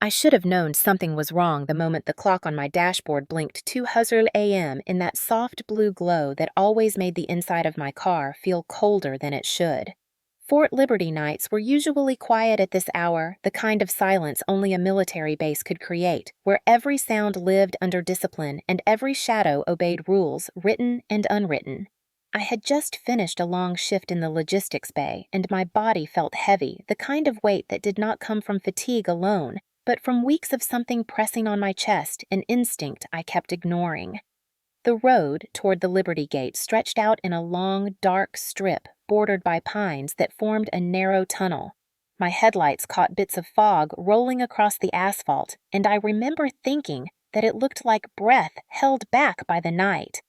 I should have known something was wrong the moment the clock on my dashboard blinked 2:00 a.m. in that soft blue glow that always made the inside of my car feel colder than it should. Fort Liberty nights were usually quiet at this hour, the kind of silence only a military base could create, where every sound lived under discipline and every shadow obeyed rules, written and unwritten. I had just finished a long shift in the logistics bay, and my body felt heavy, the kind of weight that did not come from fatigue alone, but from weeks of something pressing on my chest, an instinct I kept ignoring. The road toward the Liberty Gate stretched out in a long, dark strip bordered by pines that formed a narrow tunnel. My headlights caught bits of fog rolling across the asphalt, and I remember thinking that it looked like breath held back by the night.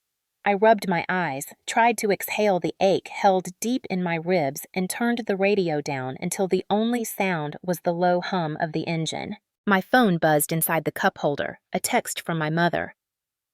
I rubbed my eyes, tried to exhale the ache held deep in my ribs, and turned the radio down until the only sound was the low hum of the engine. My phone buzzed inside the cup holder, a text from my mother.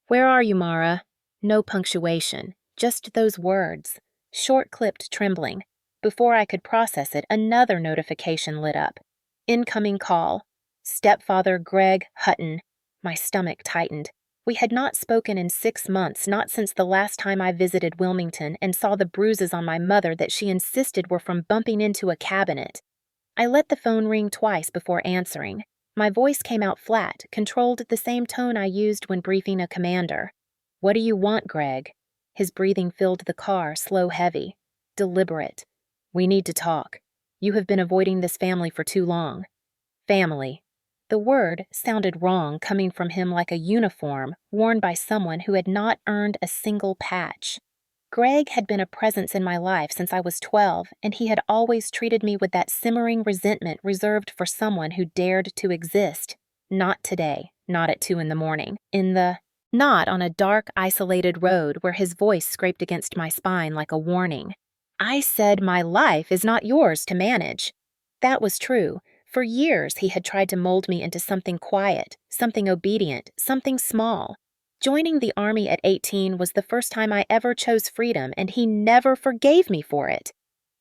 "Where are you, Mara?" No punctuation, just those words, short-clipped trembling. Before I could process it, another notification lit up. Incoming call. Stepfather Greg Hutton. My stomach tightened. We had not spoken in 6 months, not since the last time I visited Wilmington and saw the bruises on my mother that she insisted were from bumping into a cabinet. I let the phone ring twice before answering. My voice came out flat, controlled the same tone I used when briefing a commander. "What do you want, Greg?" His breathing filled the car, slow, heavy, deliberate. "We need to talk. You have been avoiding this family for too long." Family. The word sounded wrong coming from him like a uniform worn by someone who had not earned a single patch. Greg had been a presence in my life since I was 12, and he had always treated me with that simmering resentment reserved for someone who dared to exist. Not today, not at 2 in the morning, not on a dark, isolated road where his voice scraped against my spine like a warning. I said my life is not yours to manage. That was true. For years he had tried to mold me into something quiet, something obedient, something small. Joining the Army at 18 was the first time I ever chose freedom, and he never forgave me for it.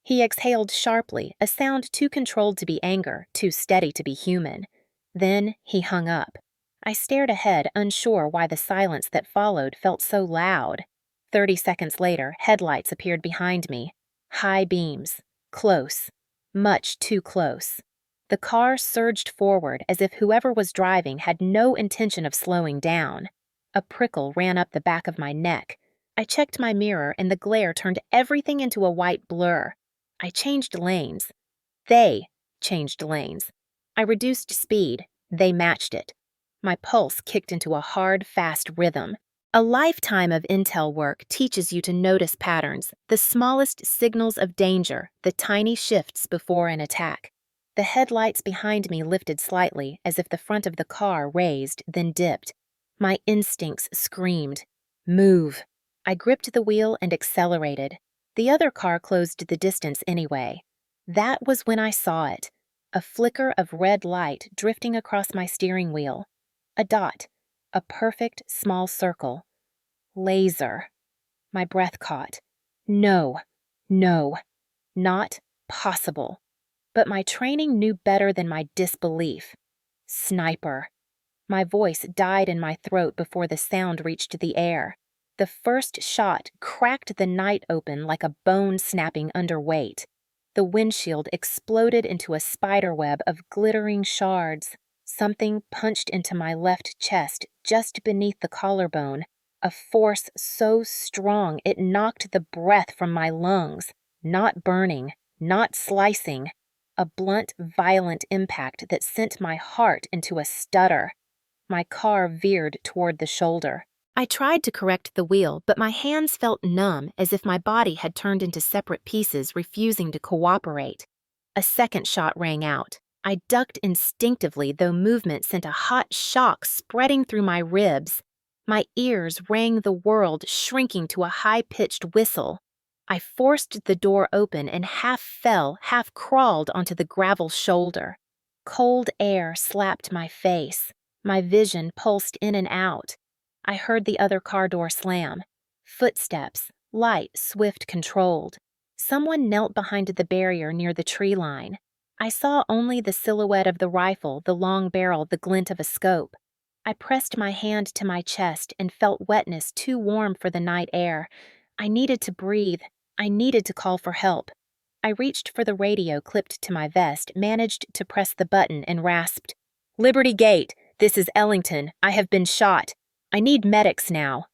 He exhaled sharply, a sound too controlled to be anger, too steady to be human. Then he hung up. I stared ahead, unsure why the silence that followed felt so loud. 30 seconds later, headlights appeared behind me. High beams. Close. Much too close. The car surged forward as if whoever was driving had no intention of slowing down. A prickle ran up the back of my neck. I checked my mirror, and the glare turned everything into a white blur. I changed lanes. They changed lanes. I reduced speed. They matched it. My pulse kicked into a hard, fast rhythm. A lifetime of intel work teaches you to notice patterns, the smallest signals of danger, the tiny shifts before an attack. The headlights behind me lifted slightly, as if the front of the car raised, then dipped. My instincts screamed, "Move." I gripped the wheel and accelerated. The other car closed the distance anyway. That was when I saw it. A flicker of red light drifting across my steering wheel. A dot. A perfect small circle. Laser. My breath caught. No. No. Not possible. But my training knew better than my disbelief. Sniper. My voice died in my throat before the sound reached the air. The first shot cracked the night open like a bone snapping under weight. The windshield exploded into a spiderweb of glittering shards. Something punched into my left chest just beneath the collarbone, a force so strong it knocked the breath from my lungs, not burning, not slicing. A blunt, violent impact that sent my heart into a stutter. My car veered toward the shoulder. I tried to correct the wheel, but my hands felt numb, as if my body had turned into separate pieces, refusing to cooperate. A second shot rang out. I ducked instinctively, though movement sent a hot shock spreading through my ribs. My ears rang the world, shrinking to a high-pitched whistle. I forced the door open and half fell, half crawled onto the gravel shoulder. Cold air slapped my face. My vision pulsed in and out. I heard the other car door slam. Footsteps, light, swift, controlled. Someone knelt behind the barrier near the tree line. I saw only the silhouette of the rifle, the long barrel, the glint of a scope. I pressed my hand to my chest and felt wetness too warm for the night air. I needed to breathe. I needed to call for help. I reached for the radio clipped to my vest, managed to press the button, and rasped, "Liberty Gate, this is Ellington. I have been shot. I need medics now."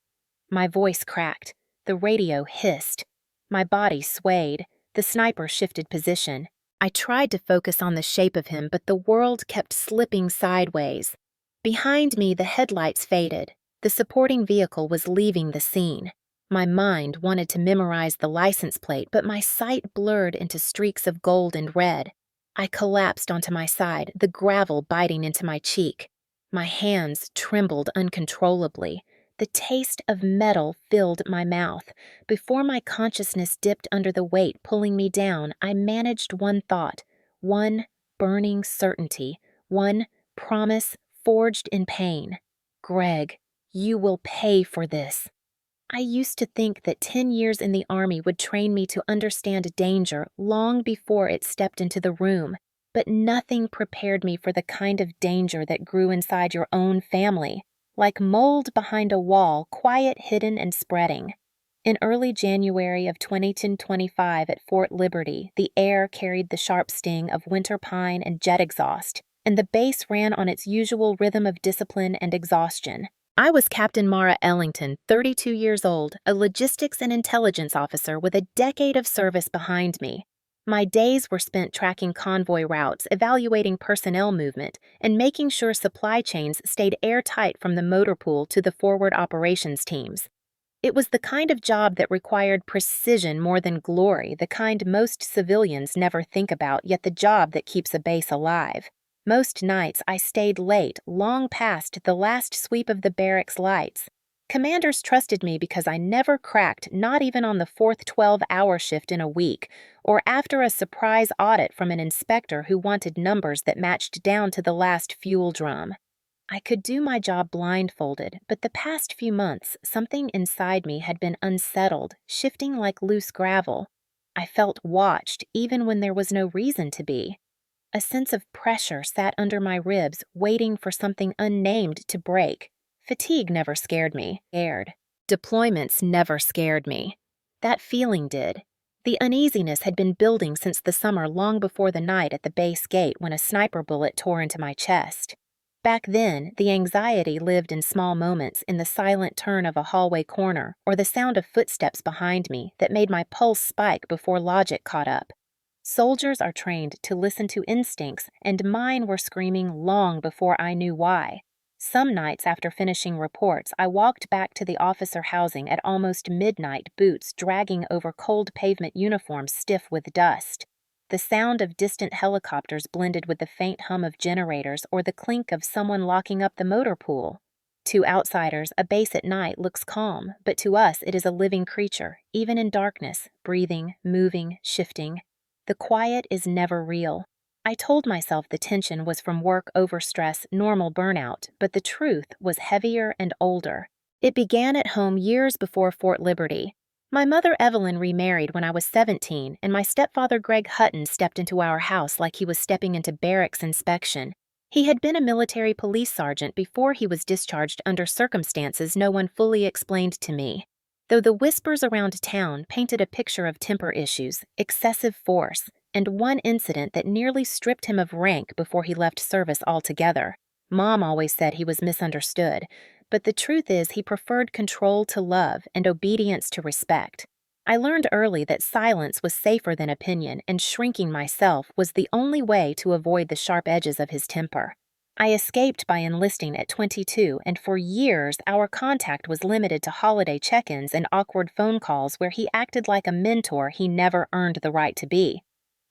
My voice cracked. The radio hissed. My body swayed. The sniper shifted position. I tried to focus on the shape of him, but the world kept slipping sideways. Behind me, the headlights faded. The supporting vehicle was leaving the scene. My mind wanted to memorize the license plate, but my sight blurred into streaks of gold and red. I collapsed onto my side, the gravel biting into my cheek. My hands trembled uncontrollably. The taste of metal filled my mouth. Before my consciousness dipped under the weight pulling me down, I managed one thought, one burning certainty, one promise forged in pain. "Greg, you will pay for this." I used to think that 10 years in the Army would train me to understand danger long before it stepped into the room, but nothing prepared me for the kind of danger that grew inside your own family, like mold behind a wall, quiet, hidden, and spreading. In early January of 2025 at Fort Liberty, the air carried the sharp sting of winter pine and jet exhaust, and the base ran on its usual rhythm of discipline and exhaustion. I was Captain Mara Ellington, 32 years old, a logistics and intelligence officer with a decade of service behind me. My days were spent tracking convoy routes, evaluating personnel movement, and making sure supply chains stayed airtight from the motor pool to the forward operations teams. It was the kind of job that required precision more than glory, the kind most civilians never think about, yet the job that keeps a base alive. Most nights I stayed late, long past the last sweep of the barracks lights. Commanders trusted me because I never cracked, not even on the fourth 12-hour shift in a week, or after a surprise audit from an inspector who wanted numbers that matched down to the last fuel drum. I could do my job blindfolded, but the past few months, something inside me had been unsettled, shifting like loose gravel. I felt watched, even when there was no reason to be. A sense of pressure sat under my ribs, waiting for something unnamed to break. Fatigue never scared me. Deployments never scared me. That feeling did. The uneasiness had been building since the summer, long before the night at the base gate when a sniper bullet tore into my chest. Back then, the anxiety lived in small moments, in the silent turn of a hallway corner or the sound of footsteps behind me that made my pulse spike before logic caught up. Soldiers are trained to listen to instincts, and mine were screaming long before I knew why. Some nights after finishing reports, I walked back to the officer housing at almost midnight, boots dragging over cold pavement uniforms stiff with dust. The sound of distant helicopters blended with the faint hum of generators or the clink of someone locking up the motor pool. To outsiders, a base at night looks calm, but to us it is a living creature, even in darkness, breathing, moving, shifting. The quiet is never real. I told myself the tension was from work overstress, normal burnout, but the truth was heavier and older. It began at home years before Fort Liberty. My mother Evelyn remarried when I was 17, and my stepfather Greg Hutton stepped into our house like he was stepping into barracks inspection. He had been a military police sergeant before he was discharged under circumstances no one fully explained to me. Though the whispers around town painted a picture of temper issues, excessive force, and one incident that nearly stripped him of rank before he left service altogether. Mom always said he was misunderstood, but the truth is he preferred control to love and obedience to respect. I learned early that silence was safer than opinion, and shrinking myself was the only way to avoid the sharp edges of his temper. I escaped by enlisting at 22, and for years our contact was limited to holiday check-ins and awkward phone calls where he acted like a mentor he never earned the right to be.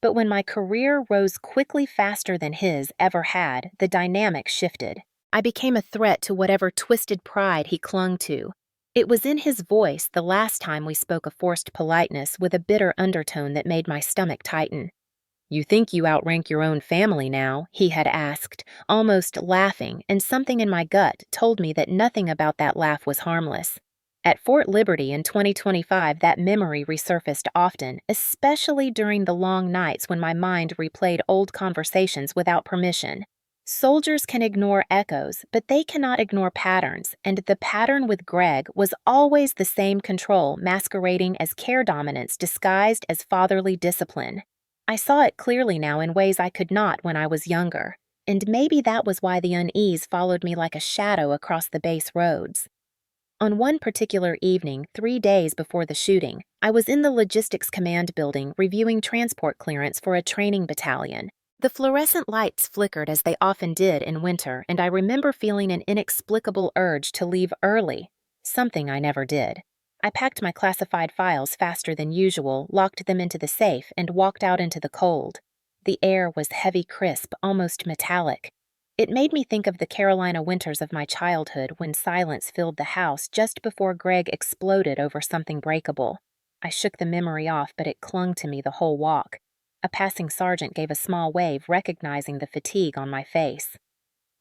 But when my career rose quickly faster than his ever had, the dynamic shifted. I became a threat to whatever twisted pride he clung to. It was in his voice the last time we spoke a forced politeness with a bitter undertone that made my stomach tighten. "You think you outrank your own family now?" he had asked, almost laughing, and something in my gut told me that nothing about that laugh was harmless. At Fort Liberty in 2025, that memory resurfaced often, especially during the long nights when my mind replayed old conversations without permission. Soldiers can ignore echoes, but they cannot ignore patterns, and the pattern with Greg was always the same control masquerading as care dominance disguised as fatherly discipline. I saw it clearly now in ways I could not when I was younger, and maybe that was why the unease followed me like a shadow across the base roads. On one particular evening, 3 days before the shooting, I was in the Logistics Command building reviewing transport clearance for a training battalion. The fluorescent lights flickered as they often did in winter, and I remember feeling an inexplicable urge to leave early, something I never did. I packed my classified files faster than usual, locked them into the safe, and walked out into the cold. The air was heavy, crisp, almost metallic. It made me think of the Carolina winters of my childhood when silence filled the house just before Greg exploded over something breakable. I shook the memory off, but it clung to me the whole walk. A passing sergeant gave a small wave, recognizing the fatigue on my face.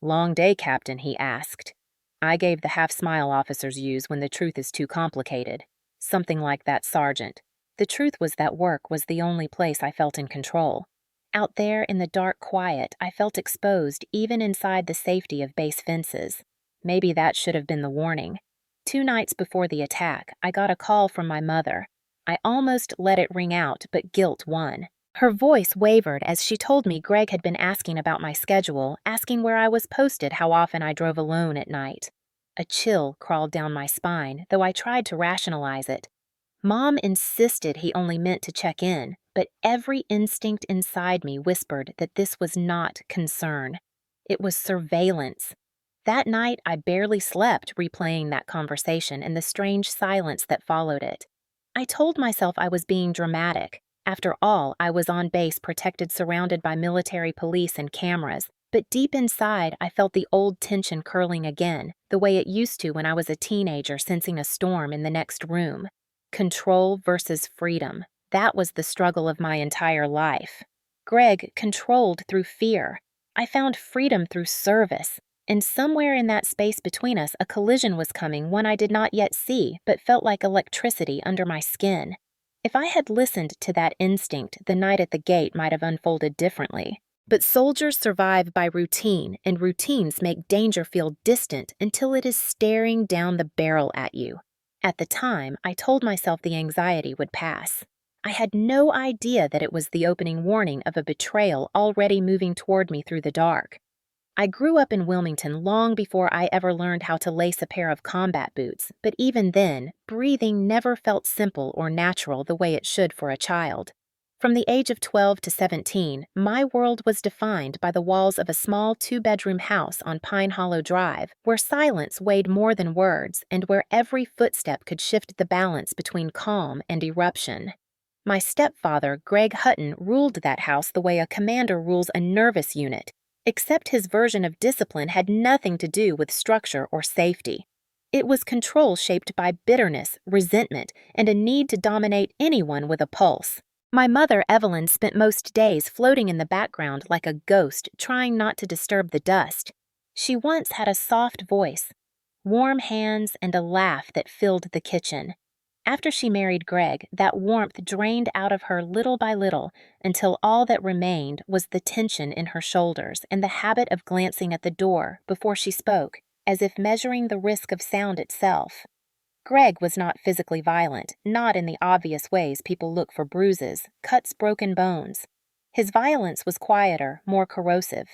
"Long day, Captain," he asked. I gave the half-smile officers use when the truth is too complicated. Something like that, Sergeant. The truth was that work was the only place I felt in control. Out there in the dark quiet, I felt exposed even inside the safety of base fences. Maybe that should have been the warning. 2 nights before the attack, I got a call from my mother. I almost let it ring out, but guilt won. Her voice wavered as she told me Greg had been asking about my schedule, asking where I was posted, how often I drove alone at night. A chill crawled down my spine, though I tried to rationalize it. Mom insisted he only meant to check in, but every instinct inside me whispered that this was not concern. It was surveillance. That night, I barely slept replaying that conversation and the strange silence that followed it. I told myself I was being dramatic. After all, I was on base protected, surrounded by military police and cameras, but deep inside, I felt the old tension curling again, the way it used to when I was a teenager sensing a storm in the next room. Control versus freedom. That was the struggle of my entire life. Greg controlled through fear. I found freedom through service. And somewhere in that space between us, a collision was coming, one I did not yet see, but felt like electricity under my skin. If I had listened to that instinct, the night at the gate might have unfolded differently. But soldiers survive by routine, and routines make danger feel distant until it is staring down the barrel at you. At the time, I told myself the anxiety would pass. I had no idea that it was the opening warning of a betrayal already moving toward me through the dark. I grew up in Wilmington long before I ever learned how to lace a pair of combat boots, but even then, breathing never felt simple or natural the way it should for a child. From the age of 12 to 17, my world was defined by the walls of a small 2-bedroom house on Pine Hollow Drive, where silence weighed more than words and where every footstep could shift the balance between calm and eruption. My stepfather, Greg Hutton, ruled that house the way a commander rules a nervous unit, except his version of discipline had nothing to do with structure or safety. It was control shaped by bitterness, resentment, and a need to dominate anyone with a pulse. My mother, Evelyn, spent most days floating in the background like a ghost, trying not to disturb the dust. She once had a soft voice, warm hands, and a laugh that filled the kitchen. After she married Greg, that warmth drained out of her little by little until all that remained was the tension in her shoulders and the habit of glancing at the door before she spoke, as if measuring the risk of sound itself. Greg was not physically violent, not in the obvious ways people look for bruises, cuts, broken bones. His violence was quieter, more corrosive.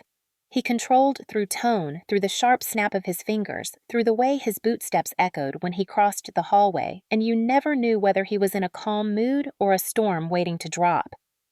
He controlled through tone, through the sharp snap of his fingers, through the way his bootsteps echoed when he crossed the hallway, and you never knew whether he was in a calm mood or a storm waiting to drop.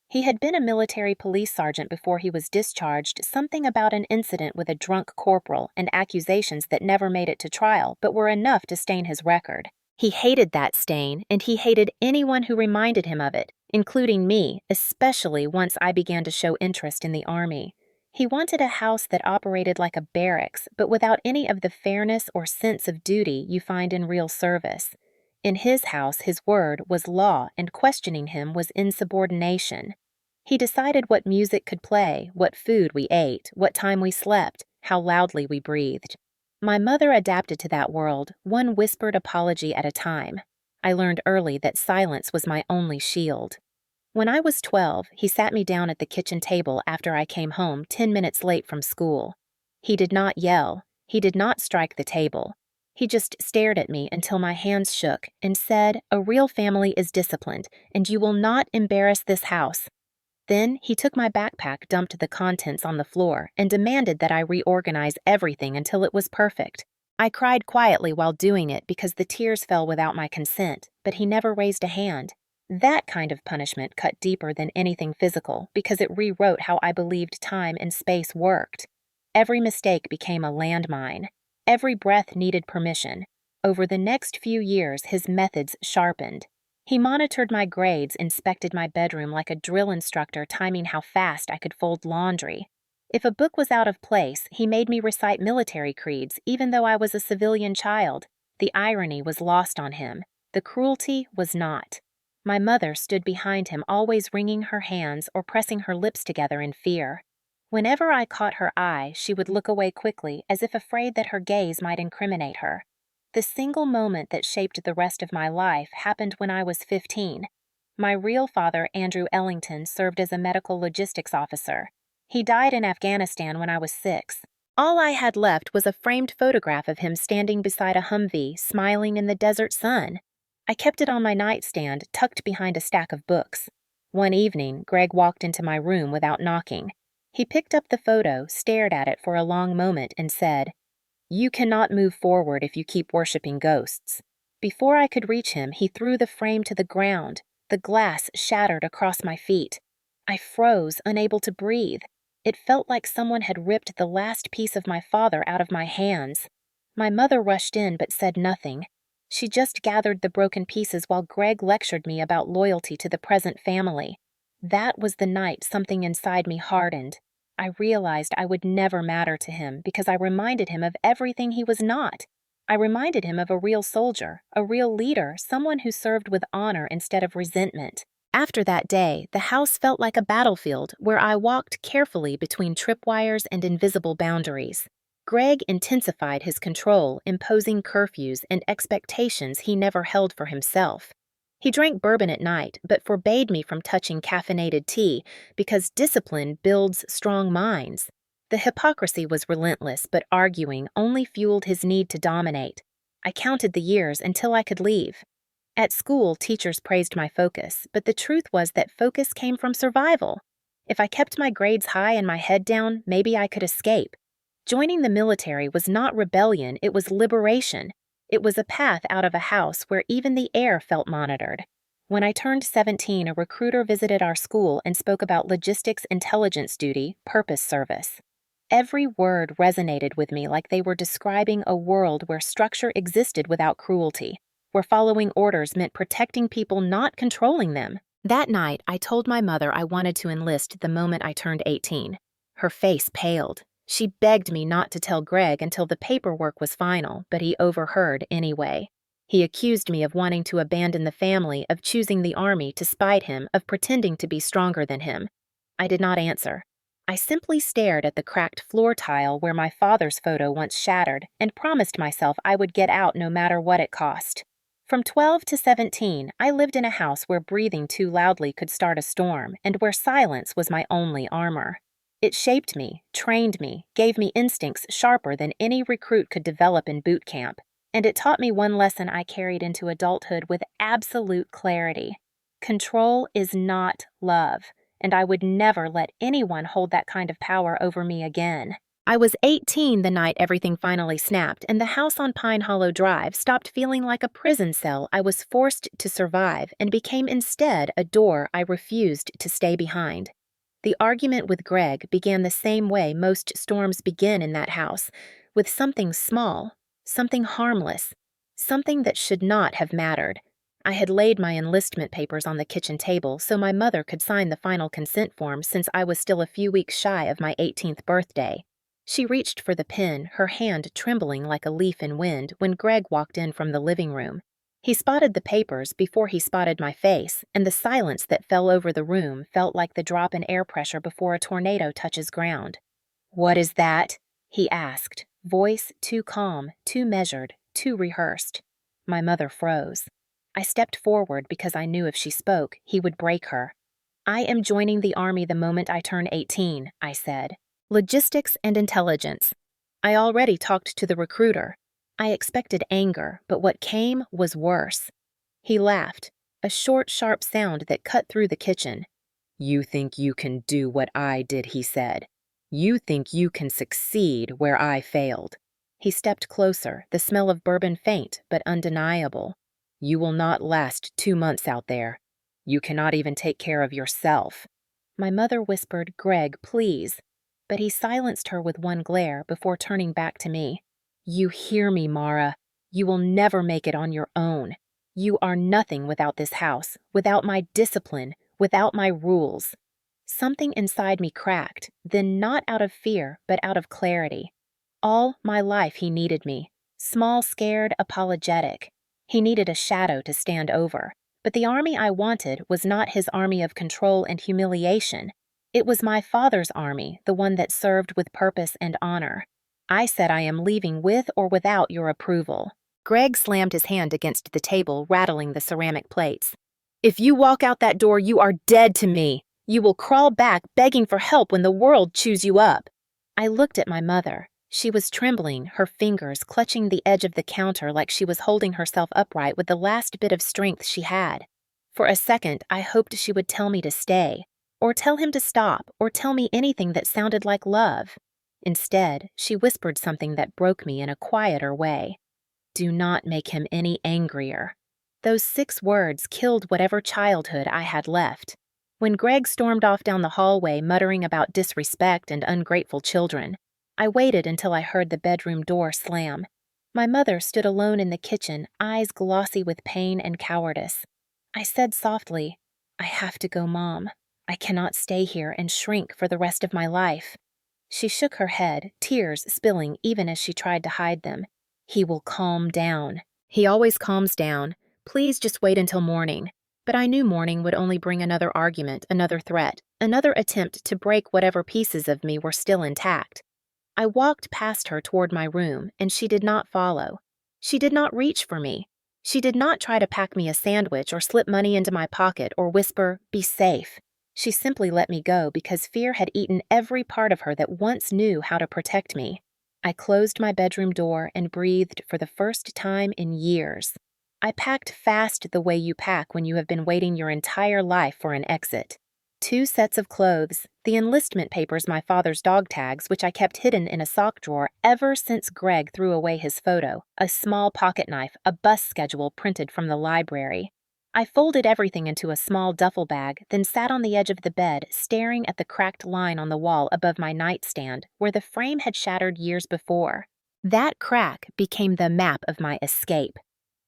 He had been a military police sergeant before he was discharged, something about an incident with a drunk corporal and accusations that never made it to trial but were enough to stain his record. He hated that stain, and he hated anyone who reminded him of it, including me, especially once I began to show interest in the Army. He wanted a house that operated like a barracks, but without any of the fairness or sense of duty you find in real service. In his house, his word was law, and questioning him was insubordination. He decided what music could play, what food we ate, what time we slept, how loudly we breathed. My mother adapted to that world, one whispered apology at a time. I learned early that silence was my only shield. When I was 12, he sat me down at the kitchen table after I came home 10 minutes late from school. He did not yell. He did not strike the table. He just stared at me until my hands shook and said, "A real family is disciplined, and you will not embarrass this house." Then he took my backpack, dumped the contents on the floor, and demanded that I reorganize everything until it was perfect. I cried quietly while doing it because the tears fell without my consent, but he never raised a hand. That kind of punishment cut deeper than anything physical because it rewrote how I believed time and space worked. Every mistake became a landmine. Every breath needed permission. Over the next few years, his methods sharpened. He monitored my grades, inspected my bedroom like a drill instructor timing how fast I could fold laundry. If a book was out of place, he made me recite military creeds, even though I was a civilian child. The irony was lost on him. The cruelty was not. My mother stood behind him, always wringing her hands or pressing her lips together in fear. Whenever I caught her eye, she would look away quickly, as if afraid that her gaze might incriminate her. The single moment that shaped the rest of my life happened when I was 15. My real father, Andrew Ellington, served as a medical logistics officer. He died in Afghanistan when I was 6. All I had left was a framed photograph of him standing beside a Humvee, smiling in the desert sun. I kept it on my nightstand, tucked behind a stack of books. One evening, Greg walked into my room without knocking. He picked up the photo, stared at it for a long moment, and said, "You cannot move forward if you keep worshiping ghosts." Before I could reach him, he threw the frame to the ground. The glass shattered across my feet. I froze, unable to breathe. It felt like someone had ripped the last piece of my father out of my hands. My mother rushed in but said nothing. She just gathered the broken pieces while Greg lectured me about loyalty to the present family. That was the night something inside me hardened. I realized I would never matter to him because I reminded him of everything he was not. I reminded him of a real soldier, a real leader, someone who served with honor instead of resentment. After that day, the house felt like a battlefield where I walked carefully between tripwires and invisible boundaries. Greg intensified his control, imposing curfews and expectations he never held for himself. He drank bourbon at night, but forbade me from touching caffeinated tea because discipline builds strong minds. The hypocrisy was relentless, but arguing only fueled his need to dominate. I counted the years until I could leave. At school, teachers praised my focus, but the truth was that focus came from survival. If I kept my grades high and my head down, maybe I could escape. Joining the military was not rebellion, it was liberation. It was a path out of a house where even the air felt monitored. When I turned 17, a recruiter visited our school and spoke about logistics intelligence duty, purpose service. Every word resonated with me like they were describing a world where structure existed without cruelty, where following orders meant protecting people, not controlling them. That night, I told my mother I wanted to enlist the moment I turned 18. Her face paled. She begged me not to tell Greg until the paperwork was final, but he overheard anyway. He accused me of wanting to abandon the family, of choosing the army to spite him, of pretending to be stronger than him. I did not answer. I simply stared at the cracked floor tile where my father's photo once shattered and promised myself I would get out no matter what it cost. From 12 to 17, I lived in a house where breathing too loudly could start a storm and where silence was my only armor. It shaped me, trained me, gave me instincts sharper than any recruit could develop in boot camp, and it taught me one lesson I carried into adulthood with absolute clarity. Control is not love, and I would never let anyone hold that kind of power over me again. I was 18 the night everything finally snapped, and the house on Pine Hollow Drive stopped feeling like a prison cell I was forced to survive and became instead a door I refused to stay behind. The argument with Greg began the same way most storms begin in that house, with something small, something harmless, something that should not have mattered. I had laid my enlistment papers on the kitchen table so my mother could sign the final consent form since I was still a few weeks shy of my 18th birthday. She reached for the pen, her hand trembling like a leaf in wind, when Greg walked in from the living room. He spotted the papers before he spotted my face, and the silence that fell over the room felt like the drop in air pressure before a tornado touches ground. "What is that?" he asked, Voice too calm, too measured, too rehearsed. My mother froze. I stepped forward because I knew if she spoke, he would break her. I am joining the Army the moment I turn 18, I said. Logistics and intelligence. I already talked to the recruiter. I expected anger, but what came was worse. He laughed, a short, sharp sound that cut through the kitchen. You think you can do what I did, he said. You think you can succeed where I failed. He stepped closer, the smell of bourbon faint but undeniable. You will not last 2 months out there. You cannot even take care of yourself. My mother whispered, Greg, please. But he silenced her with one glare before turning back to me. You hear me, Mara. You will never make it on your own. You are nothing without this house, without my discipline, without my rules. Something inside me cracked, then not out of fear, but out of clarity. All my life he needed me, small, scared, apologetic. He needed a shadow to stand over. But the army I wanted was not his army of control and humiliation. It was my father's army, the one that served with purpose and honor. I said I am leaving with or without your approval. Greg slammed his hand against the table, rattling the ceramic plates. If you walk out that door, you are dead to me. You will crawl back begging for help when the world chews you up. I looked at my mother. She was trembling, her fingers clutching the edge of the counter like she was holding herself upright with the last bit of strength she had. For a second, I hoped she would tell me to stay, or tell him to stop, or tell me anything that sounded like love. Instead, she whispered something that broke me in a quieter way. Do not make him any angrier. Those 6 words killed whatever childhood I had left. When Greg stormed off down the hallway muttering about disrespect and ungrateful children, I waited until I heard the bedroom door slam. My mother stood alone in the kitchen, eyes glossy with pain and cowardice. I said softly, I have to go, Mom. I cannot stay here and shrink for the rest of my life. She shook her head, tears spilling even as she tried to hide them. He will calm down. He always calms down. Please just wait until morning. But I knew morning would only bring another argument, another threat, another attempt to break whatever pieces of me were still intact. I walked past her toward my room, and she did not follow. She did not reach for me. She did not try to pack me a sandwich or slip money into my pocket or whisper, be safe. She simply let me go because fear had eaten every part of her that once knew how to protect me. I closed my bedroom door and breathed for the first time in years. I packed fast the way you pack when you have been waiting your entire life for an exit. 2 sets of clothes, the enlistment papers, my father's dog tags, which I kept hidden in a sock drawer ever since Greg threw away his photo, a small pocket knife, a bus schedule printed from the library. I folded everything into a small duffel bag, then sat on the edge of the bed, staring at the cracked line on the wall above my nightstand, where the frame had shattered years before. That crack became the map of my escape.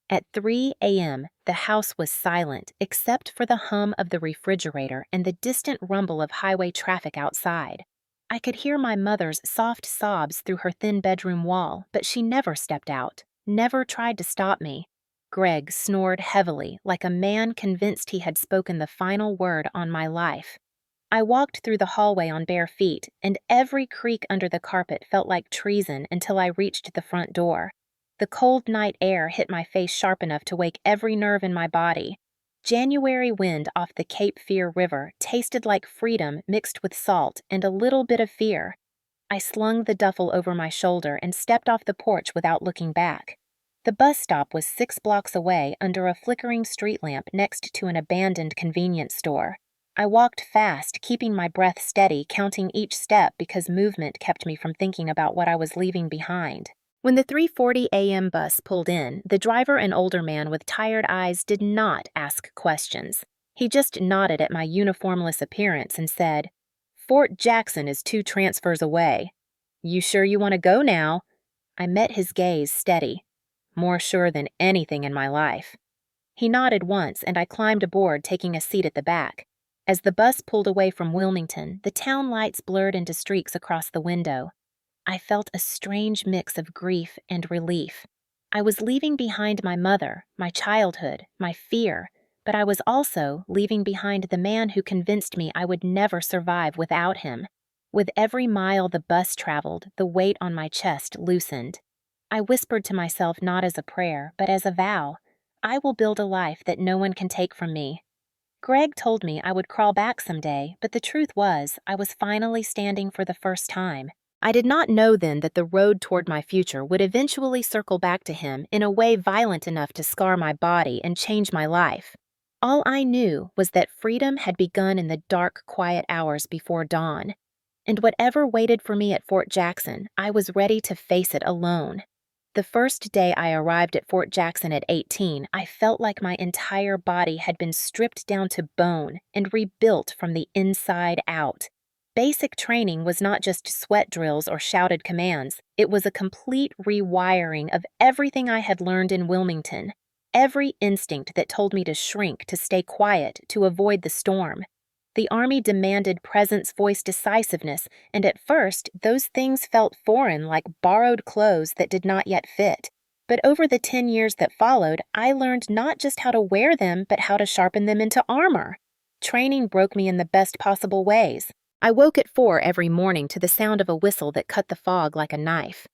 At 3 a.m., the house was silent except for the hum of the refrigerator and the distant rumble of highway traffic outside. I could hear my mother's soft sobs through her thin bedroom wall, but she never stepped out, never tried to stop me. Greg snored heavily, like a man convinced he had spoken the final word on my life. I walked through the hallway on bare feet, and every creak under the carpet felt like treason until I reached the front door. The cold night air hit my face sharp enough to wake every nerve in my body. January wind off the Cape Fear River tasted like freedom mixed with salt and a little bit of fear. I slung the duffel over my shoulder and stepped off the porch without looking back. The bus stop was 6 blocks away under a flickering street lamp next to an abandoned convenience store. I walked fast, keeping my breath steady, counting each step because movement kept me from thinking about what I was leaving behind. When the 3:40 a.m. bus pulled in, the driver, an older man with tired eyes, did not ask questions. He just nodded at my uniformless appearance and said, Fort Jackson is 2 transfers away. You sure you want to go now? I met his gaze steady. More sure than anything in my life. He nodded once, and I climbed aboard, taking a seat at the back. As the bus pulled away from Wilmington, the town lights blurred into streaks across the window. I felt a strange mix of grief and relief. I was leaving behind my mother, my childhood, my fear, but I was also leaving behind the man who convinced me I would never survive without him. With every mile the bus traveled, the weight on my chest loosened. I whispered to myself not as a prayer, but as a vow. I will build a life that no one can take from me. Greg told me I would crawl back someday, but the truth was, I was finally standing for the first time. I did not know then that the road toward my future would eventually circle back to him in a way violent enough to scar my body and change my life. All I knew was that freedom had begun in the dark, quiet hours before dawn. And whatever waited for me at Fort Jackson, I was ready to face it alone. The first day I arrived at Fort Jackson at 18, I felt like my entire body had been stripped down to bone and rebuilt from the inside out. Basic training was not just sweat drills or shouted commands. It was a complete rewiring of everything I had learned in Wilmington. Every instinct that told me to shrink, to stay quiet, to avoid the storm. The Army demanded presence, voice, decisiveness, and at first, those things felt foreign, like borrowed clothes that did not yet fit. But over the 10 years that followed, I learned not just how to wear them, but how to sharpen them into armor. Training broke me in the best possible ways. I woke at 4 every morning to the sound of a whistle that cut the fog like a knife.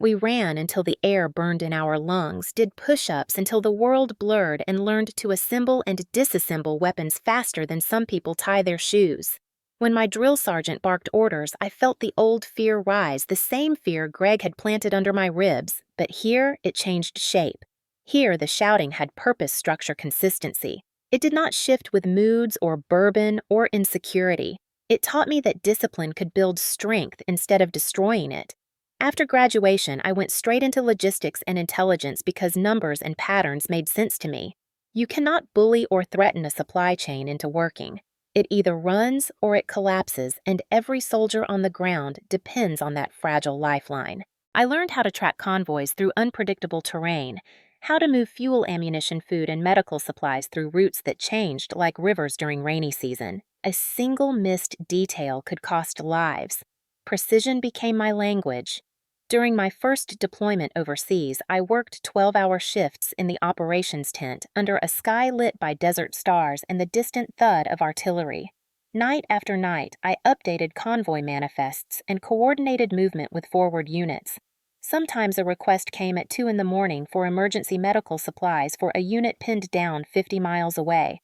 We ran until the air burned in our lungs, did push-ups until the world blurred, and learned to assemble and disassemble weapons faster than some people tie their shoes. When my drill sergeant barked orders, I felt the old fear rise, the same fear Greg had planted under my ribs, but here it changed shape. Here the shouting had purpose, structure, consistency. It did not shift with moods or bourbon or insecurity. It taught me that discipline could build strength instead of destroying it. After graduation, I went straight into logistics and intelligence because numbers and patterns made sense to me. You cannot bully or threaten a supply chain into working. It either runs or it collapses, and every soldier on the ground depends on that fragile lifeline. I learned how to track convoys through unpredictable terrain, how to move fuel, ammunition, food, and medical supplies through routes that changed like rivers during rainy season. A single missed detail could cost lives. Precision became my language. During my first deployment overseas, I worked 12-hour shifts in the operations tent under a sky lit by desert stars and the distant thud of artillery. Night after night, I updated convoy manifests and coordinated movement with forward units. Sometimes a request came at 2 in the morning for emergency medical supplies for a unit pinned down 50 miles away.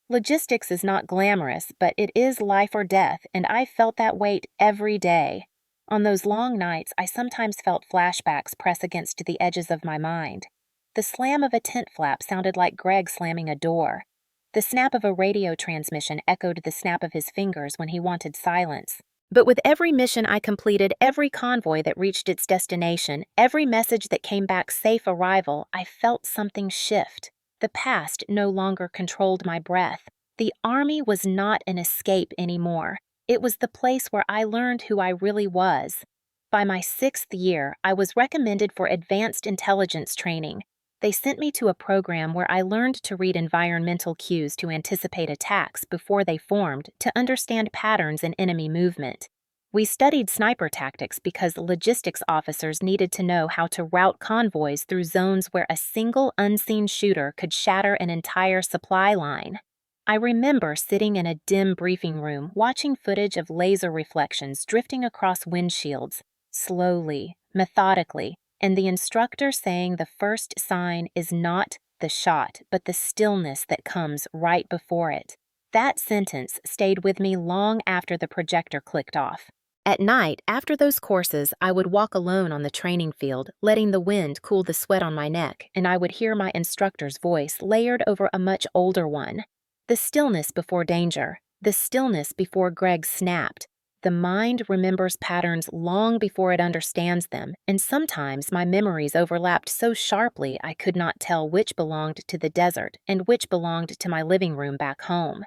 Logistics is not glamorous, but it is life or death, and I felt that weight every day. On those long nights, I sometimes felt flashbacks press against the edges of my mind. The slam of a tent flap sounded like Greg slamming a door. The snap of a radio transmission echoed the snap of his fingers when he wanted silence. But with every mission I completed, every convoy that reached its destination, every message that came back safe arrival, I felt something shift. The past no longer controlled my breath. The Army was not an escape anymore. It was the place where I learned who I really was. By my 6th year, I was recommended for advanced intelligence training. They sent me to a program where I learned to read environmental cues to anticipate attacks before they formed, to understand patterns in enemy movement. We studied sniper tactics because logistics officers needed to know how to route convoys through zones where a single unseen shooter could shatter an entire supply line. I remember sitting in a dim briefing room watching footage of laser reflections drifting across windshields, slowly, methodically, and the instructor saying the first sign is not the shot, but the stillness that comes right before it. That sentence stayed with me long after the projector clicked off. At night, after those courses, I would walk alone on the training field, letting the wind cool the sweat on my neck, and I would hear my instructor's voice layered over a much older one. The stillness before danger, the stillness before Greg snapped. The mind remembers patterns long before it understands them, and sometimes my memories overlapped so sharply I could not tell which belonged to the desert and which belonged to my living room back home.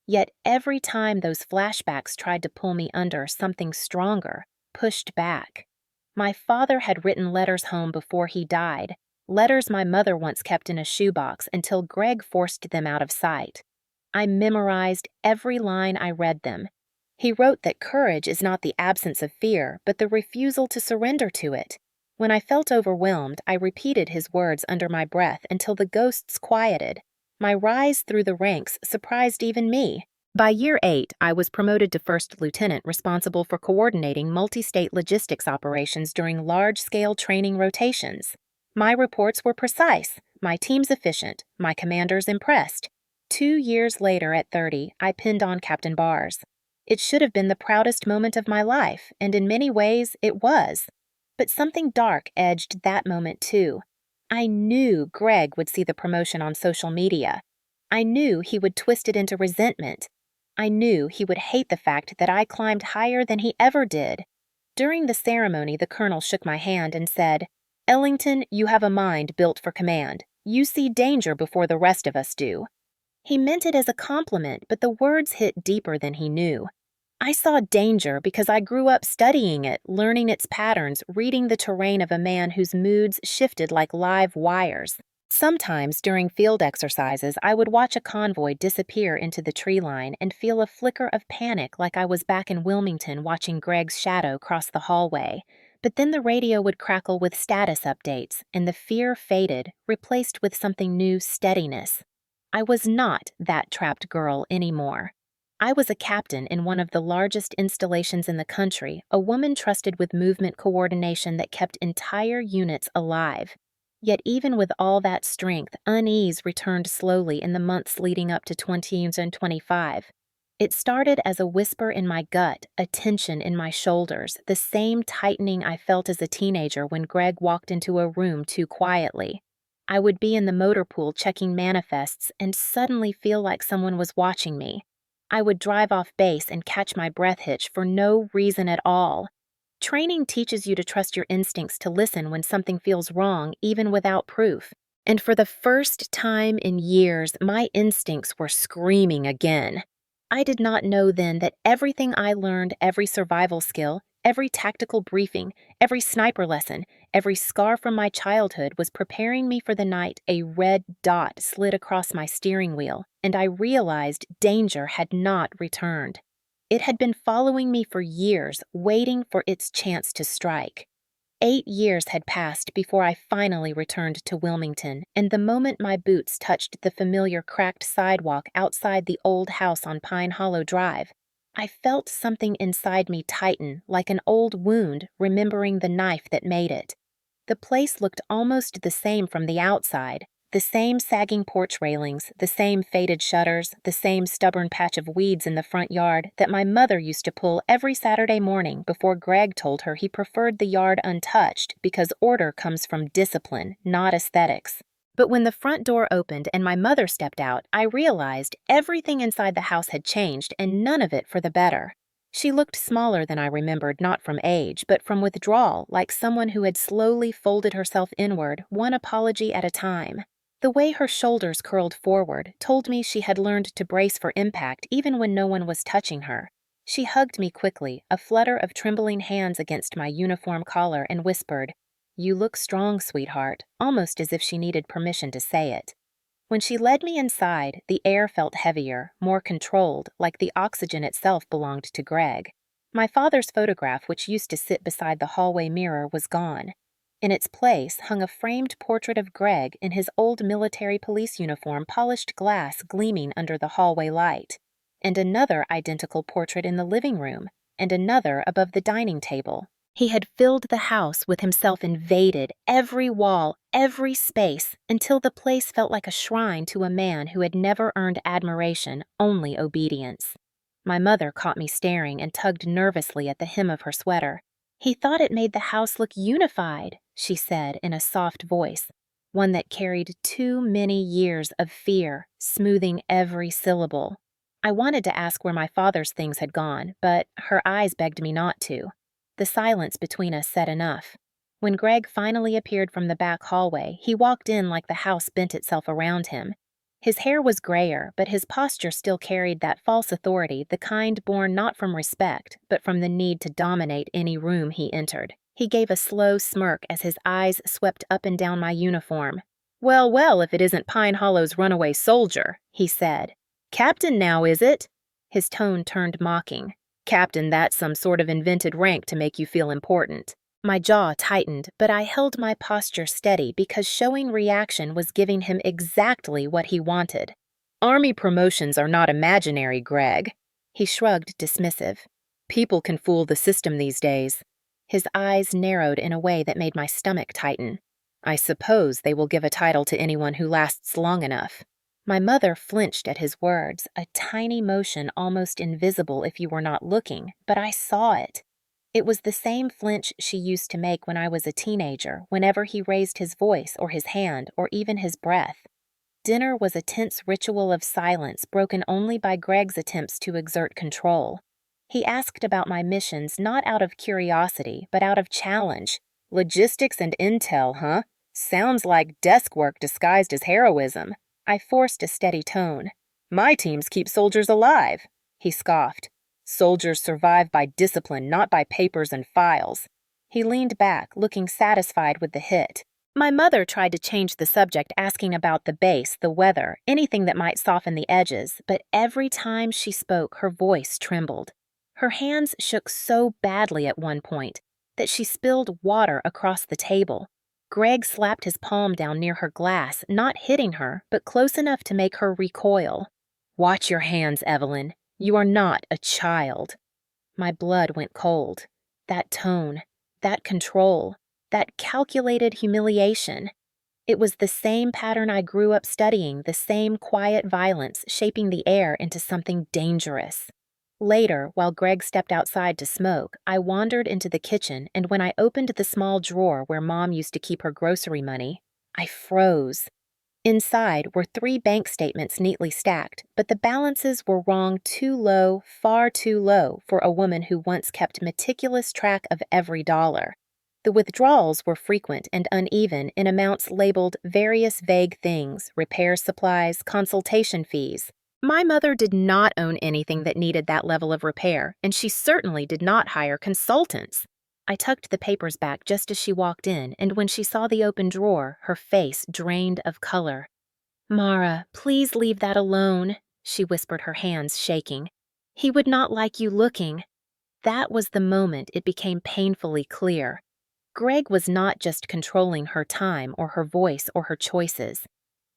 Yet every time those flashbacks tried to pull me under, something stronger pushed back. My father had written letters home before he died, letters my mother once kept in a shoebox until Greg forced them out of sight. I memorized every line I read them. He wrote that courage is not the absence of fear, but the refusal to surrender to it. When I felt overwhelmed, I repeated his words under my breath until the ghosts quieted. My rise through the ranks surprised even me. By year 8, I was promoted to first lieutenant responsible for coordinating multi-state logistics operations during large-scale training rotations. My reports were precise, my teams efficient, my commanders impressed. 2 years later, at 30, I pinned on Captain Bars. It should have been the proudest moment of my life, and in many ways, it was. But something dark edged that moment too. I knew Greg would see the promotion on social media. I knew he would twist it into resentment. I knew he would hate the fact that I climbed higher than he ever did. During the ceremony, the colonel shook my hand and said, "Ellington, you have a mind built for command. You see danger before the rest of us do." He meant it as a compliment, but the words hit deeper than he knew. I saw danger because I grew up studying it, learning its patterns, reading the terrain of a man whose moods shifted like live wires. Sometimes during field exercises, I would watch a convoy disappear into the tree line and feel a flicker of panic like I was back in Wilmington watching Greg's shadow cross the hallway. But then the radio would crackle with status updates, and the fear faded, replaced with something new: steadiness. I was not that trapped girl anymore. I was a captain in one of the largest installations in the country, a woman trusted with movement coordination that kept entire units alive. Yet even with all that strength, unease returned slowly in the months leading up to 2025. It started as a whisper in my gut, a tension in my shoulders, the same tightening I felt as a teenager when Greg walked into a room too quietly. I would be in the motor pool checking manifests and suddenly feel like someone was watching me. I would drive off base and catch my breath hitch for no reason at all. Training teaches you to trust your instincts, to listen when something feels wrong, even without proof. And for the first time in years, my instincts were screaming again. I did not know then that everything I learned, every survival skill, every tactical briefing, every sniper lesson, every scar from my childhood was preparing me for the night a red dot slid across my steering wheel, and I realized danger had not returned. It had been following me for years, waiting for its chance to strike. 8 years had passed before I finally returned to Wilmington, and the moment my boots touched the familiar cracked sidewalk outside the old house on Pine Hollow Drive, I felt something inside me tighten, like an old wound, remembering the knife that made it. The place looked almost the same from the outside. The same sagging porch railings, the same faded shutters, the same stubborn patch of weeds in the front yard that my mother used to pull every Saturday morning before Greg told her he preferred the yard untouched because order comes from discipline, not aesthetics. But when the front door opened and my mother stepped out, I realized everything inside the house had changed, and none of it for the better. She looked smaller than I remembered, not from age, but from withdrawal, like someone who had slowly folded herself inward, one apology at a time. The way her shoulders curled forward told me she had learned to brace for impact even when no one was touching her. She hugged me quickly, a flutter of trembling hands against my uniform collar, and whispered, "You look strong, sweetheart," almost as if she needed permission to say it. When she led me inside, the air felt heavier, more controlled, like the oxygen itself belonged to Greg. My father's photograph, which used to sit beside the hallway mirror, was gone. In its place hung a framed portrait of Greg in his old military police uniform, polished glass gleaming under the hallway light, and another identical portrait in the living room, and another above the dining table. He had filled the house with himself, invaded every wall, every space, until the place felt like a shrine to a man who had never earned admiration, only obedience. My mother caught me staring and tugged nervously at the hem of her sweater. "He thought it made the house look unified," she said in a soft voice, one that carried too many years of fear, smoothing every syllable. I wanted to ask where my father's things had gone, but her eyes begged me not to. The silence between us said enough. When Greg finally appeared from the back hallway, he walked in like the house bent itself around him. His hair was grayer, but his posture still carried that false authority, the kind born not from respect, but from the need to dominate any room he entered. He gave a slow smirk as his eyes swept up and down my uniform. "Well, well, if it isn't Pine Hollow's runaway soldier," he said. "Captain now, is it?" His tone turned mocking. "Captain, that's some sort of invented rank to make you feel important." My jaw tightened, but I held my posture steady because showing reaction was giving him exactly what he wanted. Army promotions are not imaginary, Greg. He shrugged, dismissive. People can fool the system these days. His eyes narrowed in a way that made my stomach tighten. I suppose they will give a title to anyone who lasts long enough. My mother flinched at his words, a tiny motion almost invisible if you were not looking, but I saw it. It was the same flinch she used to make when I was a teenager, whenever he raised his voice or his hand or even his breath. Dinner was a tense ritual of silence broken only by Greg's attempts to exert control. He asked about my missions not out of curiosity, but out of challenge. Logistics and intel, huh? Sounds like desk work disguised as heroism. I forced a steady tone. My teams keep soldiers alive, he scoffed. Soldiers survive by discipline, not by papers and files. He leaned back, looking satisfied with the hit. My mother tried to change the subject, asking about the base, the weather, anything that might soften the edges, but every time she spoke, her voice trembled. Her hands shook so badly at one point that she spilled water across the table. Greg slapped his palm down near her glass, not hitting her, but close enough to make her recoil. Watch your hands, Evelyn. You are not a child. My blood went cold. That tone, that control, that calculated humiliation. It was the same pattern I grew up studying, the same quiet violence shaping the air into something dangerous. Later, while Greg stepped outside to smoke, I wandered into the kitchen, and when I opened the small drawer where Mom used to keep her grocery money, I froze. Inside were 3 bank statements neatly stacked, but the balances were wrong, too low, far too low for a woman who once kept meticulous track of every dollar. The withdrawals were frequent and uneven in amounts labeled various vague things, repair supplies, consultation fees. My mother did not own anything that needed that level of repair, and she certainly did not hire consultants. I tucked the papers back just as she walked in, and when she saw the open drawer, her face drained of color. "Mara, please leave that alone," she whispered, her hands shaking. "He would not like you looking." That was the moment it became painfully clear. Greg was not just controlling her time or her voice or her choices.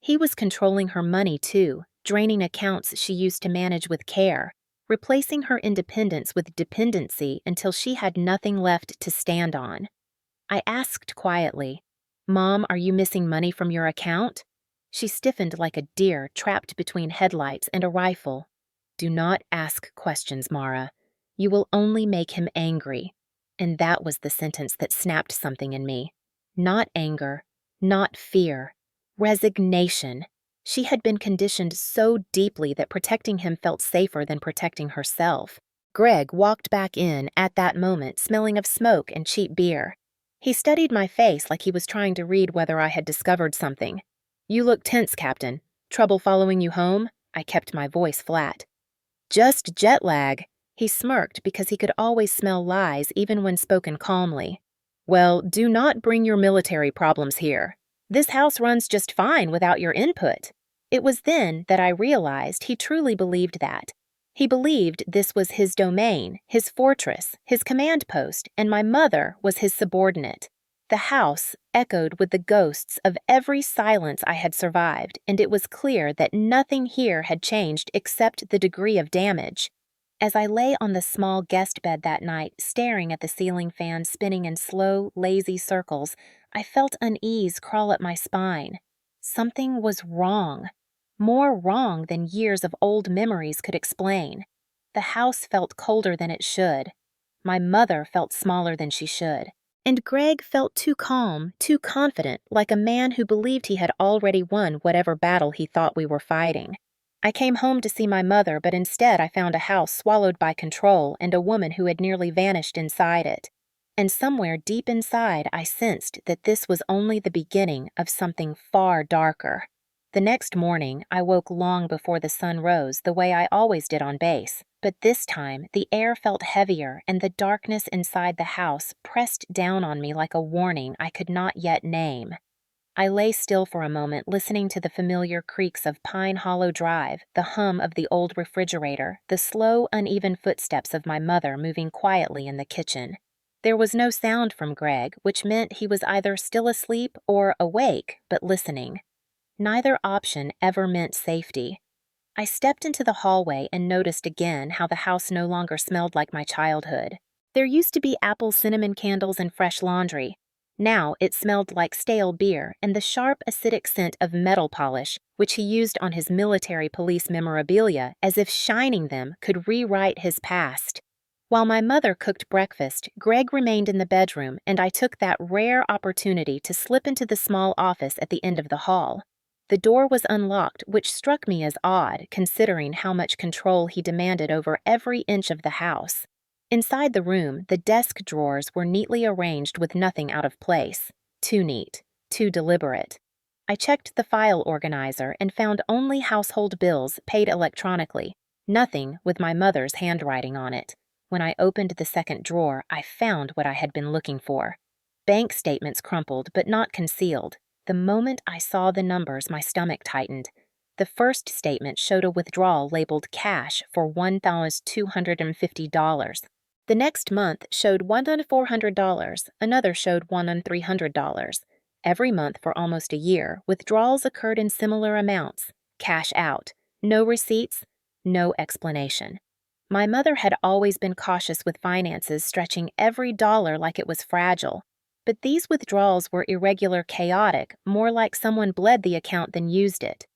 He was controlling her money too, draining accounts she used to manage with care, replacing her independence with dependency until she had nothing left to stand on. I asked quietly, "Mom, are you missing money from your account?" She stiffened like a deer trapped between headlights and a rifle. "Do not ask questions, Mara. You will only make him angry." And that was the sentence that snapped something in me. Not anger, not fear, resignation. She had been conditioned so deeply that protecting him felt safer than protecting herself. Greg walked back in at that moment, smelling of smoke and cheap beer. He studied my face like he was trying to read whether I had discovered something. "You look tense, Captain. Trouble following you home?" I kept my voice flat. "Just jet lag." He smirked because he could always smell lies even when spoken calmly. "Well, do not bring your military problems here. This house runs just fine without your input." It was then that I realized he truly believed that. He believed this was his domain, his fortress, his command post, and my mother was his subordinate. The house echoed with the ghosts of every silence I had survived, and it was clear that nothing here had changed except the degree of damage. As I lay on the small guest bed that night, staring at the ceiling fan spinning in slow, lazy circles, I felt unease crawl up my spine. Something was wrong. More wrong than years of old memories could explain. The house felt colder than it should. My mother felt smaller than she should. And Greg felt too calm, too confident, like a man who believed he had already won whatever battle he thought we were fighting. I came home to see my mother, but instead I found a house swallowed by control and a woman who had nearly vanished inside it. And somewhere deep inside I sensed that this was only the beginning of something far darker. The next morning, I woke long before the sun rose, the way I always did on base. But this time, the air felt heavier and the darkness inside the house pressed down on me like a warning I could not yet name. I lay still for a moment, listening to the familiar creaks of Pine Hollow Drive, the hum of the old refrigerator, the slow, uneven footsteps of my mother moving quietly in the kitchen. There was no sound from Greg, which meant he was either still asleep or awake, but listening. Neither option ever meant safety. I stepped into the hallway and noticed again how the house no longer smelled like my childhood. There used to be apple cinnamon candles and fresh laundry. Now it smelled like stale beer and the sharp, acidic scent of metal polish, which he used on his military police memorabilia as if shining them could rewrite his past. While my mother cooked breakfast, Greg remained in the bedroom, and I took that rare opportunity to slip into the small office at the end of the hall. The door was unlocked, which struck me as odd, considering how much control he demanded over every inch of the house. Inside the room, the desk drawers were neatly arranged with nothing out of place. Too neat, too deliberate. I checked the file organizer and found only household bills paid electronically, nothing with my mother's handwriting on it. When I opened the second drawer, I found what I had been looking for. Bank statements crumpled but not concealed. The moment I saw the numbers, my stomach tightened. The first statement showed a withdrawal labeled cash for $1,250. The next month showed $1,400, another showed $1,300. Every month for almost a year, withdrawals occurred in similar amounts. Cash out. No receipts, no explanation. My mother had always been cautious with finances, stretching every dollar like it was fragile. But these withdrawals were irregular, chaotic, more like someone bled the account than used it.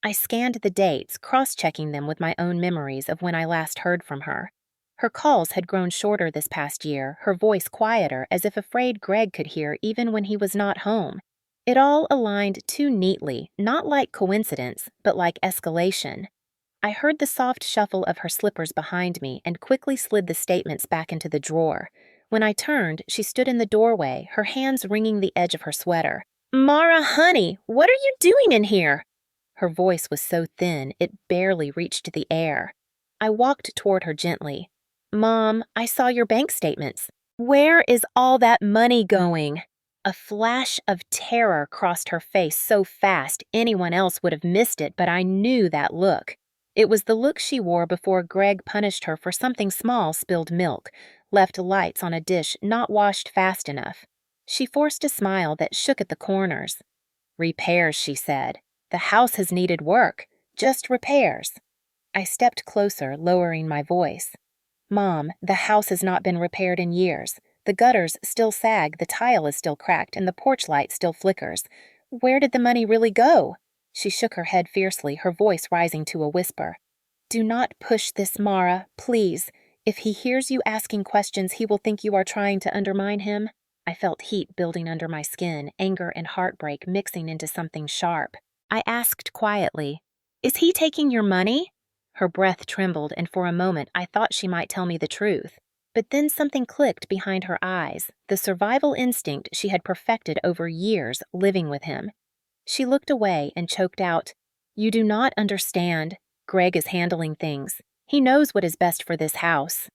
I scanned the dates, cross-checking them with my own memories of when I last heard from her. Her calls had grown shorter this past year, her voice quieter, as if afraid Greg could hear even when he was not home. It all aligned too neatly, not like coincidence, but like escalation. I heard the soft shuffle of her slippers behind me and quickly slid the statements back into the drawer. When I turned, she stood in the doorway, her hands wringing the edge of her sweater. "Mara, honey, what are you doing in here?" Her voice was so thin it barely reached the air. I walked toward her gently. "Mom, I saw your bank statements. Where is all that money going?" A flash of terror crossed her face so fast anyone else would have missed it, but I knew that look. It was the look she wore before Greg punished her for something small, spilled milk, left lights on a dish not washed fast enough. She forced a smile that shook at the corners. "Repairs," she said. "The house has needed work. Just repairs." I stepped closer, lowering my voice. "Mom, the house has not been repaired in years. The gutters still sag, the tile is still cracked, and the porch light still flickers. Where did the money really go?" She shook her head fiercely, her voice rising to a whisper. "Do not push this, Mara, please. If he hears you asking questions, he will think you are trying to undermine him." I felt heat building under my skin, anger and heartbreak mixing into something sharp. I asked quietly, "Is he taking your money?" Her breath trembled, and for a moment I thought she might tell me the truth. But then something clicked behind her eyes, the survival instinct she had perfected over years living with him. She looked away and choked out, "You do not understand. Greg is handling things. He knows what is best for this house."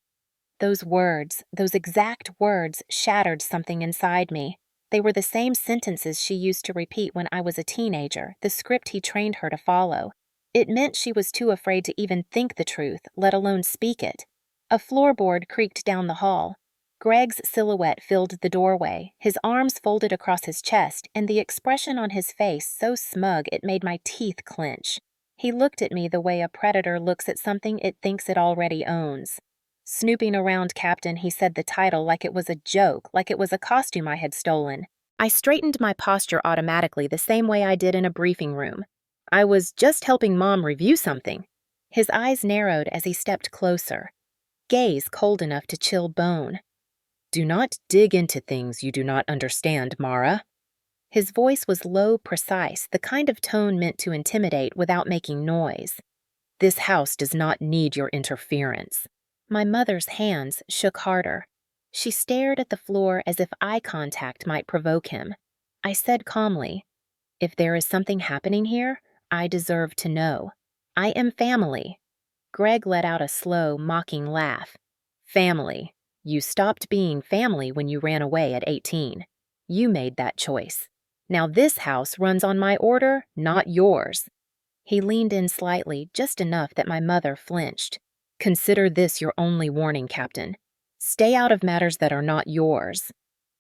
Those words, those exact words, shattered something inside me. They were the same sentences she used to repeat when I was a teenager, the script he trained her to follow. It meant she was too afraid to even think the truth, let alone speak it. A floorboard creaked down the hall. Greg's silhouette filled the doorway, his arms folded across his chest, and the expression on his face so smug it made my teeth clench. He looked at me the way a predator looks at something it thinks it already owns. "Snooping around, Captain," he said the title like it was a joke, like it was a costume I had stolen. I straightened my posture automatically the same way I did in a briefing room. "I was just helping Mom review something." His eyes narrowed as he stepped closer, gaze cold enough to chill bone. "Do not dig into things you do not understand, Mara." His voice was low, precise, the kind of tone meant to intimidate without making noise. "This house does not need your interference." My mother's hands shook harder. She stared at the floor as if eye contact might provoke him. I said calmly, "If there is something happening here, I deserve to know. I am family." Greg let out a slow, mocking laugh. "Family. You stopped being family when you ran away at 18. You made that choice. Now this house runs on my order, not yours." He leaned in slightly, just enough that my mother flinched. "Consider this your only warning, Captain. Stay out of matters that are not yours."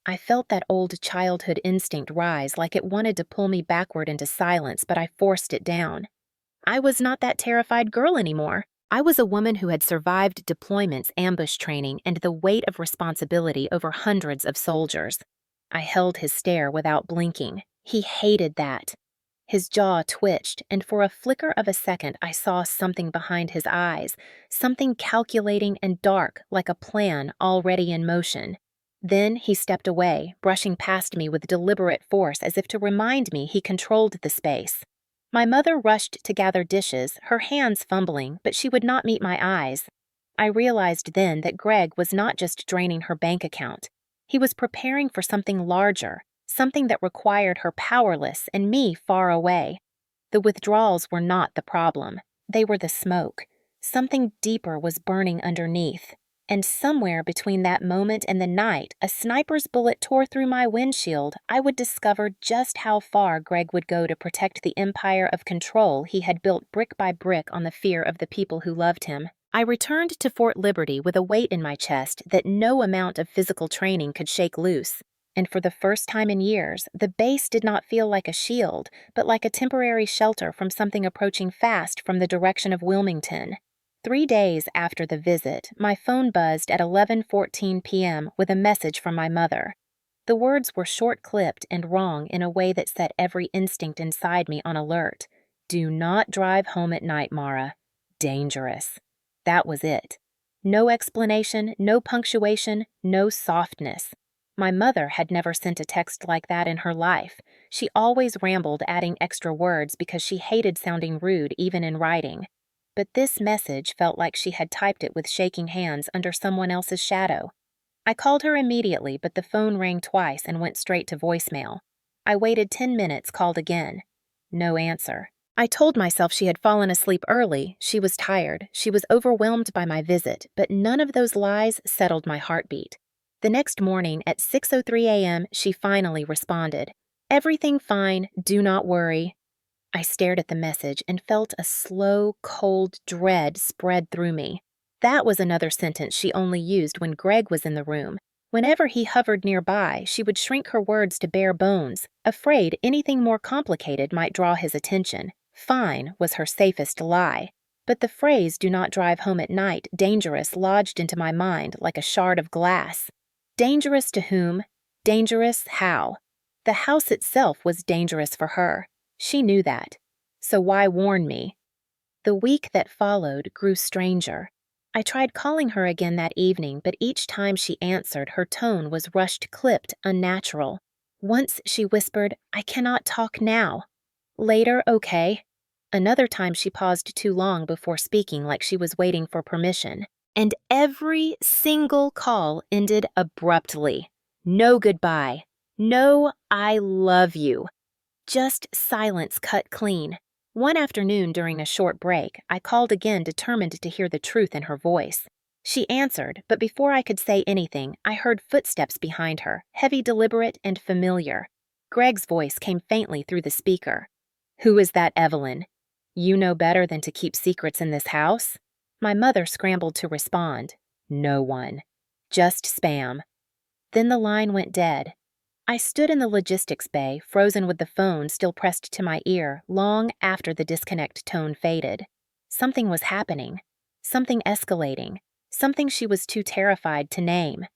I felt that old childhood instinct rise like it wanted to pull me backward into silence, but I forced it down. I was not that terrified girl anymore. I was a woman who had survived deployments, ambush training, and the weight of responsibility over hundreds of soldiers. I held his stare without blinking. He hated that. His jaw twitched, and for a flicker of a second I saw something behind his eyes, something calculating and dark like a plan already in motion. Then he stepped away, brushing past me with deliberate force as if to remind me he controlled the space. My mother rushed to gather dishes, her hands fumbling, but she would not meet my eyes. I realized then that Greg was not just draining her bank account. He was preparing for something larger, something that required her powerless and me far away. The withdrawals were not the problem. They were the smoke. Something deeper was burning underneath. And somewhere between that moment and the night a sniper's bullet tore through my windshield, I would discover just how far Greg would go to protect the empire of control he had built brick by brick on the fear of the people who loved him. I returned to Fort Liberty with a weight in my chest that no amount of physical training could shake loose. And for the first time in years, the base did not feel like a shield, but like a temporary shelter from something approaching fast from the direction of Wilmington. 3 days after the visit, my phone buzzed at 11:14 p.m. with a message from my mother. The words were short-clipped and wrong in a way that set every instinct inside me on alert. "Do not drive home at night, Mara. Dangerous." That was it. No explanation, no punctuation, no softness. My mother had never sent a text like that in her life. She always rambled, adding extra words because she hated sounding rude even in writing. But this message felt like she had typed it with shaking hands under someone else's shadow. I called her immediately, but the phone rang twice and went straight to voicemail. I waited 10 minutes, called again. No answer. I told myself she had fallen asleep early, she was tired, she was overwhelmed by my visit, but none of those lies settled my heartbeat. The next morning at 6:03 a.m., she finally responded. "Everything fine, do not worry." I stared at the message and felt a slow, cold dread spread through me. That was another sentence she only used when Greg was in the room. Whenever he hovered nearby, she would shrink her words to bare bones, afraid anything more complicated might draw his attention. Fine was her safest lie. But the phrase "do not drive home at night" dangerous lodged into my mind like a shard of glass. Dangerous to whom? Dangerous how? The house itself was dangerous for her. She knew that. So why warn me? The week that followed grew stranger. I tried calling her again that evening, but each time she answered, her tone was rushed, clipped, unnatural. Once she whispered, "I cannot talk now." Later, okay. Another time she paused too long before speaking, like she was waiting for permission. And every single call ended abruptly. No goodbye. No "I love you." Just silence cut clean. One afternoon during a short break, I called again, determined to hear the truth in her voice. She answered, but before I could say anything, I heard footsteps behind her, heavy, deliberate, and familiar. Greg's voice came faintly through the speaker. "Who is that, Evelyn? You know better than to keep secrets in this house?" My mother scrambled to respond. "No one. Just spam." Then the line went dead. I stood in the logistics bay, frozen with the phone still pressed to my ear, long after the disconnect tone faded. Something was happening. Something escalating. Something she was too terrified to name.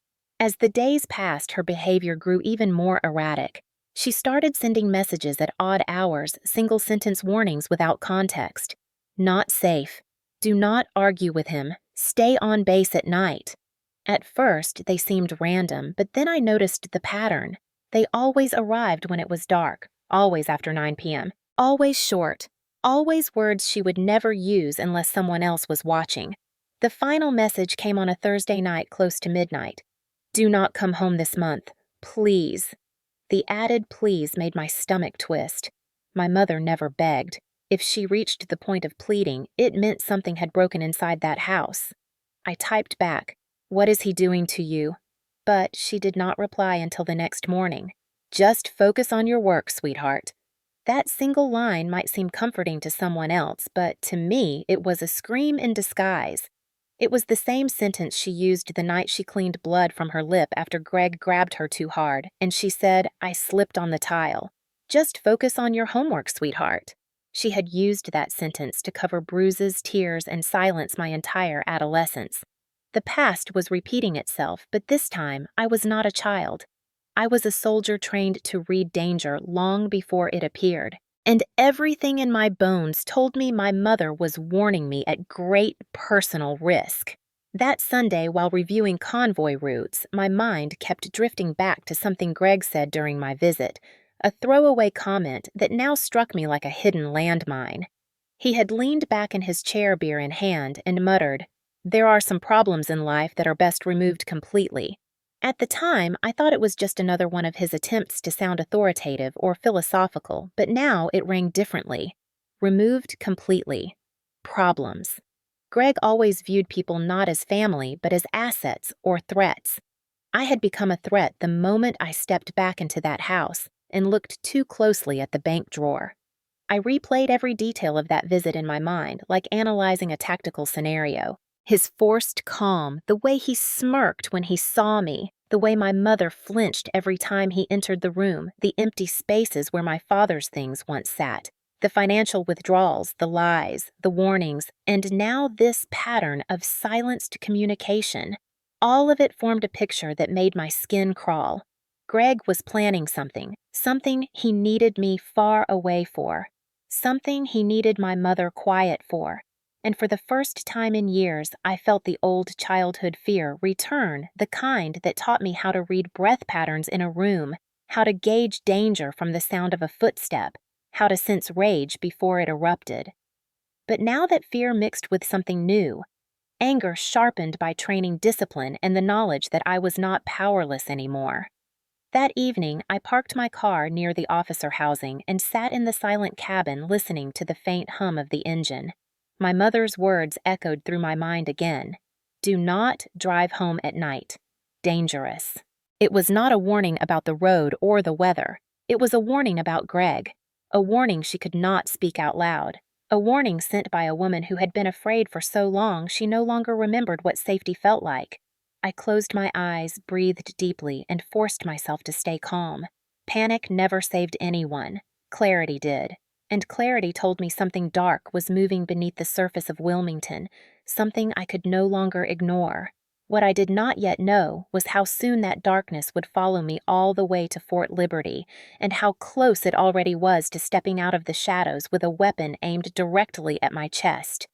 As the days passed, her behavior grew even more erratic. She started sending messages at odd hours, single-sentence warnings without context. "Not safe. Do not argue with him. Stay on base at night." At first, they seemed random, but then I noticed the pattern. They always arrived when it was dark, always after 9 p.m., always short, always words she would never use unless someone else was watching. The final message came on a Thursday night close to midnight. "Do not come home this month. Please." The added "please" made my stomach twist. My mother never begged. If she reached the point of pleading, it meant something had broken inside that house. I typed back, "What is he doing to you?" But she did not reply until the next morning. "Just focus on your work, sweetheart." That single line might seem comforting to someone else, but to me, it was a scream in disguise. It was the same sentence she used the night she cleaned blood from her lip after Greg grabbed her too hard, and she said, "I slipped on the tile." "Just focus on your homework, sweetheart." She had used that sentence to cover bruises, tears, and silence my entire adolescence. The past was repeating itself, but this time I was not a child. I was a soldier trained to read danger long before it appeared, and everything in my bones told me my mother was warning me at great personal risk. That Sunday, while reviewing convoy routes, my mind kept drifting back to something Greg said during my visit, a throwaway comment that now struck me like a hidden landmine. He had leaned back in his chair, beer in hand, and muttered, "There are some problems in life that are best removed completely." At the time, I thought it was just another one of his attempts to sound authoritative or philosophical, but now it rang differently. Removed completely. Problems. Greg always viewed people not as family, but as assets or threats. I had become a threat the moment I stepped back into that house and looked too closely at the bank drawer. I replayed every detail of that visit in my mind, like analyzing a tactical scenario. His forced calm, the way he smirked when he saw me, the way my mother flinched every time he entered the room, the empty spaces where my father's things once sat, the financial withdrawals, the lies, the warnings, and now this pattern of silenced communication. All of it formed a picture that made my skin crawl. Greg was planning something he needed me far away for, something he needed my mother quiet for. And for the first time in years, I felt the old childhood fear return, the kind that taught me how to read breath patterns in a room, how to gauge danger from the sound of a footstep, how to sense rage before it erupted. But now that fear mixed with something new, anger sharpened by training discipline and the knowledge that I was not powerless anymore. That evening, I parked my car near the officer housing and sat in the silent cabin listening to the faint hum of the engine. My mother's words echoed through my mind again. Do not drive home at night. Dangerous. It was not a warning about the road or the weather. It was a warning about Greg. A warning she could not speak out loud. A warning sent by a woman who had been afraid for so long she no longer remembered what safety felt like. I closed my eyes, breathed deeply, and forced myself to stay calm. Panic never saved anyone. Clarity did. And clarity told me something dark was moving beneath the surface of Wilmington, something I could no longer ignore. What I did not yet know was how soon that darkness would follow me all the way to Fort Liberty, and how close it already was to stepping out of the shadows with a weapon aimed directly at my chest.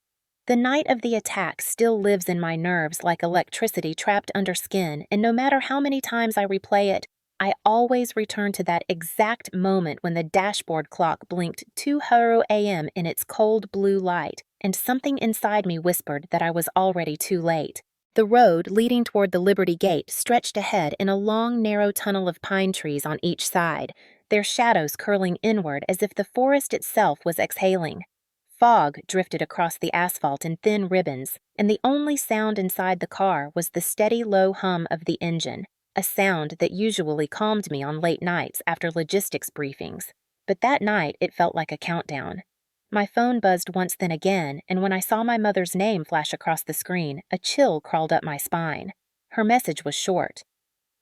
The night of the attack still lives in my nerves like electricity trapped under skin, and no matter how many times I replay it, I always return to that exact moment when the dashboard clock blinked 2:00 a.m. in its cold blue light, and something inside me whispered that I was already too late. The road leading toward the Liberty Gate stretched ahead in a long, narrow tunnel of pine trees on each side, their shadows curling inward as if the forest itself was exhaling. Fog drifted across the asphalt in thin ribbons, and the only sound inside the car was the steady low hum of the engine, a sound that usually calmed me on late nights after logistics briefings. But that night it felt like a countdown. My phone buzzed once then again, and when I saw my mother's name flash across the screen, a chill crawled up my spine. Her message was short.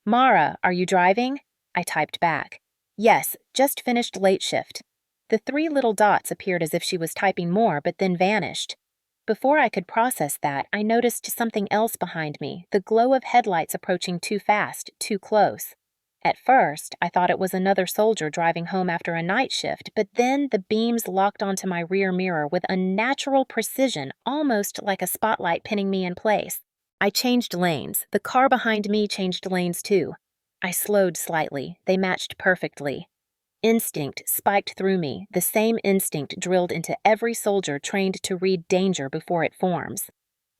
"Mara, are you driving?" I typed back. "Yes, just finished late shift." The three little dots appeared as if she was typing more, but then vanished. Before I could process that, I noticed something else behind me, the glow of headlights approaching too fast, too close. At first, I thought it was another soldier driving home after a night shift, but then the beams locked onto my rear mirror with unnatural precision, almost like a spotlight pinning me in place. I changed lanes. The car behind me changed lanes too. I slowed slightly. They matched perfectly. Instinct spiked through me, the same instinct drilled into every soldier trained to read danger before it forms.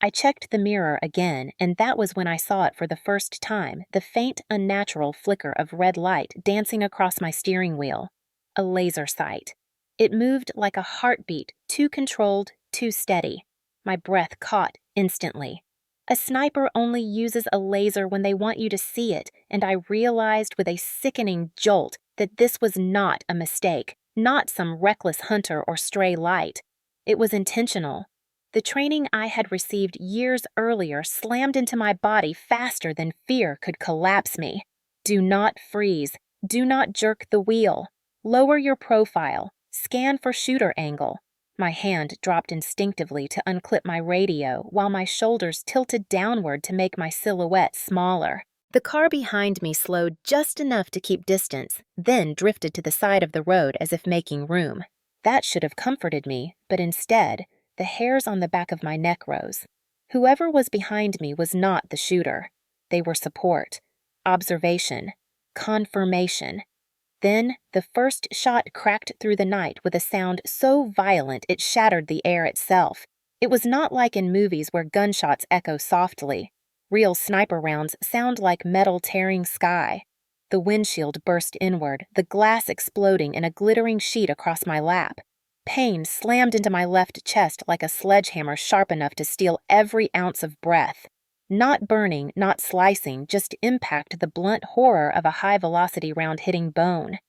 I checked the mirror again, and that was when I saw it for the first time, the faint, unnatural flicker of red light dancing across my steering wheel. A laser sight. It moved like a heartbeat, too controlled, too steady. My breath caught instantly. A sniper only uses a laser when they want you to see it, and I realized with a sickening jolt that this was not a mistake, not some reckless hunter or stray light. It was intentional. The training I had received years earlier slammed into my body faster than fear could collapse me. Do not freeze. Do not jerk the wheel. Lower your profile. Scan for shooter angle. My hand dropped instinctively to unclip my radio while my shoulders tilted downward to make my silhouette smaller. The car behind me slowed just enough to keep distance, then drifted to the side of the road as if making room. That should have comforted me, but instead, the hairs on the back of my neck rose. Whoever was behind me was not the shooter. They were support, observation, confirmation. Then, the first shot cracked through the night with a sound so violent it shattered the air itself. It was not like in movies where gunshots echo softly. Real sniper rounds sound like metal tearing sky. The windshield burst inward, the glass exploding in a glittering sheet across my lap. Pain slammed into my left chest like a sledgehammer sharp enough to steal every ounce of breath. Not burning, not slicing, just impact the blunt horror of a high-velocity round hitting bone.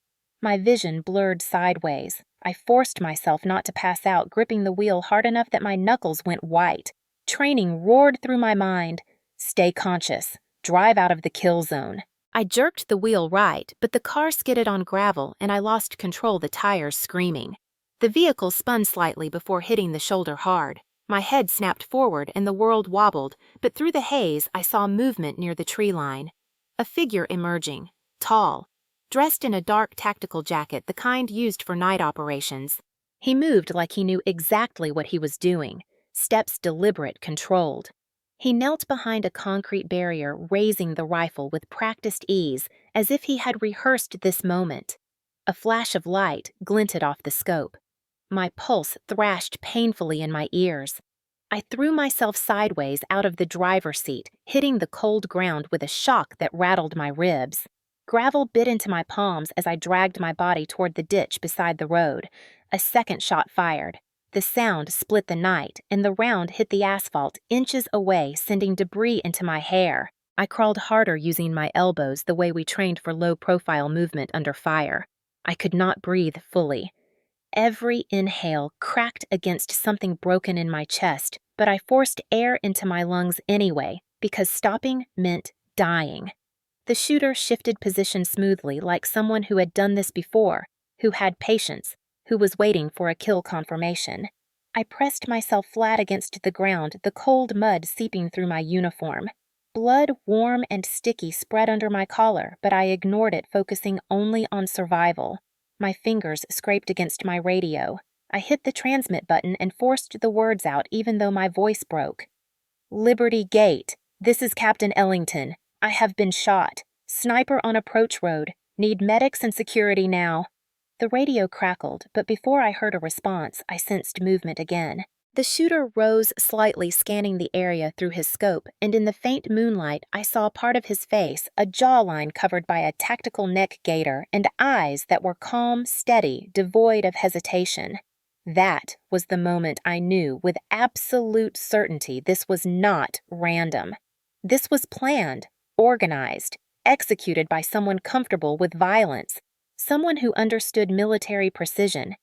My vision blurred sideways. I forced myself not to pass out, gripping the wheel hard enough that my knuckles went white. Training roared through my mind. Stay conscious. Drive out of the kill zone. I jerked the wheel right, but the car skidded on gravel and I lost control, the tires screaming. The vehicle spun slightly before hitting the shoulder hard. My head snapped forward and the world wobbled, but through the haze I saw movement near the tree line. A figure emerging, tall, dressed in a dark tactical jacket, the kind used for night operations. He moved like he knew exactly what he was doing, steps deliberate, controlled. He knelt behind a concrete barrier, raising the rifle with practiced ease, as if he had rehearsed this moment. A flash of light glinted off the scope. My pulse thrashed painfully in my ears. I threw myself sideways out of the driver's seat, hitting the cold ground with a shock that rattled my ribs. Gravel bit into my palms as I dragged my body toward the ditch beside the road. A second shot fired. The sound split the night, and the round hit the asphalt inches away, sending debris into my hair. I crawled harder using my elbows the way we trained for low-profile movement under fire. I could not breathe fully. Every inhale cracked against something broken in my chest, but I forced air into my lungs anyway, because stopping meant dying. The shooter shifted position smoothly, like someone who had done this before, who had patience, who was waiting for a kill confirmation. I pressed myself flat against the ground, the cold mud seeping through my uniform. Blood, warm and sticky, spread under my collar, but I ignored it, focusing only on survival. My fingers scraped against my radio. I hit the transmit button and forced the words out even though my voice broke. Liberty Gate. This is Captain Ellington. I have been shot. Sniper on approach road. Need medics and security now. The radio crackled, but before I heard a response, I sensed movement again. The shooter rose slightly, scanning the area through his scope, and in the faint moonlight, I saw part of his face, a jawline covered by a tactical neck gaiter, and eyes that were calm, steady, devoid of hesitation. That was the moment I knew with absolute certainty this was not random. This was planned, organized, executed by someone comfortable with violence, someone who understood military precision,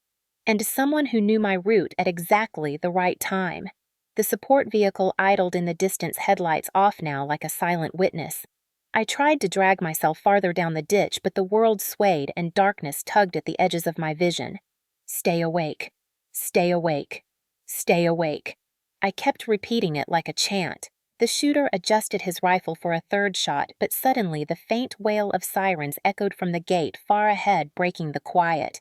and someone who knew my route at exactly the right time. The support vehicle idled in the distance, headlights off now like a silent witness. I tried to drag myself farther down the ditch, but the world swayed and darkness tugged at the edges of my vision. Stay awake. Stay awake. Stay awake. I kept repeating it like a chant. The shooter adjusted his rifle for a third shot, but suddenly the faint wail of sirens echoed from the gate far ahead, breaking the quiet.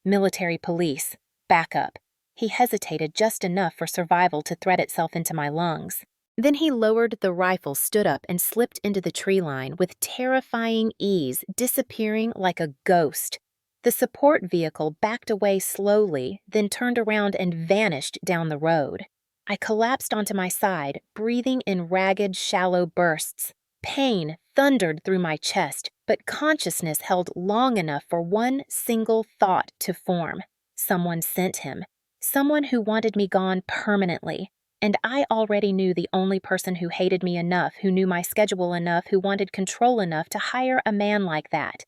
Military police. Backup. He hesitated just enough for survival to thread itself into my lungs. Then he lowered the rifle, stood up, and slipped into the tree line with terrifying ease, disappearing like a ghost. The support vehicle backed away slowly, then turned around and vanished down the road. I collapsed onto my side, breathing in ragged, shallow bursts. Pain thundered through my chest, but consciousness held long enough for one single thought to form. Someone sent him. Someone who wanted me gone permanently. And I already knew the only person who hated me enough, who knew my schedule enough, who wanted control enough to hire a man like that.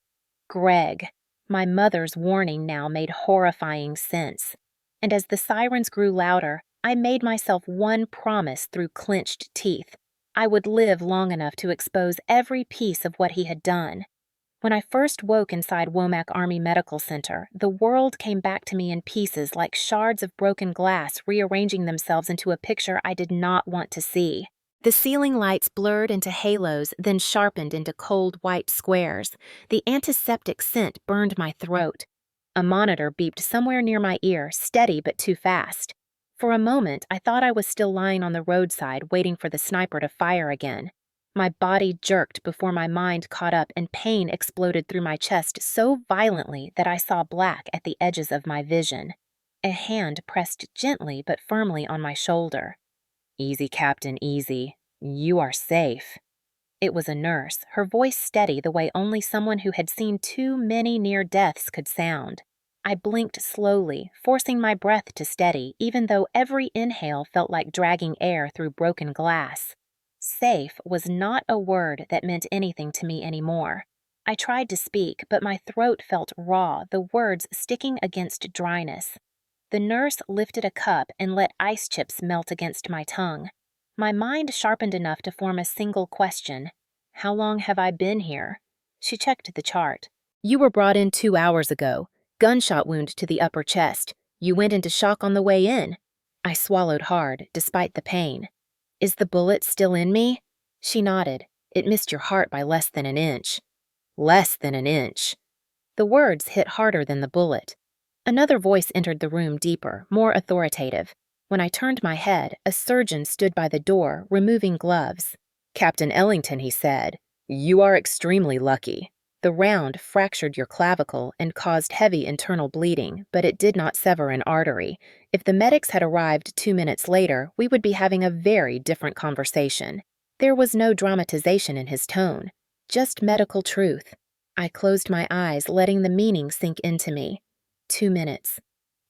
Greg. My mother's warning now made horrifying sense. And as the sirens grew louder, I made myself one promise through clenched teeth. I would live long enough to expose every piece of what he had done. When I first woke inside Womack Army Medical Center, the world came back to me in pieces like shards of broken glass rearranging themselves into a picture I did not want to see. The ceiling lights blurred into halos, then sharpened into cold white squares. The antiseptic scent burned my throat. A monitor beeped somewhere near my ear, steady but too fast. For a moment, I thought I was still lying on the roadside waiting for the sniper to fire again. My body jerked before my mind caught up and pain exploded through my chest so violently that I saw black at the edges of my vision. A hand pressed gently but firmly on my shoulder. "Easy, Captain, easy. You are safe." It was a nurse, her voice steady the way only someone who had seen too many near deaths could sound. I blinked slowly, forcing my breath to steady, even though every inhale felt like dragging air through broken glass. Safe was not a word that meant anything to me anymore. I tried to speak, but my throat felt raw, the words sticking against dryness. The nurse lifted a cup and let ice chips melt against my tongue. My mind sharpened enough to form a single question. How long have I been here? She checked the chart. "You were brought in 2 hours ago. Gunshot wound to the upper chest. You went into shock on the way in." I swallowed hard, despite the pain. "Is the bullet still in me?" She nodded. "It missed your heart by less than an inch." Less than an inch. The words hit harder than the bullet. Another voice entered the room deeper, more authoritative. When I turned my head, a surgeon stood by the door, removing gloves. "Captain Ellington," he said, "you are extremely lucky. The round fractured your clavicle and caused heavy internal bleeding, but it did not sever an artery. If the medics had arrived 2 minutes later, we would be having a very different conversation." There was no dramatization in his tone, just medical truth. I closed my eyes, letting the meaning sink into me. 2 minutes.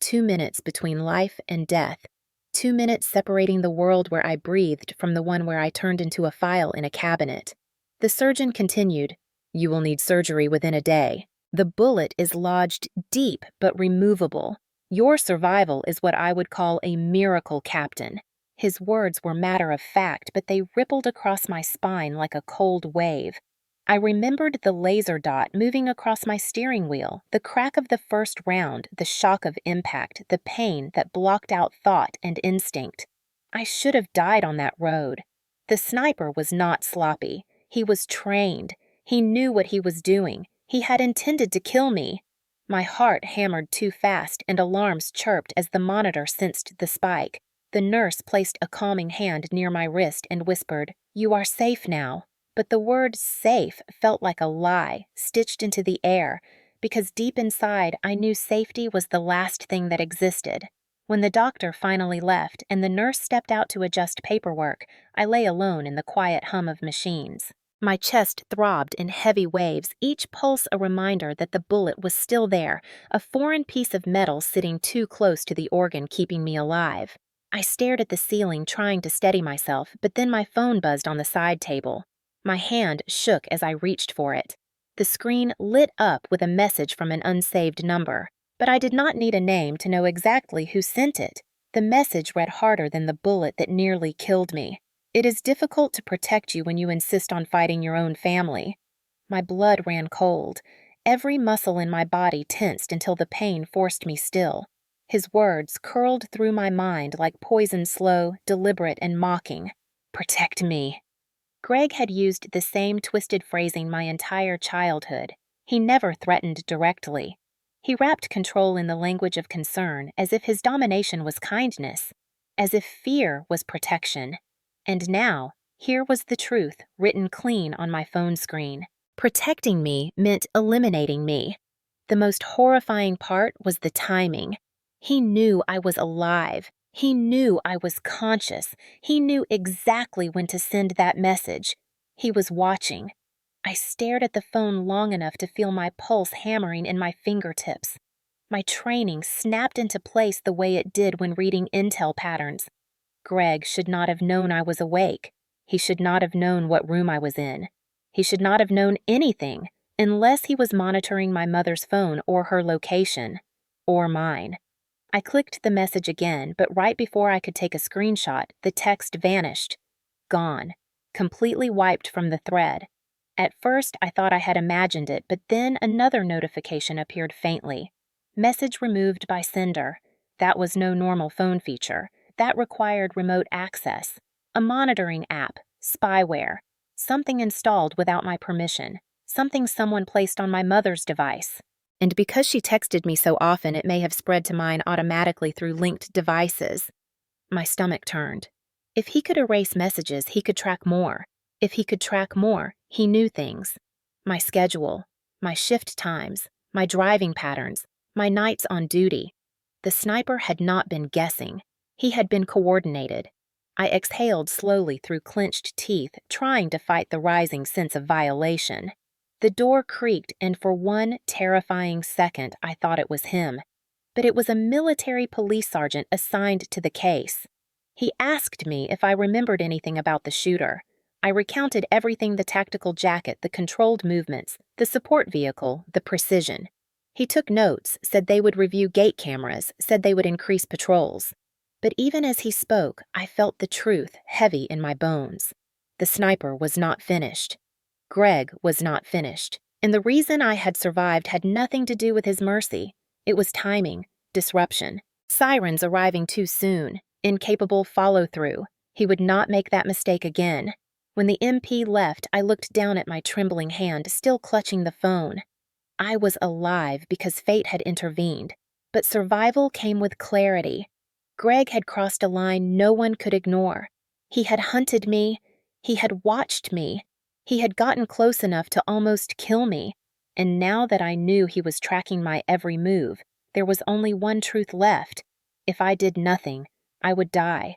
2 minutes between life and death. 2 minutes separating the world where I breathed from the one where I turned into a file in a cabinet. The surgeon continued, "You will need surgery within a day. The bullet is lodged deep but removable. Your survival is what I would call a miracle, Captain." His words were matter of fact, but they rippled across my spine like a cold wave. I remembered the laser dot moving across my steering wheel, the crack of the first round, the shock of impact, the pain that blocked out thought and instinct. I should have died on that road. The sniper was not sloppy. He was trained. He knew what he was doing. He had intended to kill me. My heart hammered too fast and alarms chirped as the monitor sensed the spike. The nurse placed a calming hand near my wrist and whispered, "You are safe now." But the word safe felt like a lie, stitched into the air, because deep inside I knew safety was the last thing that existed. When the doctor finally left and the nurse stepped out to adjust paperwork, I lay alone in the quiet hum of machines. My chest throbbed in heavy waves, each pulse a reminder that the bullet was still there, a foreign piece of metal sitting too close to the organ keeping me alive. I stared at the ceiling, trying to steady myself, but then my phone buzzed on the side table. My hand shook as I reached for it. The screen lit up with a message from an unsaved number, but I did not need a name to know exactly who sent it. The message read harder than the bullet that nearly killed me. "It is difficult to protect you when you insist on fighting your own family." My blood ran cold. Every muscle in my body tensed until the pain forced me still. His words curled through my mind like poison, slow, deliberate, and mocking. "Protect me." Greg had used the same twisted phrasing my entire childhood. He never threatened directly. He wrapped control in the language of concern, as if his domination was kindness, as if fear was protection. And now, here was the truth, written clean on my phone screen. Protecting me meant eliminating me. The most horrifying part was the timing. He knew I was alive. He knew I was conscious. He knew exactly when to send that message. He was watching. I stared at the phone long enough to feel my pulse hammering in my fingertips. My training snapped into place the way it did when reading intel patterns. Greg should not have known I was awake. He should not have known what room I was in. He should not have known anything, unless he was monitoring my mother's phone or her location. Or mine. I clicked the message again, but right before I could take a screenshot, the text vanished. Gone. Completely wiped from the thread. At first, I thought I had imagined it, but then another notification appeared faintly. Message removed by sender. That was no normal phone feature. That required remote access. A monitoring app. Spyware. Something installed without my permission. Something someone placed on my mother's device. And because she texted me so often, it may have spread to mine automatically through linked devices. My stomach turned. If he could erase messages, he could track more. If he could track more, he knew things. My schedule, my shift times, my driving patterns, my nights on duty. The sniper had not been guessing. He had been coordinated. I exhaled slowly through clenched teeth, trying to fight the rising sense of violation. The door creaked, and for one terrifying second, I thought it was him. But it was a military police sergeant assigned to the case. He asked me if I remembered anything about the shooter. I recounted everything: the tactical jacket, the controlled movements, the support vehicle, the precision. He took notes, said they would review gate cameras, said they would increase patrols. But even as he spoke, I felt the truth heavy in my bones. The sniper was not finished. Greg was not finished. And the reason I had survived had nothing to do with his mercy. It was timing, disruption, sirens arriving too soon, incapable follow-through. He would not make that mistake again. When the MP left, I looked down at my trembling hand, still clutching the phone. I was alive because fate had intervened, but survival came with clarity. Greg had crossed a line no one could ignore. He had hunted me. He had watched me. He had gotten close enough to almost kill me. And now that I knew he was tracking my every move, there was only one truth left. If I did nothing, I would die.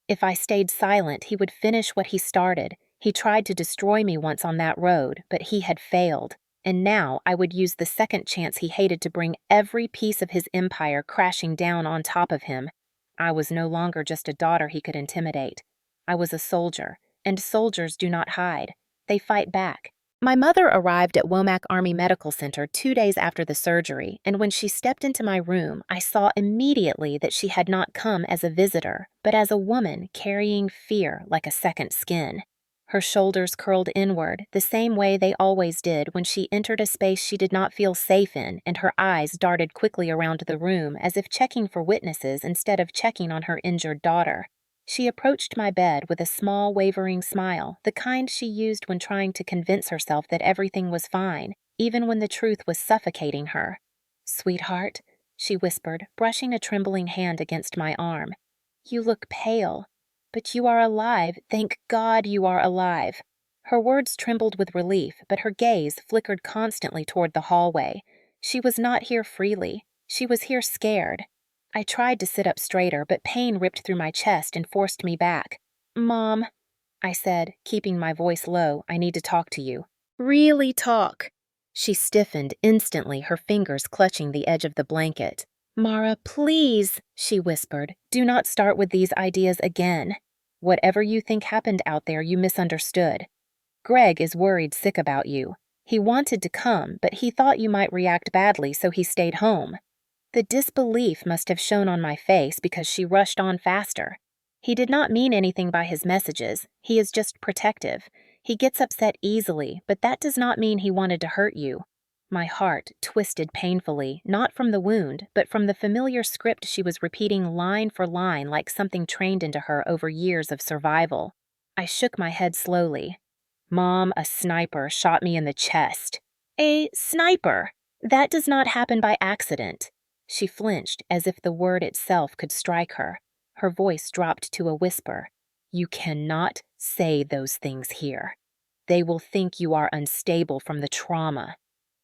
If I stayed silent, he would finish what he started. He tried to destroy me once on that road, but he had failed. And now I would use the second chance he hated to bring every piece of his empire crashing down on top of him. I was no longer just a daughter he could intimidate. I was a soldier, and soldiers do not hide. They fight back. My mother arrived at Womack Army Medical Center 2 days after the surgery, and when she stepped into my room, I saw immediately that she had not come as a visitor, but as a woman carrying fear like a second skin. Her shoulders curled inward, the same way they always did when she entered a space she did not feel safe in, and her eyes darted quickly around the room as if checking for witnesses instead of checking on her injured daughter. She approached my bed with a small, wavering smile, the kind she used when trying to convince herself that everything was fine, even when the truth was suffocating her. "Sweetheart," she whispered, brushing a trembling hand against my arm. "You look pale. But you are alive. Thank God you are alive." Her words trembled with relief, but her gaze flickered constantly toward the hallway. She was not here freely. She was here scared. I tried to sit up straighter, but pain ripped through my chest and forced me back. "Mom," I said, keeping my voice low, "I need to talk to you." "Really talk." She stiffened instantly, her fingers clutching the edge of the blanket. "Mara, please," she whispered, "do not start with these ideas again. Whatever you think happened out there, you misunderstood. Greg is worried sick about you. He wanted to come, but he thought you might react badly, so he stayed home." The disbelief must have shown on my face because she rushed on faster. "He did not mean anything by his messages. He is just protective. He gets upset easily, but that does not mean he wanted to hurt you." My heart twisted painfully, not from the wound, but from the familiar script she was repeating line for line like something trained into her over years of survival. I shook my head slowly. "Mom, a sniper shot me in the chest." "A sniper? That does not happen by accident." She flinched as if the word itself could strike her. Her voice dropped to a whisper. "You cannot say those things here. They will think you are unstable from the trauma.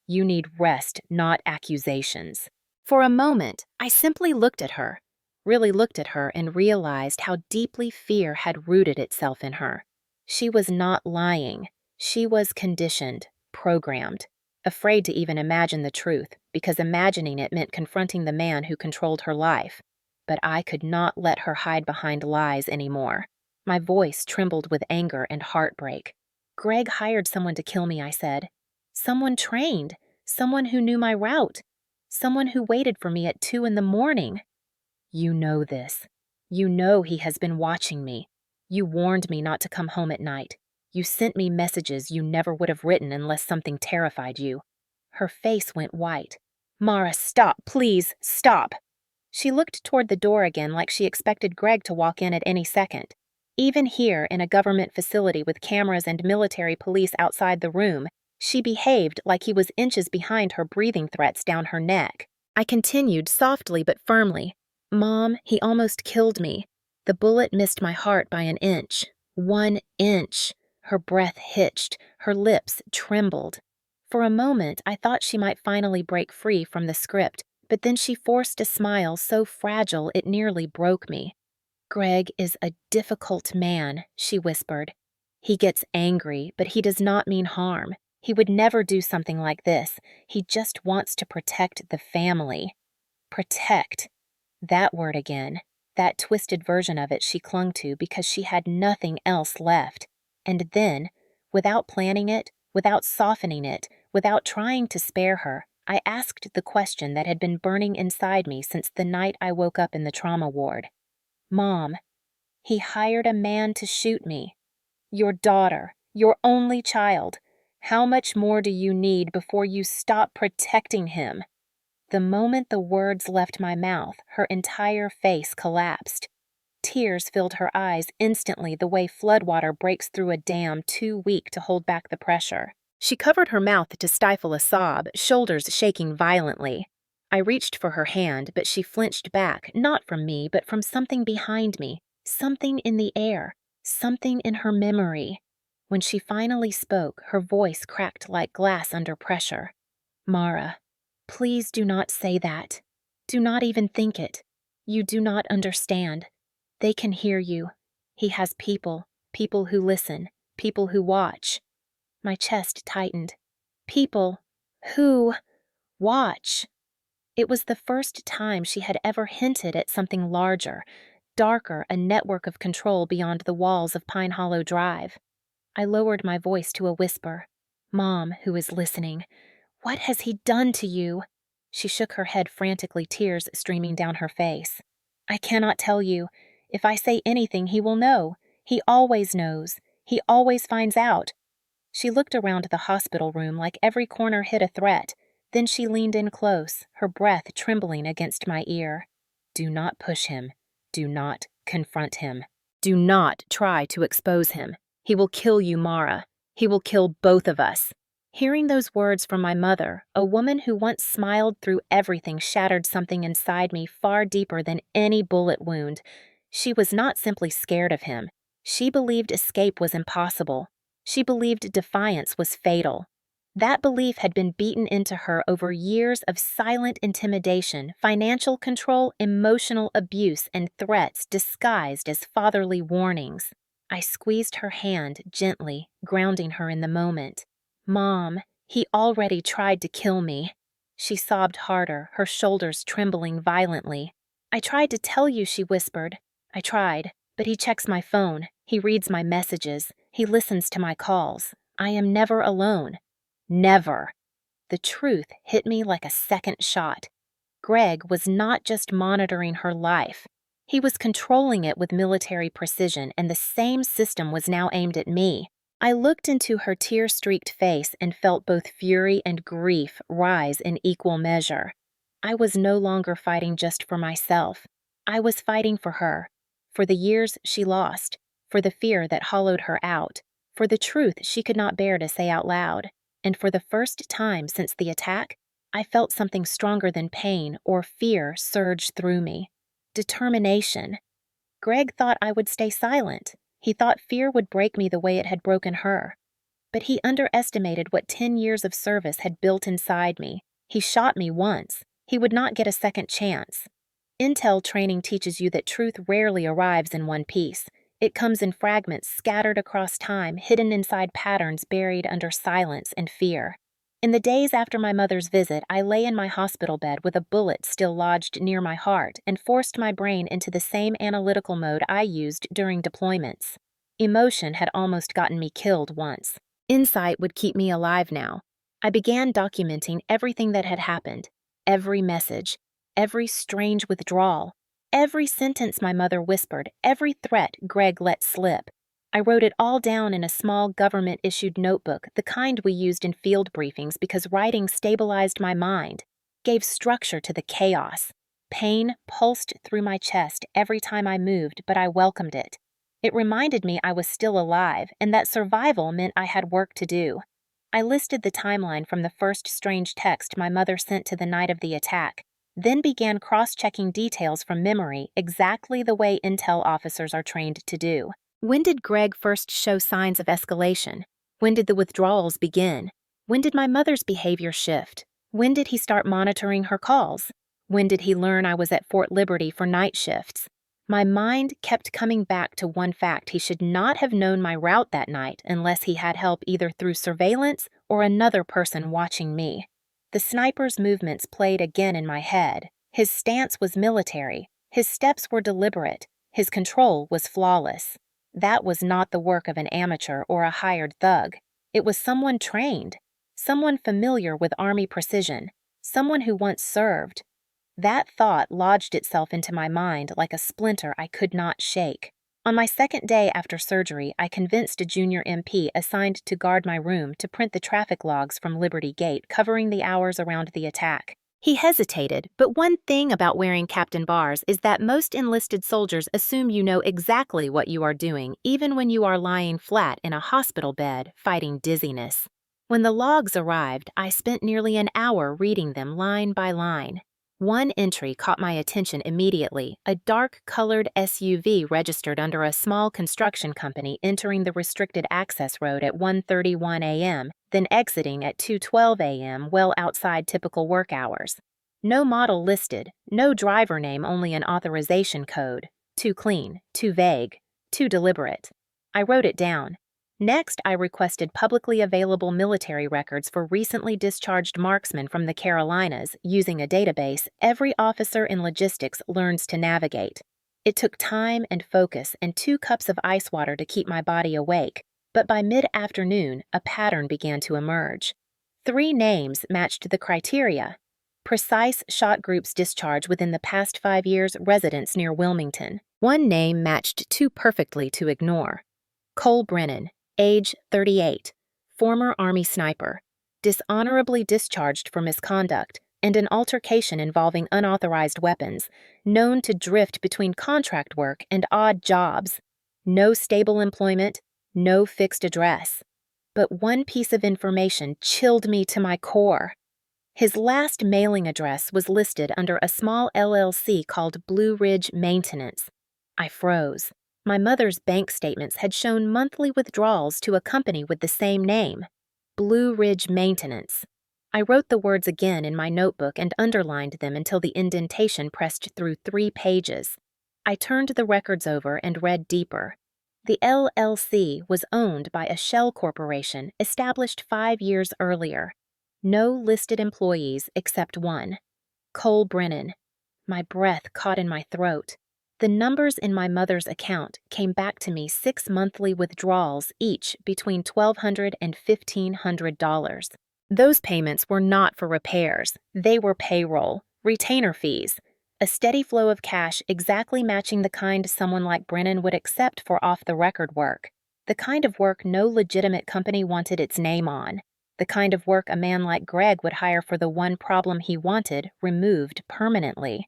You need rest, not accusations." For a moment, I simply looked at her, really looked at her, and realized how deeply fear had rooted itself in her. She was not lying. She was conditioned, programmed. Afraid to even imagine the truth, because imagining it meant confronting the man who controlled her life. But I could not let her hide behind lies anymore. My voice trembled with anger and heartbreak. "Greg hired someone to kill me," I said. "Someone trained, someone who knew my route, someone who waited for me at 2 a.m. You know this. You know he has been watching me. You warned me not to come home at night. You sent me messages you never would have written unless something terrified you." Her face went white. "Mara, stop, please, stop." She looked toward the door again like she expected Greg to walk in at any second. Even here, in a government facility with cameras and military police outside the room, she behaved like he was inches behind her, breathing threats down her neck. I continued softly but firmly. "Mom, he almost killed me. The bullet missed my heart by an inch. 1 inch." Her breath hitched, her lips trembled. For a moment, I thought she might finally break free from the script, but then she forced a smile so fragile it nearly broke me. "Greg is a difficult man," she whispered. "He gets angry, but he does not mean harm. He would never do something like this. He just wants to protect the family." Protect. That word again. That twisted version of it she clung to because she had nothing else left. And then, without planning it, without softening it, without trying to spare her, I asked the question that had been burning inside me since the night I woke up in the trauma ward. "Mom, he hired a man to shoot me. Your daughter, your only child. How much more do you need before you stop protecting him?" The moment the words left my mouth, her entire face collapsed. Tears filled her eyes instantly, the way floodwater breaks through a dam too weak to hold back the pressure. She covered her mouth to stifle a sob, shoulders shaking violently. I reached for her hand, but she flinched back, not from me, but from something behind me, something in the air, something in her memory. When she finally spoke, her voice cracked like glass under pressure. "Mara, please do not say that. Do not even think it. You do not understand. They can hear you. He has people who listen, people who watch." My chest tightened. People who watch. It was the first time she had ever hinted at something larger, darker, a network of control beyond the walls of Pine Hollow Drive. I lowered my voice to a whisper. "Mom, who is listening, what has he done to you?" She shook her head frantically, tears streaming down her face. "I cannot tell you. If I say anything, he will know. He always knows. He always finds out." She looked around the hospital room like every corner hid a threat. Then she leaned in close, her breath trembling against my ear. "Do not push him. Do not confront him. Do not try to expose him. He will kill you, Mara. He will kill both of us." Hearing those words from my mother, a woman who once smiled through everything, shattered something inside me far deeper than any bullet wound. She was not simply scared of him. She believed escape was impossible. She believed defiance was fatal. That belief had been beaten into her over years of silent intimidation, financial control, emotional abuse, and threats disguised as fatherly warnings. I squeezed her hand gently, grounding her in the moment. "Mom, he already tried to kill me." She sobbed harder, her shoulders trembling violently. "I tried to tell you," she whispered. "I tried, but he checks my phone. He reads my messages. He listens to my calls. I am never alone. Never." The truth hit me like a second shot. Greg was not just monitoring her life. He was controlling it with military precision, and the same system was now aimed at me. I looked into her tear-streaked face and felt both fury and grief rise in equal measure. I was no longer fighting just for myself. I was fighting for her, for the years she lost, for the fear that hollowed her out, for the truth she could not bear to say out loud. And for the first time since the attack, I felt something stronger than pain or fear surge through me. Determination. Greg thought I would stay silent. He thought fear would break me the way it had broken her. But he underestimated what 10 years of service had built inside me. He shot me once. He would not get a second chance. Intel training teaches you that truth rarely arrives in one piece. It comes in fragments scattered across time, hidden inside patterns buried under silence and fear. In the days after my mother's visit, I lay in my hospital bed with a bullet still lodged near my heart and forced my brain into the same analytical mode I used during deployments. Emotion had almost gotten me killed once. Insight would keep me alive now. I began documenting everything that had happened, every message, every strange withdrawal, every sentence my mother whispered, every threat Greg let slip. I wrote it all down in a small government-issued notebook, the kind we used in field briefings because writing stabilized my mind, gave structure to the chaos. Pain pulsed through my chest every time I moved, but I welcomed it. It reminded me I was still alive and that survival meant I had work to do. I listed the timeline from the first strange text my mother sent to the night of the attack, then began cross-checking details from memory exactly the way intel officers are trained to do. When did Greg first show signs of escalation? When did the withdrawals begin? When did my mother's behavior shift? When did he start monitoring her calls? When did he learn I was at Fort Liberty for night shifts? My mind kept coming back to one fact: he should not have known my route that night unless he had help either through surveillance or another person watching me. The sniper's movements played again in my head. His stance was military. His steps were deliberate. His control was flawless. That was not the work of an amateur or a hired thug. It was someone trained, someone familiar with Army precision, someone who once served. That thought lodged itself into my mind like a splinter I could not shake. On my second day after surgery, I convinced a junior MP assigned to guard my room to print the traffic logs from Liberty Gate covering the hours around the attack. He hesitated, but one thing about wearing captain bars is that most enlisted soldiers assume you know exactly what you are doing, even when you are lying flat in a hospital bed fighting dizziness. When the logs arrived, I spent nearly an hour reading them line by line. One entry caught my attention immediately: a dark-colored SUV registered under a small construction company entering the restricted access road at 1:31 a.m., then exiting at 2:12 a.m., well outside typical work hours. No model listed, no driver name, only an authorization code. Too clean, too vague, too deliberate. I wrote it down. Next, I requested publicly available military records for recently discharged marksmen from the Carolinas using a database every officer in logistics learns to navigate. It took time and focus and 2 cups of ice water to keep my body awake, but by mid-afternoon, a pattern began to emerge. 3 names matched the criteria: precise shot groups discharge within the past 5 years, residents near Wilmington. 1 name matched too perfectly to ignore: Cole Brennan, age 38, former Army sniper, dishonorably discharged for misconduct and an altercation involving unauthorized weapons, known to drift between contract work and odd jobs. No stable employment, no fixed address. But one piece of information chilled me to my core. His last mailing address was listed under a small LLC called Blue Ridge Maintenance. I froze. My mother's bank statements had shown monthly withdrawals to a company with the same name, Blue Ridge Maintenance. I wrote the words again in my notebook and underlined them until the indentation pressed through 3 pages. I turned the records over and read deeper. The LLC was owned by a shell corporation established 5 years earlier. No listed employees except one: Cole Brennan. My breath caught in my throat. The numbers in my mother's account came back to me: 6 monthly withdrawals, each between $1,200 and $1,500. Those payments were not for repairs. They were payroll, retainer fees, a steady flow of cash exactly matching the kind someone like Brennan would accept for off-the-record work, the kind of work no legitimate company wanted its name on, the kind of work a man like Greg would hire for the one problem he wanted removed permanently.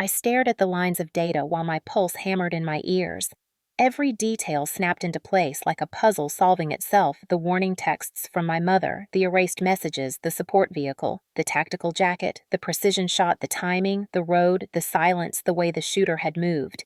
I stared at the lines of data while my pulse hammered in my ears. Every detail snapped into place like a puzzle solving itself: the warning texts from my mother, the erased messages, the support vehicle, the tactical jacket, the precision shot, the timing, the road, the silence, the way the shooter had moved.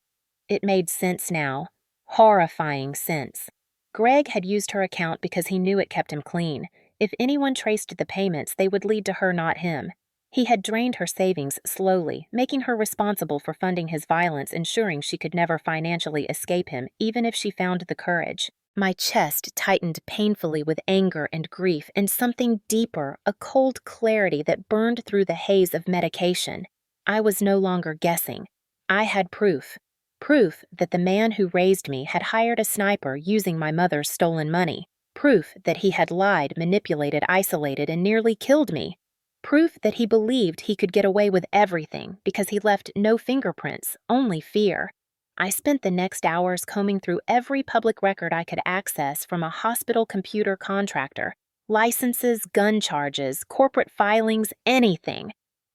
It made sense now. Horrifying sense. Greg had used her account because he knew it kept him clean. If anyone traced the payments, they would lead to her, not him. He had drained her savings slowly, making her responsible for funding his violence, ensuring she could never financially escape him, even if she found the courage. My chest tightened painfully with anger and grief, and something deeper, a cold clarity that burned through the haze of medication. I was no longer guessing. I had proof. Proof that the man who raised me had hired a sniper using my mother's stolen money. Proof that he had lied, manipulated, isolated, and nearly killed me. Proof that he believed he could get away with everything because he left no fingerprints, only fear. I spent the next hours combing through every public record I could access from a hospital computer contractor, licenses, gun charges, corporate filings, anything.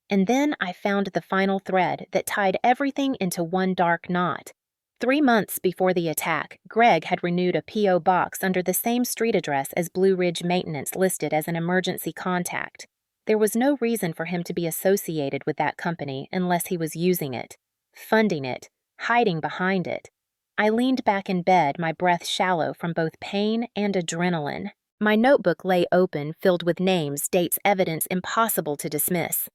And then I found the final thread that tied everything into one dark knot. 3 months before the attack, Greg had renewed a P.O. box under the same street address as Blue Ridge Maintenance listed as an emergency contact. There was no reason for him to be associated with that company unless he was using it, funding it, hiding behind it. I leaned back in bed, my breath shallow from both pain and adrenaline. My notebook lay open, filled with names, dates, evidence impossible to dismiss.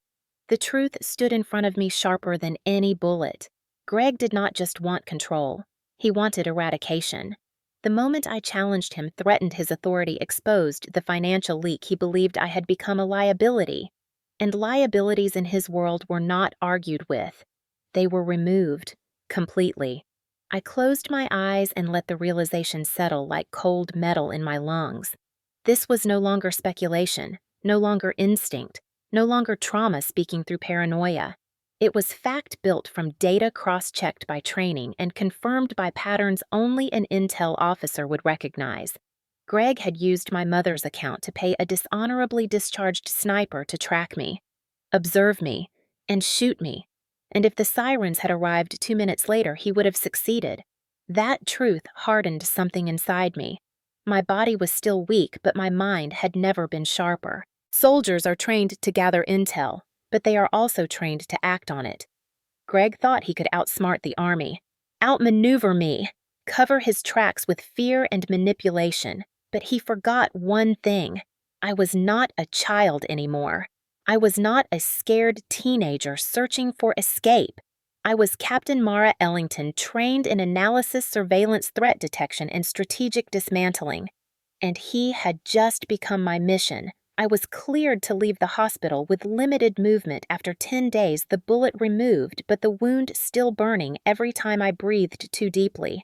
The truth stood in front of me sharper than any bullet. Greg did not just want control. He wanted eradication. The moment I challenged him, threatened his authority, exposed the financial leak, he believed I had become a liability. And liabilities in his world were not argued with. They were removed, completely. I closed my eyes and let the realization settle like cold metal in my lungs. This was no longer speculation, no longer instinct, no longer trauma speaking through paranoia. It was fact built from data cross-checked by training and confirmed by patterns only an intel officer would recognize. Greg had used my mother's account to pay a dishonorably discharged sniper to track me, observe me, and shoot me. And if the sirens had arrived 2 minutes later, he would have succeeded. That truth hardened something inside me. My body was still weak, but my mind had never been sharper. Soldiers are trained to gather intel, but they are also trained to act on it. Greg thought he could outsmart the army, outmaneuver me, cover his tracks with fear and manipulation, but he forgot one thing. I was not a child anymore. I was not a scared teenager searching for escape. I was Captain Mara Ellington, trained in analysis, surveillance, threat detection, and strategic dismantling. And he had just become my mission. I was cleared to leave the hospital with limited movement after 10 days, the bullet removed, but the wound still burning every time I breathed too deeply.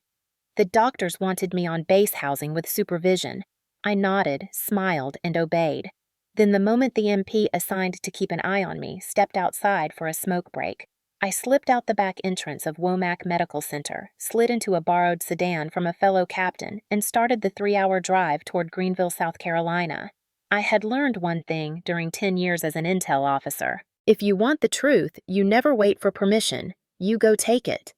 The doctors wanted me on base housing with supervision. I nodded, smiled, and obeyed. Then the moment the MP assigned to keep an eye on me stepped outside for a smoke break, I slipped out the back entrance of Womack Medical Center, slid into a borrowed sedan from a fellow captain, and started the 3-hour drive toward Greenville, South Carolina. I had learned one thing during 10 years as an intel officer. If you want the truth, you never wait for permission. You go take it.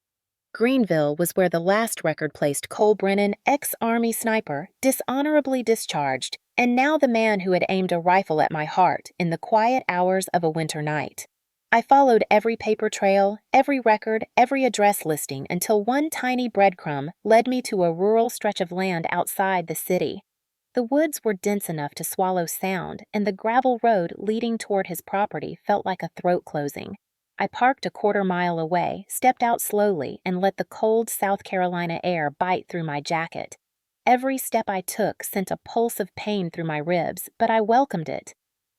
Greenville was where the last record placed Cole Brennan, ex-Army sniper, dishonorably discharged, and now the man who had aimed a rifle at my heart in the quiet hours of a winter night. I followed every paper trail, every record, every address listing until one tiny breadcrumb led me to a rural stretch of land outside the city. The woods were dense enough to swallow sound, and the gravel road leading toward his property felt like a throat closing. I parked a quarter-mile away, stepped out slowly, and let the cold South Carolina air bite through my jacket. Every step I took sent a pulse of pain through my ribs, but I welcomed it.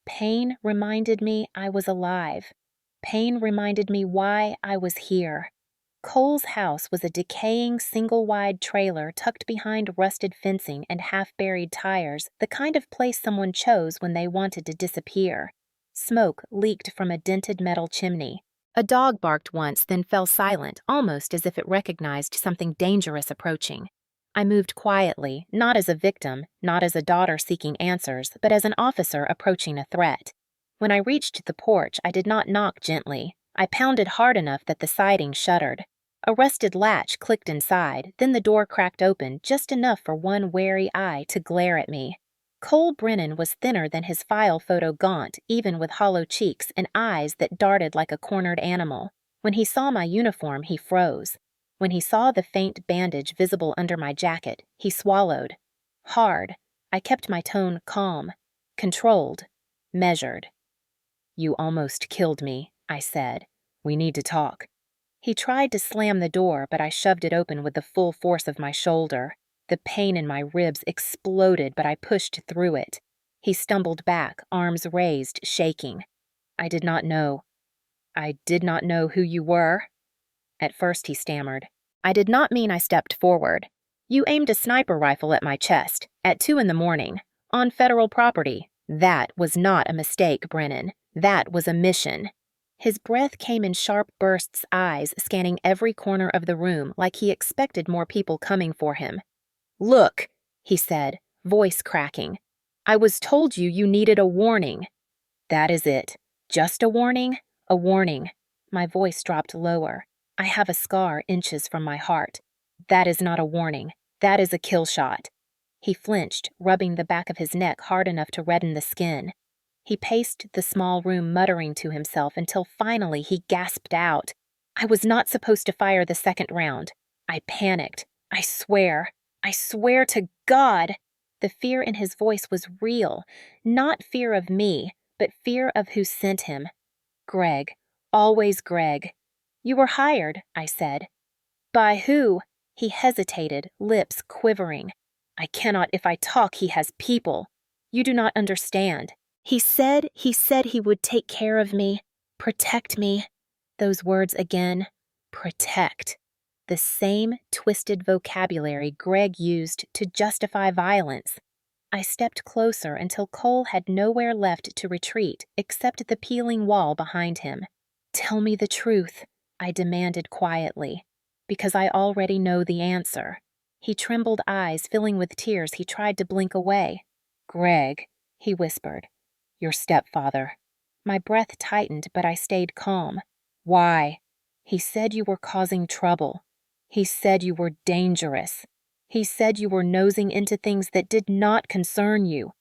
Pain reminded me I was alive. Pain reminded me why I was here. Cole's house was a decaying single-wide trailer tucked behind rusted fencing and half-buried tires, the kind of place someone chose when they wanted to disappear. Smoke leaked from a dented metal chimney. A dog barked once, then fell silent, almost as if it recognized something dangerous approaching. I moved quietly, not as a victim, not as a daughter seeking answers, but as an officer approaching a threat. When I reached the porch, I did not knock gently. I pounded hard enough that the siding shuddered. A rusted latch clicked inside, then the door cracked open just enough for one wary eye to glare at me. Cole Brennan was thinner than his file photo gaunt, even with hollow cheeks and eyes that darted like a cornered animal. When he saw my uniform, he froze. When he saw the faint bandage visible under my jacket, he swallowed. Hard. I kept my tone calm, controlled, measured. "You almost killed me," I said. "We need to talk." He tried to slam the door, but I shoved it open with the full force of my shoulder. The pain in my ribs exploded, but I pushed through it. He stumbled back, arms raised, shaking. I did not know who you were." At first he stammered. "I did not mean," I stepped forward. "You aimed a sniper rifle at my chest, at 2 a.m, on federal property. That was not a mistake, Brennan. That was a mission." His breath came in sharp bursts, eyes scanning every corner of the room like he expected more people coming for him. "Look," he said, voice cracking. "I was told you needed a warning." "That is it. Just a warning? A warning." My voice dropped lower. "I have a scar inches from my heart. That is not a warning. That is a kill shot." He flinched, rubbing the back of his neck hard enough to redden the skin. He paced the small room, muttering to himself until finally he gasped out, "I was not supposed to fire the second round. I panicked. I swear to God." The fear in his voice was real, not fear of me, but fear of who sent him. "Greg. Always Greg." "You were hired," I said. "By who?" He hesitated, lips quivering. "I cannot if I talk. He has people. You do not understand. He said he would take care of me, protect me." Those words again. Protect. The same twisted vocabulary Greg used to justify violence. I stepped closer until Cole had nowhere left to retreat except the peeling wall behind him. "Tell me the truth," I demanded quietly, because I already know the answer. He trembled, eyes filling with tears he tried to blink away. "Greg," he whispered. "Your stepfather." My breath tightened, but I stayed calm. "Why?" "He said you were causing trouble. He said you were dangerous. He said you were nosing into things that did not concern you."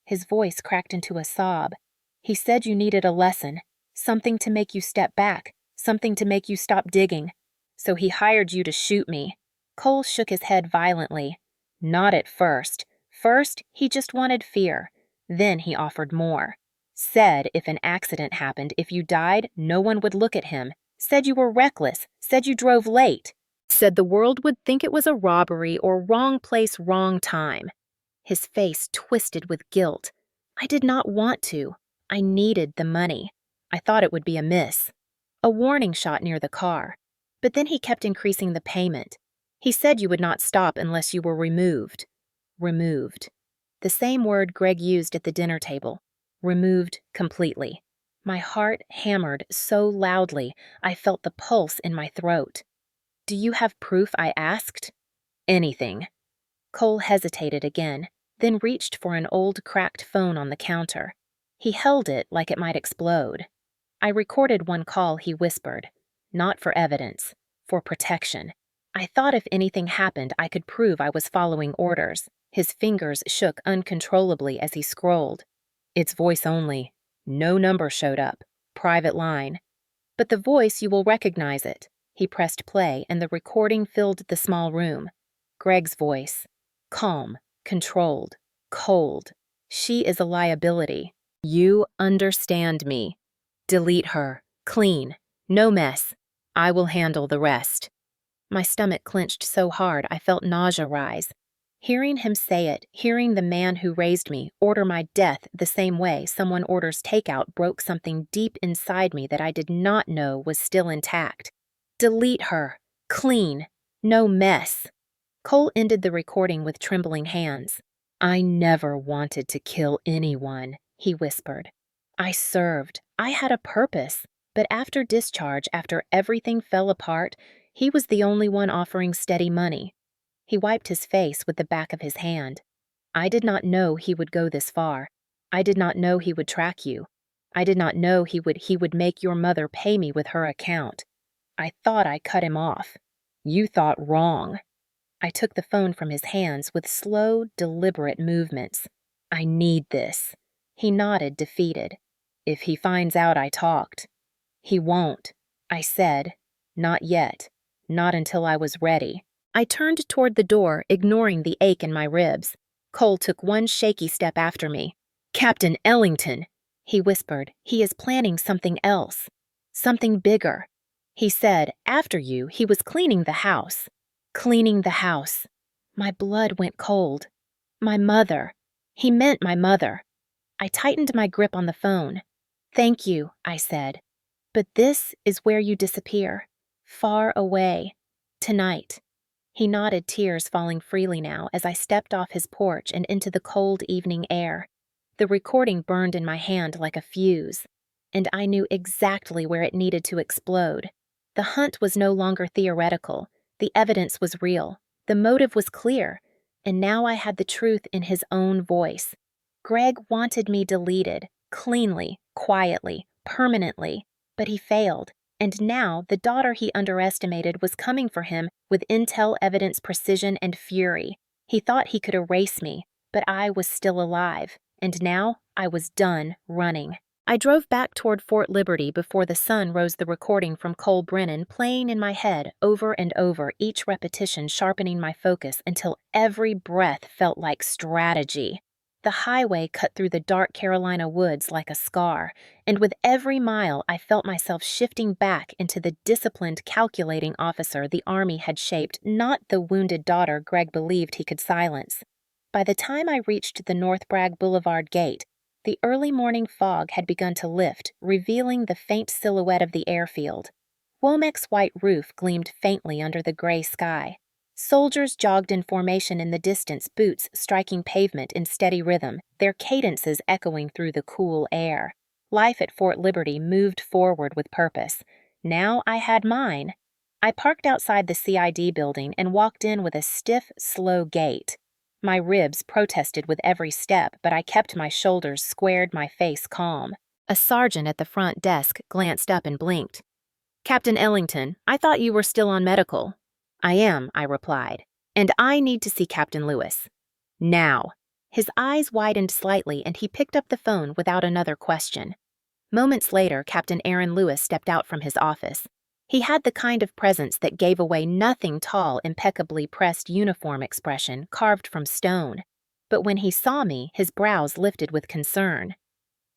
His voice cracked into a sob. "He said you needed a lesson, something to make you step back, something to make you stop digging. So he hired you to shoot me." Cole shook his head violently. "Not at first. First, he just wanted fear. Then he offered more. Said if an accident happened, if you died, no one would look at him. Said you were reckless. Said you drove late. Said the world would think it was a robbery or wrong place, wrong time." His face twisted with guilt. I did not want to. I needed the money. I thought it would be a miss. A warning shot near the car. But then he kept increasing the payment. He said you would not stop unless you were removed. Removed. The same word Greg used at the dinner table. Removed completely. My heart hammered so loudly I felt the pulse in my throat. "Do you have proof?" I asked. "Anything." Cole hesitated again, then reached for an old cracked phone on the counter. He held it like it might explode. "I recorded one call," he whispered. "Not for evidence, for protection. I thought if anything happened, I could prove I was following orders." His fingers shook uncontrollably as he scrolled. "It's voice only. No number showed up. Private line. But the voice, you will recognize it." He pressed play, and the recording filled the small room. Greg's voice. Calm, controlled, cold. "She is a liability. You understand me. Delete her. Clean. No mess. I will handle the rest." My stomach clenched so hard I felt nausea rise. Hearing him say it, hearing the man who raised me order my death the same way someone orders takeout broke something deep inside me that I did not know was still intact. "Delete her. Clean. No mess." Cole ended the recording with trembling hands. "I never wanted to kill anyone," he whispered. "I served. I had a purpose. But after discharge, after everything fell apart, he was the only one offering steady money." He wiped his face with the back of his hand. "I did not know he would go this far. I did not know he would track you. I did not know he would make your mother pay me with her account. I thought I cut him off. You thought wrong." I took the phone from his hands with slow, deliberate movements. "I need this." He nodded, defeated. "If he finds out I talked." "He won't," I said. "Not yet. Not until I was ready." I turned toward the door, ignoring the ache in my ribs. Cole took one shaky step after me. "Captain Ellington," he whispered. "He is planning something else. Something bigger." He said, after you, he was cleaning the house. Cleaning the house. My blood went cold. My mother. He meant my mother. I tightened my grip on the phone. "Thank you," I said. "But this is where you disappear. Far away. Tonight." He nodded, tears falling freely now as I stepped off his porch and into the cold evening air. The recording burned in my hand like a fuse. and I knew exactly where it needed to explode. The hunt was no longer theoretical. The evidence was real. The motive was clear. And now I had the truth in his own voice. Greg wanted me deleted, cleanly, quietly, permanently, but he failed. And now the daughter he underestimated was coming for him with intel evidence precision and fury. He thought he could erase me, but I was still alive, and now I was done running. I drove back toward Fort Liberty before the sun rose, the recording from Cole Brennan playing in my head over and over, each repetition sharpening my focus until every breath felt like strategy. The highway cut through the dark Carolina woods like a scar, and with every mile I felt myself shifting back into the disciplined, calculating officer the Army had shaped, not the wounded daughter Greg believed he could silence. By the time I reached the North Bragg Boulevard gate, the early morning fog had begun to lift, revealing the faint silhouette of the airfield. Womack's white roof gleamed faintly under the gray sky. Soldiers jogged in formation in the distance, boots striking pavement in steady rhythm, their cadences echoing through the cool air. Life at Fort Liberty moved forward with purpose. Now I had mine. I parked outside the CID building and walked in with a stiff, slow gait. My ribs protested with every step, but I kept my shoulders squared, my face calm. A sergeant at the front desk glanced up and blinked. "Captain Ellington, I thought you were still on medical." "I am," I replied. "And I need to see Captain Lewis. Now." His eyes widened slightly and he picked up the phone without another question. Moments later, Captain Aaron Lewis stepped out from his office. He had the kind of presence that gave away nothing tall, impeccably pressed uniform expression carved from stone. But when he saw me, his brows lifted with concern.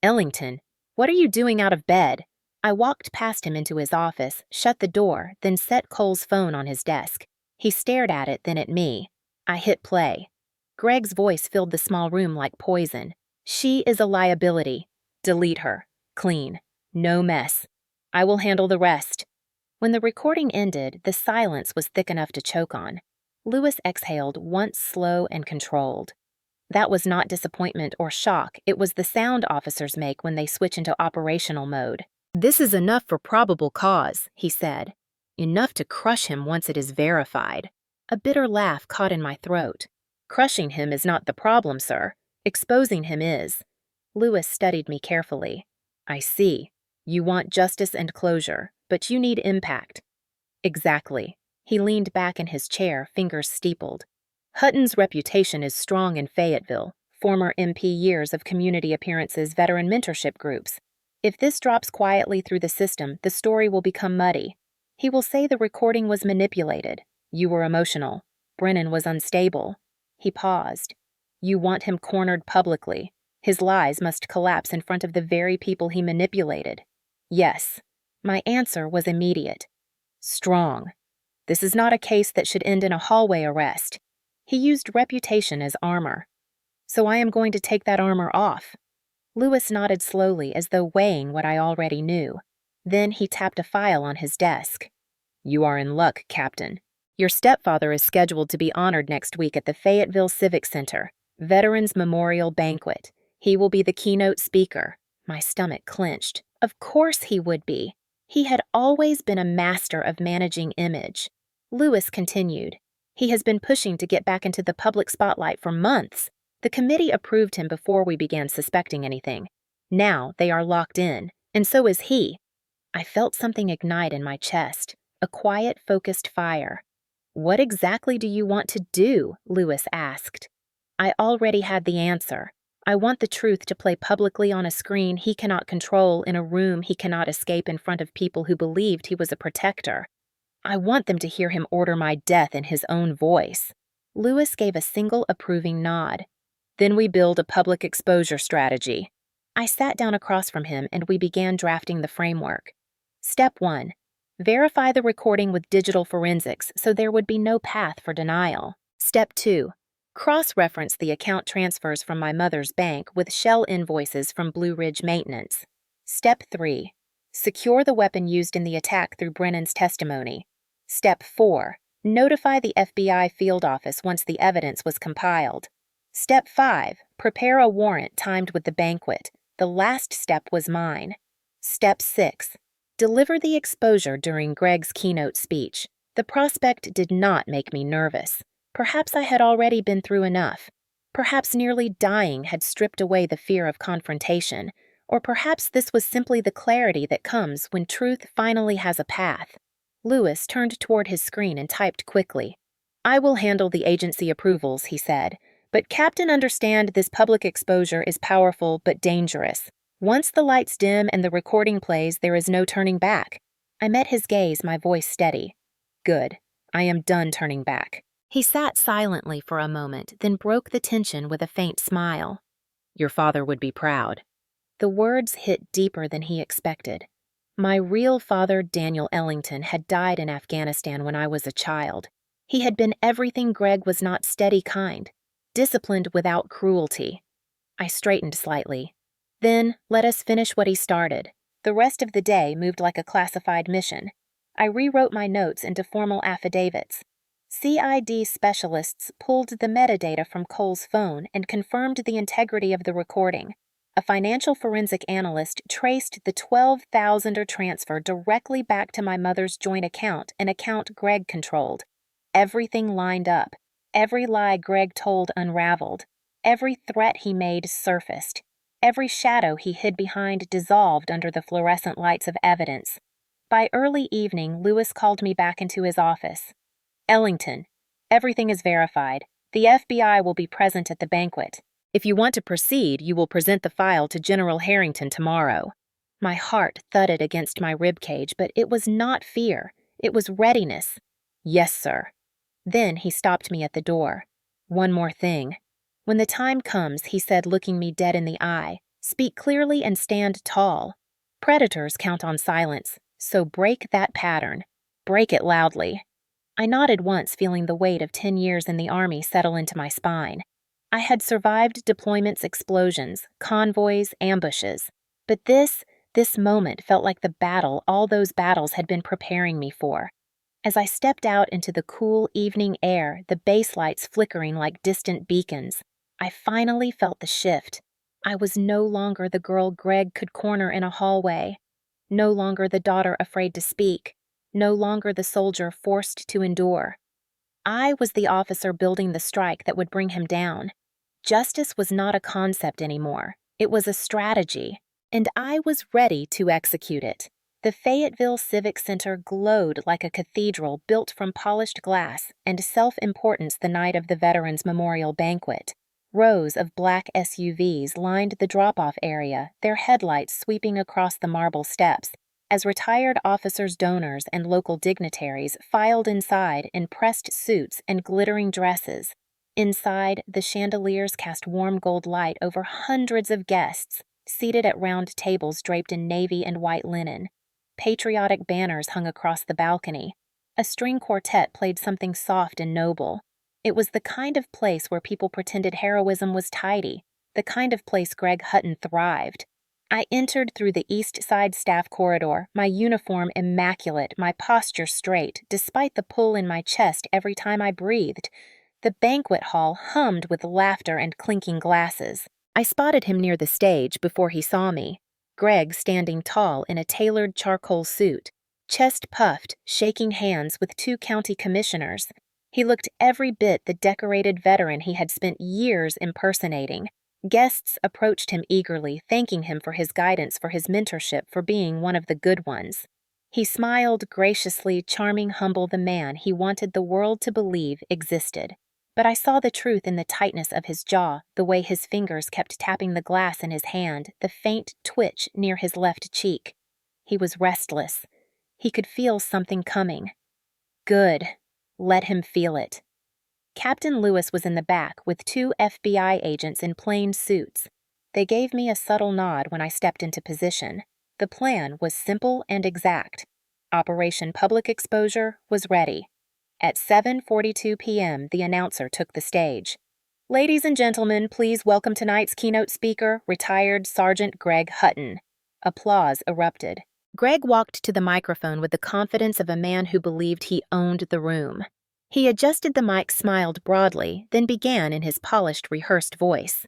"Ellington, what are you doing out of bed?" I walked past him into his office, shut the door, then set Cole's phone on his desk. He stared at it, then at me. I hit play. Greg's voice filled the small room like poison. "She is a liability. Delete her. Clean. No mess. I will handle the rest." When the recording ended, the silence was thick enough to choke on. Lewis exhaled once, slow and controlled. That was not disappointment or shock. It was the sound officers make when they switch into operational mode. "This is enough for probable cause," he said. "Enough to crush him once it is verified." A bitter laugh caught in my throat. "Crushing him is not the problem, sir. Exposing him is." Lewis studied me carefully. "I see. You want justice and closure, but you need impact." "Exactly." He leaned back in his chair, fingers steepled. "Hutton's reputation is strong in Fayetteville, former MP years of community appearances, veteran mentorship groups. If this drops quietly through the system, the story will become muddy. He will say the recording was manipulated. You were emotional. Brennan was unstable." He paused. "You want him cornered publicly. His lies must collapse in front of the very people he manipulated." "Yes." My answer was immediate. "Strong. This is not a case that should end in a hallway arrest." He used reputation as armor. "So I am going to take that armor off." Lewis nodded slowly as though weighing what I already knew. Then he tapped a file on his desk. "You are in luck, Captain. Your stepfather is scheduled to be honored next week at the Fayetteville Civic Center, Veterans Memorial Banquet. He will be the keynote speaker." My stomach clenched. Of course he would be. He had always been a master of managing image. Lewis continued. "He has been pushing to get back into the public spotlight for months. The committee approved him before we began suspecting anything. Now they are locked in, and so is he." I felt something ignite in my chest, a quiet, focused fire. "What exactly do you want to do?" Lewis asked. I already had the answer. I want the truth to play publicly on a screen he cannot control, in a room he cannot escape, in front of people who believed he was a protector. I want them to hear him order my death in his own voice. Lewis gave a single approving nod. "Then we build a public exposure strategy." I sat down across from him and we began drafting the framework. Step 1. Verify the recording with digital forensics so there would be no path for denial. Step 2. Cross-reference the account transfers from my mother's bank with shell invoices from Blue Ridge Maintenance. Step 3. Secure the weapon used in the attack through Brennan's testimony. Step 4. Notify the FBI field office once the evidence was compiled. Step 5. Prepare a warrant timed with the banquet. The last step was mine. Step 6. Deliver the exposure during Greg's keynote speech. The prospect did not make me nervous. Perhaps I had already been through enough. Perhaps nearly dying had stripped away the fear of confrontation. Or perhaps this was simply the clarity that comes when truth finally has a path. Lewis turned toward his screen and typed quickly. "I will handle the agency approvals," he said. "But Captain, understand this public exposure is powerful but dangerous. Once the lights dim and the recording plays, there is no turning back." I met his gaze, my voice steady. "Good. I am done turning back." He sat silently for a moment, then broke the tension with a faint smile. "Your father would be proud." The words hit deeper than he expected. My real father, Daniel Ellington, had died in Afghanistan when I was a child. He had been everything Greg was not: steady, kind, disciplined without cruelty. I straightened slightly. "Then, let us finish what he started." The rest of the day moved like a classified mission. I rewrote my notes into formal affidavits. CID specialists pulled the metadata from Cole's phone and confirmed the integrity of the recording. A financial forensic analyst traced the $12,000 transfer directly back to my mother's joint account, an account Greg controlled. Everything lined up. Every lie Greg told unraveled. Every threat he made surfaced. Every shadow he hid behind dissolved under the fluorescent lights of evidence. By early evening, Lewis called me back into his office. "Ellington, everything is verified. The FBI will be present at the banquet. If you want to proceed, you will present the file to General Harrington tomorrow." My heart thudded against my ribcage, but it was not fear. It was readiness. "Yes, sir." Then he stopped me at the door. "One more thing. When the time comes," he said, looking me dead in the eye, "speak clearly and stand tall. Predators count on silence, so break that pattern. Break it loudly." I nodded once, feeling the weight of 10 years in the Army settle into my spine. I had survived deployments, explosions, convoys, ambushes. But this moment felt like the battle all those battles had been preparing me for. As I stepped out into the cool evening air, the base lights flickering like distant beacons, I finally felt the shift. I was no longer the girl Greg could corner in a hallway. No longer the daughter afraid to speak. No longer the soldier forced to endure. I was the officer building the strike that would bring him down. Justice was not a concept anymore. It was a strategy, and I was ready to execute it. The Fayetteville Civic Center glowed like a cathedral built from polished glass and self-importance the night of the Veterans Memorial Banquet. Rows of black SUVs lined the drop-off area, their headlights sweeping across the marble steps, as retired officers, donors, and local dignitaries filed inside in pressed suits and glittering dresses. Inside, the chandeliers cast warm gold light over hundreds of guests, seated at round tables draped in navy and white linen. Patriotic banners hung across the balcony. A string quartet played something soft and noble. It was the kind of place where people pretended heroism was tidy, the kind of place Greg Hutton thrived. I entered through the East Side staff corridor, my uniform immaculate, my posture straight, despite the pull in my chest every time I breathed. The banquet hall hummed with laughter and clinking glasses. I spotted him near the stage before he saw me. Greg standing tall in a tailored charcoal suit, chest puffed, shaking hands with 2 county commissioners. He looked every bit the decorated veteran he had spent years impersonating. Guests approached him eagerly, thanking him for his guidance, for his mentorship, for being one of the good ones. He smiled graciously, charming, humble, the man he wanted the world to believe existed. But I saw the truth in the tightness of his jaw, the way his fingers kept tapping the glass in his hand, the faint twitch near his left cheek. He was restless. He could feel something coming. Good. Let him feel it. Captain Lewis was in the back with 2 FBI agents in plain suits. They gave me a subtle nod when I stepped into position. The plan was simple and exact. Operation Public Exposure was ready. At 7:42 p.m., the announcer took the stage. "Ladies and gentlemen, please welcome tonight's keynote speaker, retired Sergeant Greg Hutton." Applause erupted. Greg walked to the microphone with the confidence of a man who believed he owned the room. He adjusted the mic, smiled broadly, then began in his polished, rehearsed voice.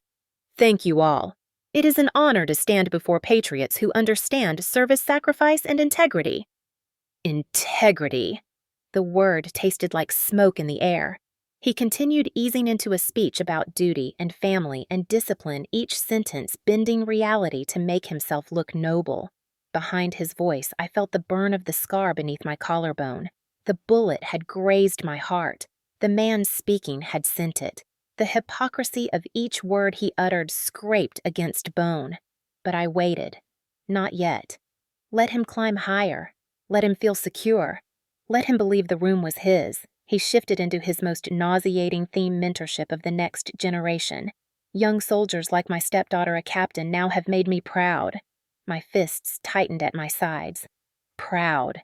"Thank you all. It is an honor to stand before patriots who understand service, sacrifice, and integrity. Integrity. The word tasted like smoke in the air. He continued easing into a speech about duty and family and discipline, each sentence bending reality to make himself look noble. Behind his voice, I felt the burn of the scar beneath my collarbone. The bullet had grazed my heart. The man speaking had sent it. The hypocrisy of each word he uttered scraped against bone. But I waited. Not yet. Let him climb higher. Let him feel secure. Let him believe the room was his. He shifted into his most nauseating theme mentorship of the next generation. Young soldiers like my stepdaughter, a captain, now have made me proud. My fists tightened at my sides. Proud.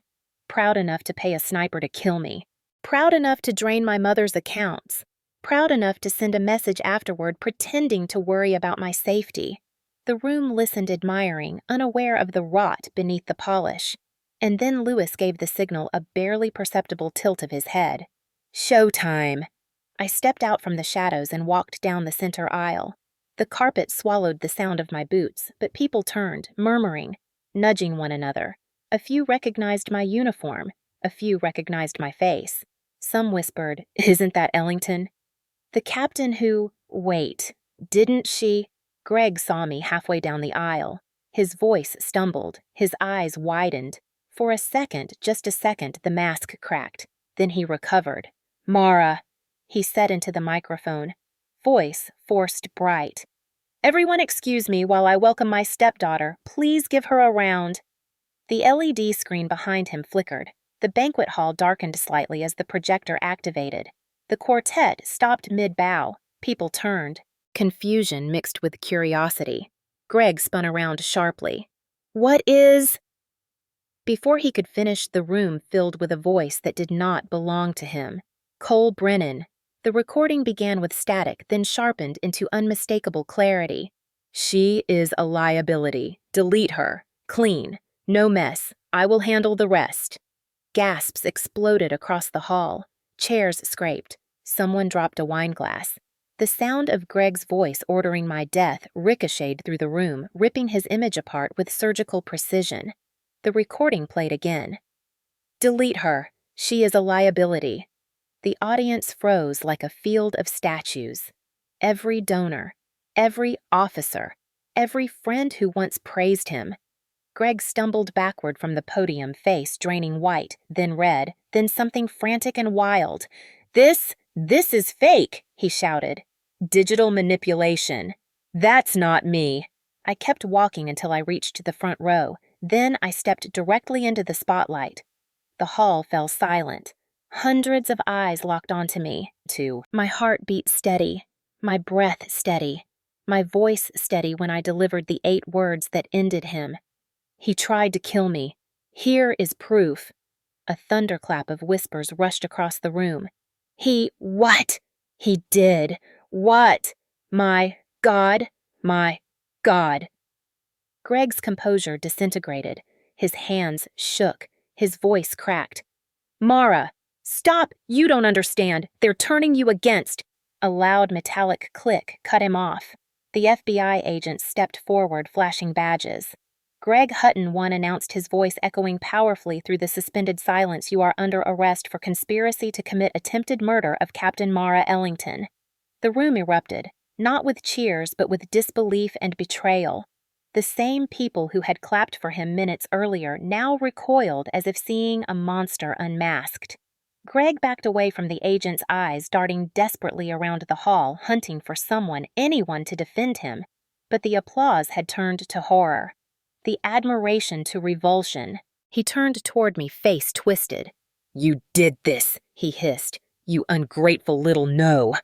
Proud enough to pay a sniper to kill me. Proud enough to drain my mother's accounts. Proud enough to send a message afterward pretending to worry about my safety. The room listened admiring, unaware of the rot beneath the polish. And then Lewis gave the signal a barely perceptible tilt of his head. Showtime! I stepped out from the shadows and walked down the center aisle. The carpet swallowed the sound of my boots, but people turned, murmuring, nudging one another. A few recognized my uniform. A few recognized my face. Some whispered, "Isn't that Ellington?" The captain who... Wait, didn't she... Greg saw me halfway down the aisle. His voice stumbled. His eyes widened. For a second, just a second, the mask cracked. Then he recovered. "Mara," he said into the microphone. Voice forced bright. "Everyone excuse me while I welcome my stepdaughter. Please give her a round." The LED screen behind him flickered. The banquet hall darkened slightly as the projector activated. The quartet stopped mid-bow. People turned. Confusion mixed with curiosity. Greg spun around sharply. "What is—" Before he could finish, the room filled with a voice that did not belong to him. Cole Brennan. The recording began with static, then sharpened into unmistakable clarity. "She is a liability. Delete her. Clean. No mess. I will handle the rest." Gasps exploded across the hall. Chairs scraped. Someone dropped a wineglass. The sound of Greg's voice ordering my death ricocheted through the room, ripping his image apart with surgical precision. The recording played again. "Delete her. She is a liability." The audience froze like a field of statues. Every donor, every officer, every friend who once praised him. Greg stumbled backward from the podium, face draining white, then red, then something frantic and wild. This is fake," he shouted. "Digital manipulation. That's not me." I kept walking until I reached the front row. Then I stepped directly into the spotlight. The hall fell silent. Hundreds of eyes locked onto me. My heart beat steady, my breath steady, my voice steady when I delivered the 8 words that ended him. "He tried to kill me. Here is proof." A thunderclap of whispers rushed across the room. What? He did. What? My God. My God. Greg's composure disintegrated. His hands shook. His voice cracked. "Mara, stop! You don't understand. They're turning you against." A loud metallic click cut him off. The FBI agent stepped forward, flashing badges. Greg Hutton I announced, his voice echoing powerfully through the suspended silence. "You are under arrest for conspiracy to commit attempted murder of Captain Mara Ellington." The room erupted, not with cheers but with disbelief and betrayal. The same people who had clapped for him minutes earlier now recoiled as if seeing a monster unmasked. Greg backed away from the agent's eyes, darting desperately around the hall, hunting for someone, anyone to defend him. But the applause had turned to horror. The admiration to revulsion. He turned toward me, face twisted. "You did this," he hissed. "You ungrateful little no."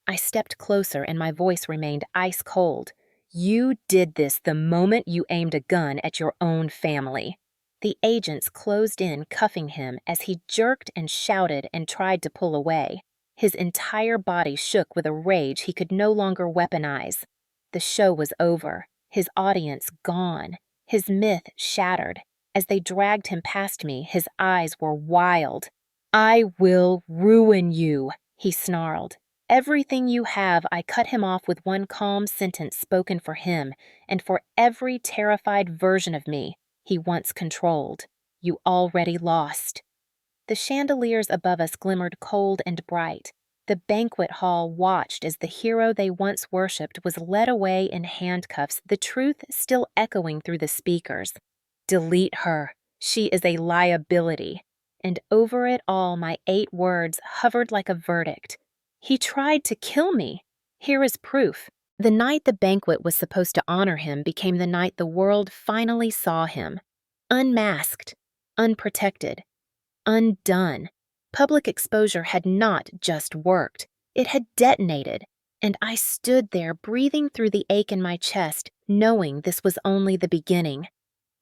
I stepped closer and my voice remained ice cold. "You did this the moment you aimed a gun at your own family." The agents closed in, cuffing him as he jerked and shouted and tried to pull away. His entire body shook with a rage he could no longer weaponize. The show was over, his audience gone, his myth shattered. As they dragged him past me, his eyes were wild. "I will ruin you," he snarled. Everything you have, I cut him off with one calm sentence spoken for him and for every terrified version of me he once controlled. You already lost. The chandeliers above us glimmered cold and bright. The banquet hall watched as the hero they once worshipped was led away in handcuffs, the truth still echoing through the speakers. Delete her. She is a liability. And over it all, my 8 words hovered like a verdict. He tried to kill me. Here is proof. The night the banquet was supposed to honor him became the night the world finally saw him. Unmasked, unprotected, undone. Public exposure had not just worked, it had detonated, and I stood there breathing through the ache in my chest, knowing this was only the beginning.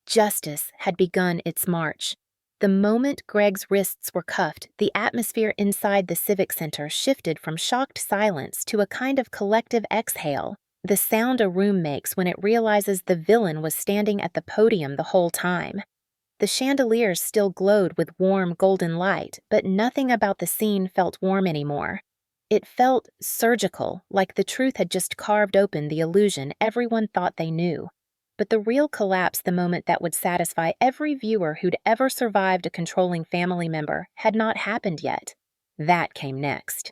Justice had begun its march. The moment Greg's wrists were cuffed, the atmosphere inside the Civic Center shifted from shocked silence to a kind of collective exhale, the sound a room makes when it realizes the villain was standing at the podium the whole time. The chandeliers still glowed with warm golden light, but nothing about the scene felt warm anymore. It felt surgical, like the truth had just carved open the illusion everyone thought they knew. But the real collapse, the moment that would satisfy every viewer who'd ever survived a controlling family member, had not happened yet. That came next.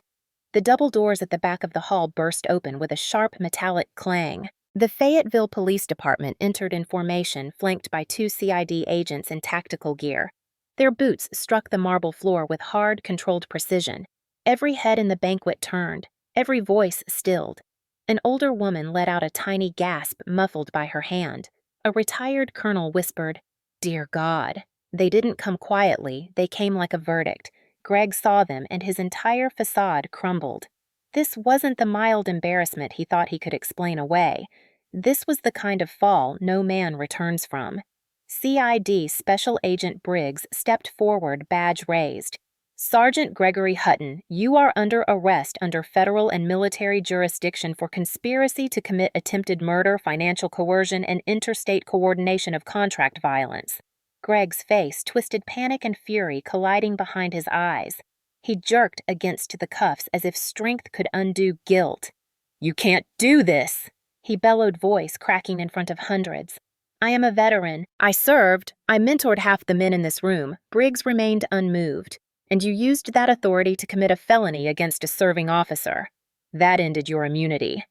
The double doors at the back of the hall burst open with a sharp metallic clang. The Fayetteville Police Department entered in formation, flanked by 2 CID agents in tactical gear. Their boots struck the marble floor with hard, controlled precision. Every head in the banquet turned, every voice stilled. An older woman let out a tiny gasp muffled by her hand. A retired colonel whispered, "Dear God." They didn't come quietly, they came like a verdict. Greg saw them, and his entire facade crumbled. This wasn't the mild embarrassment he thought he could explain away. This was the kind of fall no man returns from. CID Special Agent Briggs stepped forward, badge raised. "Sergeant Gregory Hutton, you are under arrest under federal and military jurisdiction for conspiracy to commit attempted murder, financial coercion, and interstate coordination of contract violence." Greg's face twisted panic and fury colliding behind his eyes. He jerked against the cuffs as if strength could undo guilt. "You can't do this!" He bellowed, voice cracking in front of hundreds. "I am a veteran. I served. I mentored half the men in this room." Briggs remained unmoved. "And you used that authority to commit a felony against a serving officer. That ended your immunity."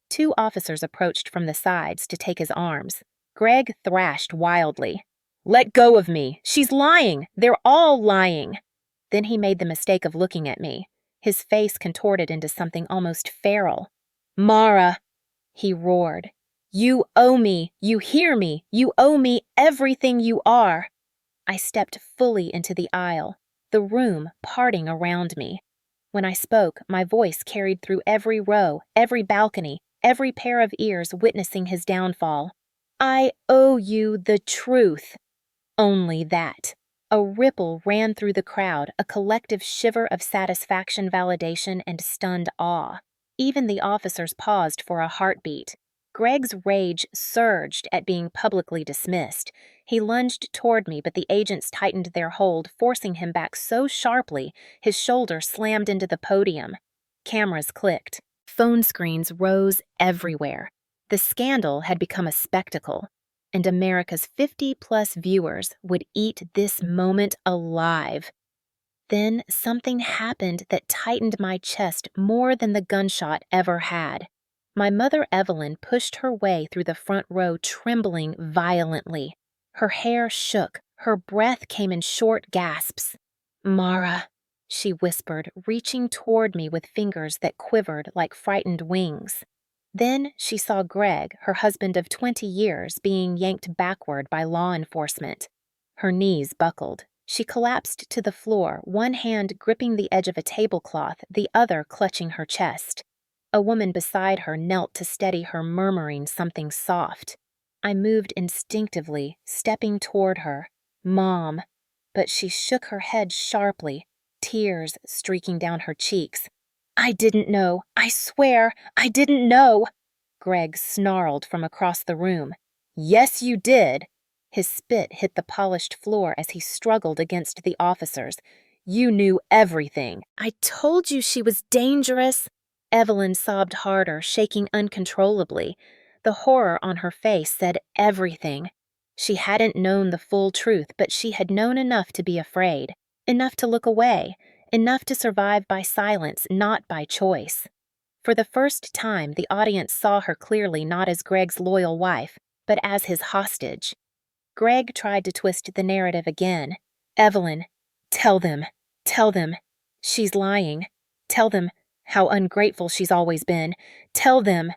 2 officers approached from the sides to take his arms. Greg thrashed wildly. "Let go of me! She's lying! They're all lying!" Then he made the mistake of looking at me. His face contorted into something almost feral. "Mara!" he roared. "You owe me! You hear me! You owe me everything you are!" I stepped fully into the aisle, the room parting around me. When I spoke, my voice carried through every row, every balcony, every pair of ears witnessing his downfall. "I owe you the truth. Only that." A ripple ran through the crowd, a collective shiver of satisfaction, validation, and stunned awe. Even the officers paused for a heartbeat. Greg's rage surged at being publicly dismissed. He lunged toward me, but the agents tightened their hold, forcing him back so sharply his shoulder slammed into the podium. Cameras clicked. Phone screens rose everywhere. The scandal had become a spectacle, and America's 50-plus viewers would eat this moment alive. Then something happened that tightened my chest more than the gunshot ever had. My mother Evelyn pushed her way through the front row, trembling violently. Her hair shook, her breath came in short gasps. "Mara," she whispered, reaching toward me with fingers that quivered like frightened wings. Then she saw Greg, her husband of 20 years, being yanked backward by law enforcement. Her knees buckled. She collapsed to the floor, one hand gripping the edge of a tablecloth, the other clutching her chest. A woman beside her knelt to steady her, murmuring something soft. I moved instinctively, stepping toward her. "Mom." But she shook her head sharply, tears streaking down her cheeks. "I didn't know. I swear, I didn't know." Greg snarled from across the room. "Yes, you did." His spit hit the polished floor as he struggled against the officers. "You knew everything." "I told you she was dangerous." Evelyn sobbed harder, shaking uncontrollably. The horror on her face said everything. She hadn't known the full truth, but she had known enough to be afraid, enough to look away, enough to survive by silence, not by choice. For the first time, the audience saw her clearly not as Greg's loyal wife, but as his hostage. Greg tried to twist the narrative again. Evelyn, tell them. She's lying. Tell them how ungrateful she's always been. Tell them.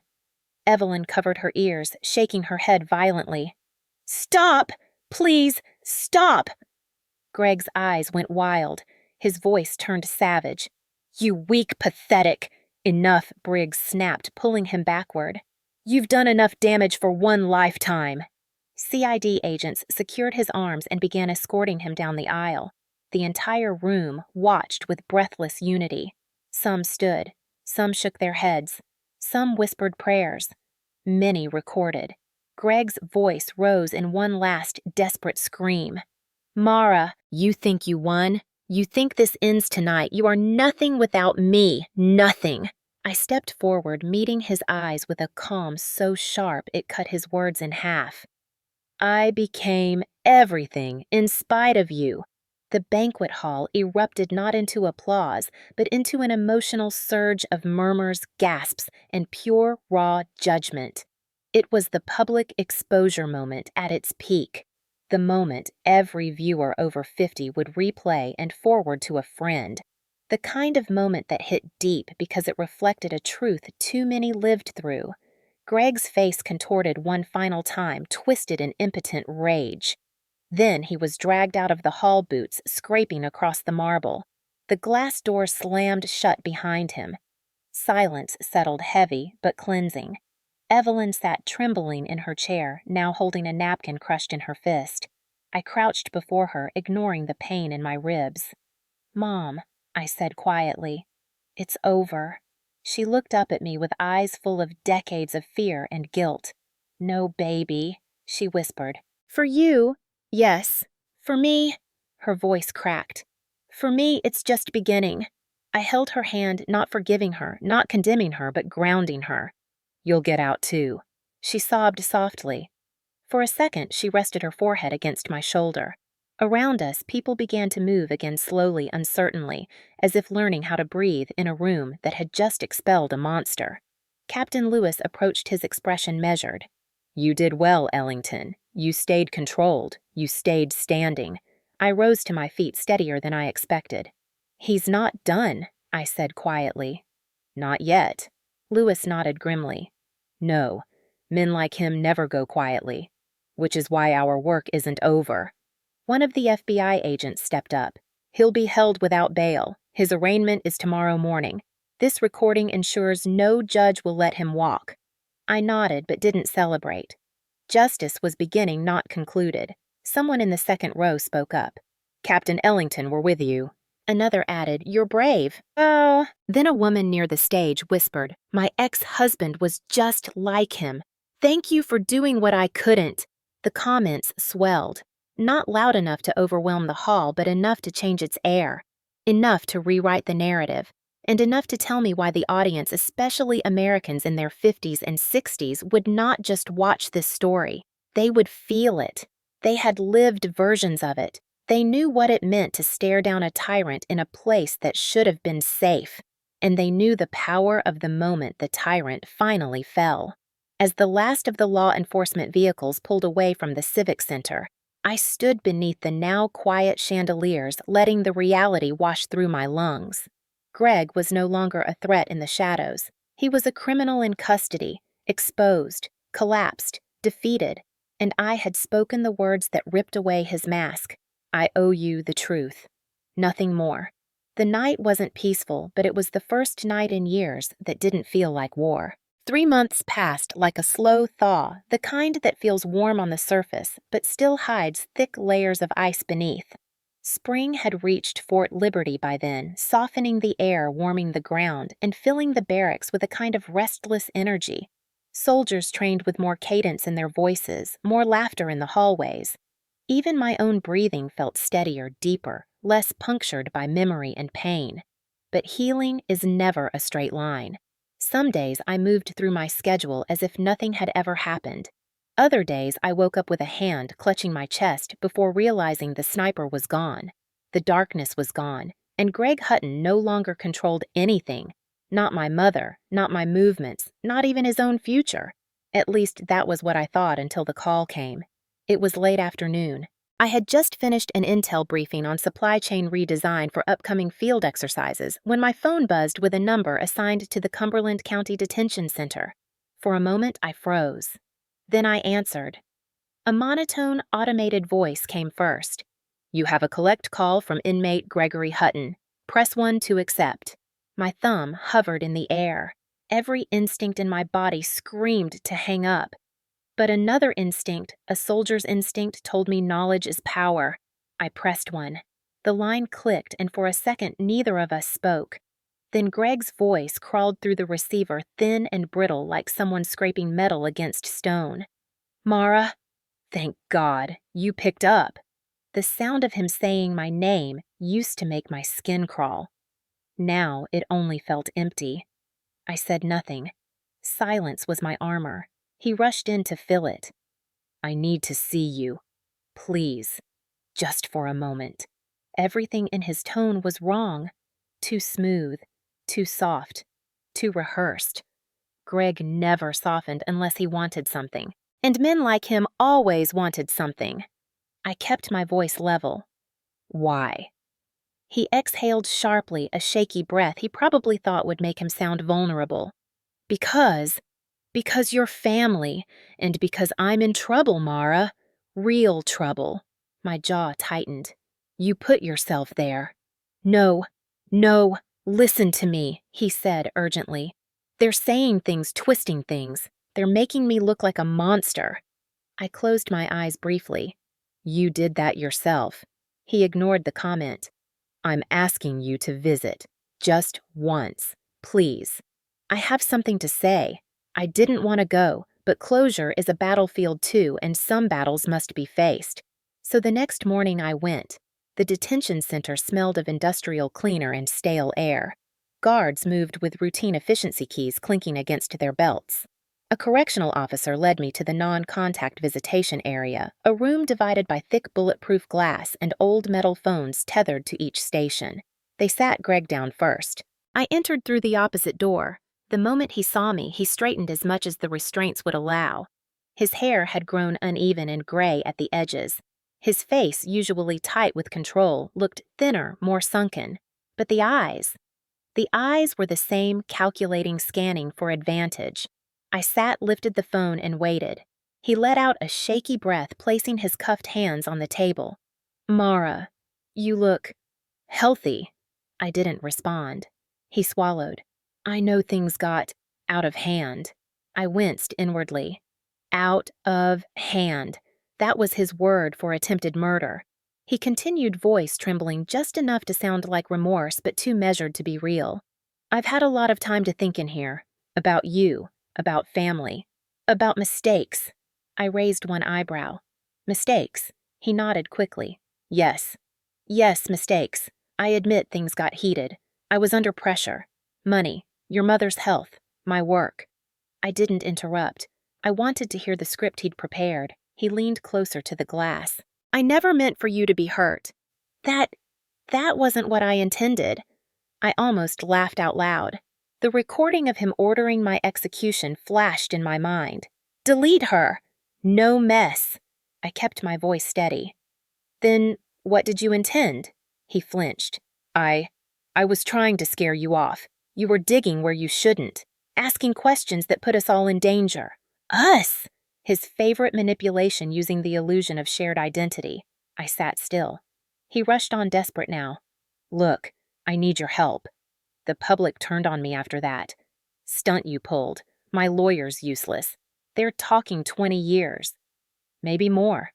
Evelyn covered her ears, shaking her head violently. Stop! Please, stop! Greg's eyes went wild. His voice turned savage. You weak, pathetic. Enough, Briggs snapped, pulling him backward. You've done enough damage for one lifetime. CID agents secured his arms and began escorting him down the aisle. The entire room watched with breathless unity. Some stood, some shook their heads, some whispered prayers. Many recorded. Greg's voice rose in one last desperate scream. Mara, you think you won? You think this ends tonight? You are nothing without me. Nothing. I stepped forward, meeting his eyes with a calm so sharp it cut his words in half. I became everything in spite of you. The banquet hall erupted not into applause, but into an emotional surge of murmurs, gasps, and pure, raw judgment. It was the public exposure moment at its peak, the moment every viewer over 50 would replay and forward to a friend, the kind of moment that hit deep because it reflected a truth too many lived through. Greg's face contorted one final time, twisted in impotent rage. Then he was dragged out of the hall boots, scraping across the marble. The glass door slammed shut behind him. Silence settled heavy but cleansing. Evelyn sat trembling in her chair, now holding a napkin crushed in her fist. I crouched before her, ignoring the pain in my ribs. Mom, I said quietly, it's over. She looked up at me with eyes full of decades of fear and guilt. No, baby, she whispered. For you, yes. For me, her voice cracked. For me, it's just beginning. I held her hand, not forgiving her, not condemning her, but grounding her. You'll get out too. She sobbed softly. For a second, she rested her forehead against my shoulder. Around us, people began to move again slowly, uncertainly, as if learning how to breathe in a room that had just expelled a monster. Captain Lewis approached, his expression measured. You did well, Ellington. You stayed controlled. You stayed standing. I rose to my feet steadier than I expected. He's not done, I said quietly. Not yet. Lewis nodded grimly. No, men like him never go quietly, which is why our work isn't over. One of the FBI agents stepped up. He'll be held without bail. His arraignment is tomorrow morning. This recording ensures no judge will let him walk. I nodded but didn't celebrate. Justice was beginning, not concluded. Someone in the second row spoke up. Captain Ellington, we're with you. Another added, you're brave. Oh. Then a woman near the stage whispered, my ex-husband was just like him. Thank you for doing what I couldn't. The comments swelled. Not loud enough to overwhelm the hall, but enough to change its air. Enough to rewrite the narrative. And enough to tell me why the audience, especially Americans in their 50s and 60s, would not just watch this story. They would feel it. They had lived versions of it. They knew what it meant to stare down a tyrant in a place that should have been safe. And they knew the power of the moment the tyrant finally fell. As the last of the law enforcement vehicles pulled away from the Civic Center, I stood beneath the now quiet chandeliers, letting the reality wash through my lungs. Greg was no longer a threat in the shadows. He was a criminal in custody, exposed, collapsed, defeated, and I had spoken the words that ripped away his mask. I owe you the truth. Nothing more. The night wasn't peaceful, but it was the first night in years that didn't feel like war. 3 months passed like a slow thaw, the kind that feels warm on the surface, but still hides thick layers of ice beneath. Spring had reached Fort Liberty by then, softening the air, warming the ground, and filling the barracks with a kind of restless energy. Soldiers trained with more cadence in their voices, more laughter in the hallways. Even my own breathing felt steadier, deeper, less punctured by memory and pain. But healing is never a straight line. Some days I moved through my schedule as if nothing had ever happened. Other days I woke up with a hand clutching my chest before realizing the sniper was gone. The darkness was gone, and Greg Hutton no longer controlled anything. Not my mother, not my movements, not even his own future. At least that was what I thought until the call came. It was late afternoon. I had just finished an intel briefing on supply chain redesign for upcoming field exercises when my phone buzzed with a number assigned to the Cumberland County Detention Center. For a moment, I froze. Then I answered. A monotone, automated voice came first. You have a collect call from inmate Gregory Hutton. Press 1 to accept. My thumb hovered in the air. Every instinct in my body screamed to hang up. But another instinct, a soldier's instinct, told me knowledge is power. I pressed 1. The line clicked, and for a second neither of us spoke. Then Greg's voice crawled through the receiver, thin and brittle like someone scraping metal against stone. Mara, thank God, you picked up. The sound of him saying my name used to make my skin crawl. Now it only felt empty. I said nothing. Silence was my armor. He rushed in to fill it. I need to see you. Please. Just for a moment. Everything in his tone was wrong. Too smooth. Too soft. Too rehearsed. Greg never softened unless he wanted something. And men like him always wanted something. I kept my voice level. Why? He exhaled sharply, a shaky breath he probably thought would make him sound vulnerable. Because you're family, and because I'm in trouble, Mara. Real trouble. My jaw tightened. You put yourself there. No, listen to me, he said urgently. They're saying things, twisting things. They're making me look like a monster. I closed my eyes briefly. You did that yourself. He ignored the comment. I'm asking you to visit. Just once. Please. I have something to say. I didn't want to go, but closure is a battlefield too, and some battles must be faced. So the next morning I went. The detention center smelled of industrial cleaner and stale air. Guards moved with routine efficiency keys clinking against their belts. A correctional officer led me to the non-contact visitation area, a room divided by thick bulletproof glass and old metal phones tethered to each station. They sat Greg down first. I entered through the opposite door. The moment he saw me, he straightened as much as the restraints would allow. His hair had grown uneven and gray at the edges. His face, usually tight with control, looked thinner, more sunken. But the eyes were the same calculating scanning for advantage. I sat, lifted the phone, and waited. He let out a shaky breath, placing his cuffed hands on the table. Mara, you look healthy. I didn't respond. He swallowed. I know things got out of hand. I winced inwardly. Out of hand. That was his word for attempted murder. He continued, voice trembling just enough to sound like remorse, but too measured to be real. I've had a lot of time to think in here. About you. About family. About mistakes. I raised one eyebrow. Mistakes. He nodded quickly. Yes. Yes, mistakes. I admit things got heated. I was under pressure. Money. Your mother's health. My work. I didn't interrupt. I wanted to hear the script he'd prepared. He leaned closer to the glass. I never meant for you to be hurt. That wasn't what I intended. I almost laughed out loud. The recording of him ordering my execution flashed in my mind. Delete her! No mess! I kept my voice steady. Then, what did you intend? He flinched. I was trying to scare you off. You were digging where you shouldn't, asking questions that put us all in danger. Us! His favorite manipulation using the illusion of shared identity. I sat still. He rushed on, desperate now. Look, I need your help. The public turned on me after that. Stunt you pulled. My lawyer's useless. They're talking 20 years. Maybe more.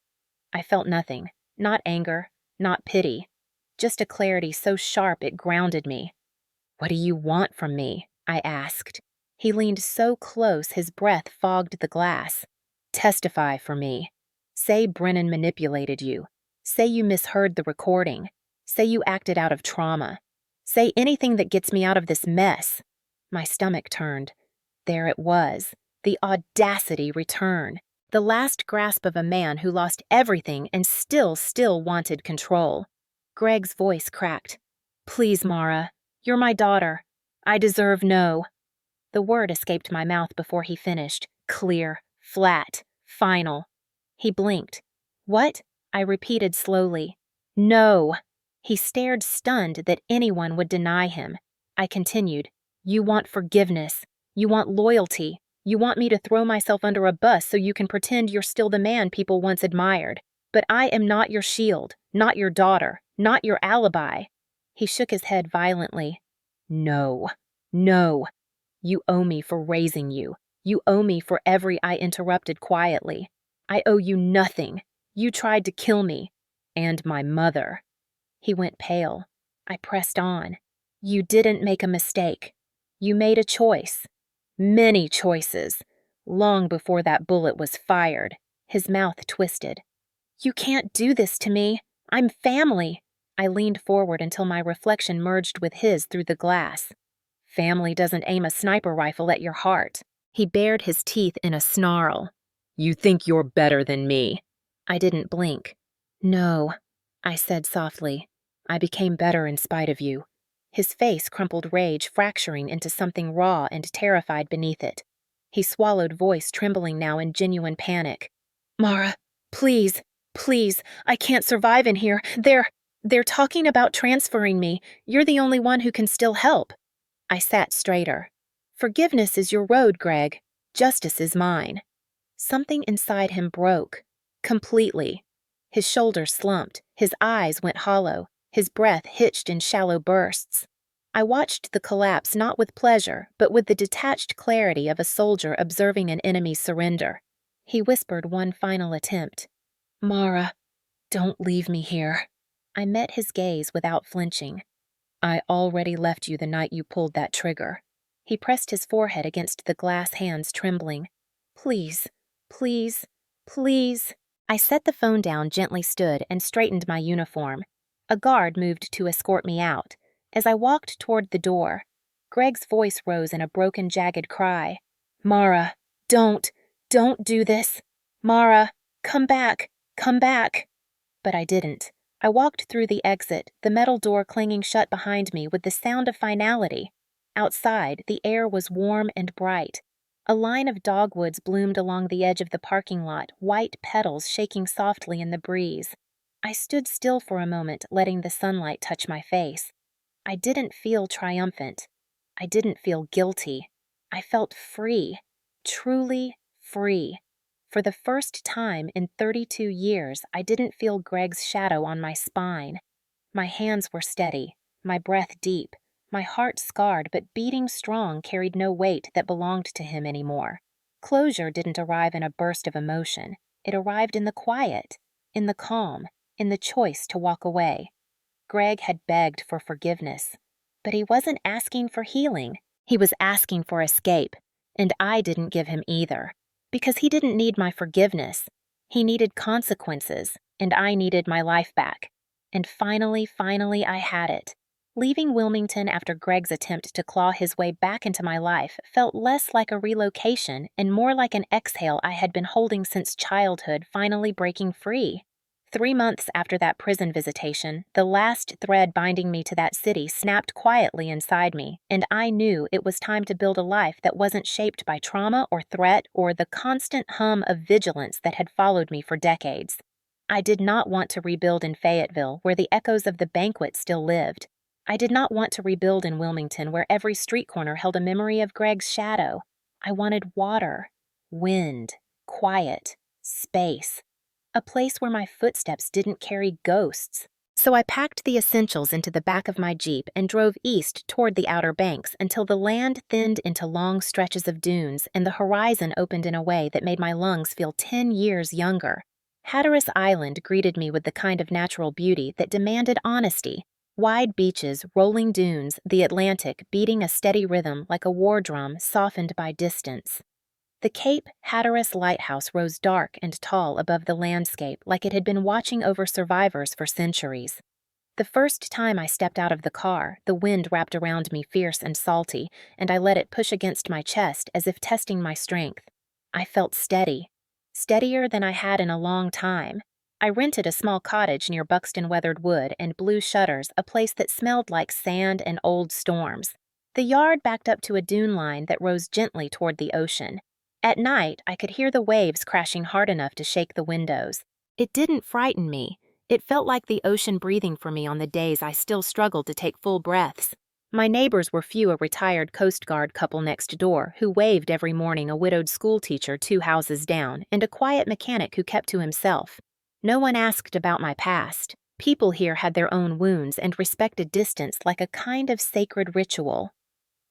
I felt nothing. Not anger. Not pity. Just a clarity so sharp it grounded me. What do you want from me? I asked. He leaned so close his breath fogged the glass. Testify for me. Say Brennan manipulated you. Say you misheard the recording. Say you acted out of trauma. Say anything that gets me out of this mess. My stomach turned. There it was, the audacity return, the last grasp of a man who lost everything and still wanted control. Greg's voice cracked. "Please, Mara, you're my daughter. I deserve no." The word escaped my mouth before he finished, clear, flat, final. He blinked. "What?" I repeated slowly. "No." He stared, stunned that anyone would deny him. I continued, "You want forgiveness. You want loyalty. You want me to throw myself under a bus so you can pretend you're still the man people once admired. But I am not your shield, not your daughter, not your alibi." He shook his head violently. "No, no. You owe me for raising you. You owe me for every I interrupted quietly. I owe you nothing. You tried to kill me. And my mother." He went pale. I pressed on. "You didn't make a mistake. You made a choice. Many choices. Long before that bullet was fired." His mouth twisted. "You can't do this to me. I'm family." I leaned forward until my reflection merged with his through the glass. "Family doesn't aim a sniper rifle at your heart." He bared his teeth in a snarl. "You think you're better than me." I didn't blink. "No," I said softly. "I became better in spite of you." His face crumpled, rage fracturing into something raw and terrified beneath it. He swallowed, voice trembling now in genuine panic. "Mara, please, please, I can't survive in here. They're talking about transferring me. You're the only one who can still help." I sat straighter. "Forgiveness is your road, Greg. Justice is mine." Something inside him broke. Completely. His shoulders slumped, his eyes went hollow, his breath hitched in shallow bursts. I watched the collapse not with pleasure, but with the detached clarity of a soldier observing an enemy's surrender. He whispered one final attempt. "Mara, don't leave me here." I met his gaze without flinching. "I already left you the night you pulled that trigger." He pressed his forehead against the glass hands, trembling. "Please, please, please." I set the phone down, gently stood, and straightened my uniform. A guard moved to escort me out. As I walked toward the door, Greg's voice rose in a broken, jagged cry. "Mara, don't do this. Mara, come back, come back." But I didn't. I walked through the exit, the metal door clanging shut behind me with the sound of finality. Outside, the air was warm and bright. A line of dogwoods bloomed along the edge of the parking lot, white petals shaking softly in the breeze. I stood still for a moment, letting the sunlight touch my face. I didn't feel triumphant. I didn't feel guilty. I felt free, truly free. For the first time in 32 years, I didn't feel Greg's shadow on my spine. My hands were steady, my breath deep. My heart, scarred but beating strong, carried no weight that belonged to him anymore. Closure didn't arrive in a burst of emotion. It arrived in the quiet, in the calm, in the choice to walk away. Greg had begged for forgiveness, but he wasn't asking for healing. He was asking for escape, and I didn't give him either, because he didn't need my forgiveness. He needed consequences, and I needed my life back. And finally, I had it. Leaving Wilmington after Greg's attempt to claw his way back into my life felt less like a relocation and more like an exhale I had been holding since childhood finally breaking free. 3 months after that prison visitation, the last thread binding me to that city snapped quietly inside me, and I knew it was time to build a life that wasn't shaped by trauma or threat or the constant hum of vigilance that had followed me for decades. I did not want to rebuild in Fayetteville, where the echoes of the banquet still lived. I did not want to rebuild in Wilmington, where every street corner held a memory of Greg's shadow. I wanted water, wind, quiet, space. A place where my footsteps didn't carry ghosts. So I packed the essentials into the back of my Jeep and drove east toward the Outer Banks until the land thinned into long stretches of dunes and the horizon opened in a way that made my lungs feel 10 years younger. Hatteras Island greeted me with the kind of natural beauty that demanded honesty. Wide beaches, rolling dunes, the Atlantic beating a steady rhythm like a war drum softened by distance. The Cape Hatteras Lighthouse rose dark and tall above the landscape like it had been watching over survivors for centuries. The first time I stepped out of the car, the wind wrapped around me fierce and salty, and I let it push against my chest as if testing my strength. I felt steady, steadier than I had in a long time. I rented a small cottage near Buxton Weathered Wood and Blue Shutters, a place that smelled like sand and old storms. The yard backed up to a dune line that rose gently toward the ocean. At night, I could hear the waves crashing hard enough to shake the windows. It didn't frighten me. It felt like the ocean breathing for me on the days I still struggled to take full breaths. My neighbors were few, a retired Coast Guard couple next door who waved every morning, a widowed schoolteacher 2 houses down, and a quiet mechanic who kept to himself. No one asked about my past. People here had their own wounds and respected distance like a kind of sacred ritual.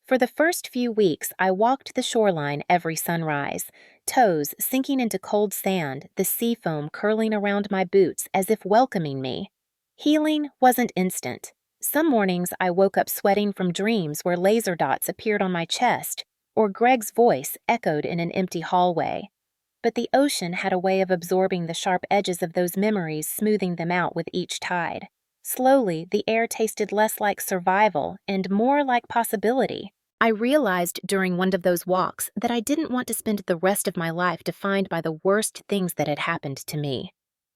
For the first few weeks, I walked the shoreline every sunrise, toes sinking into cold sand, the sea foam curling around my boots as if welcoming me. Healing wasn't instant. Some mornings I woke up sweating from dreams where laser dots appeared on my chest, or Greg's voice echoed in an empty hallway. But the ocean had a way of absorbing the sharp edges of those memories, smoothing them out with each tide. Slowly, the air tasted less like survival and more like possibility. I realized during one of those walks that I didn't want to spend the rest of my life defined by the worst things that had happened to me.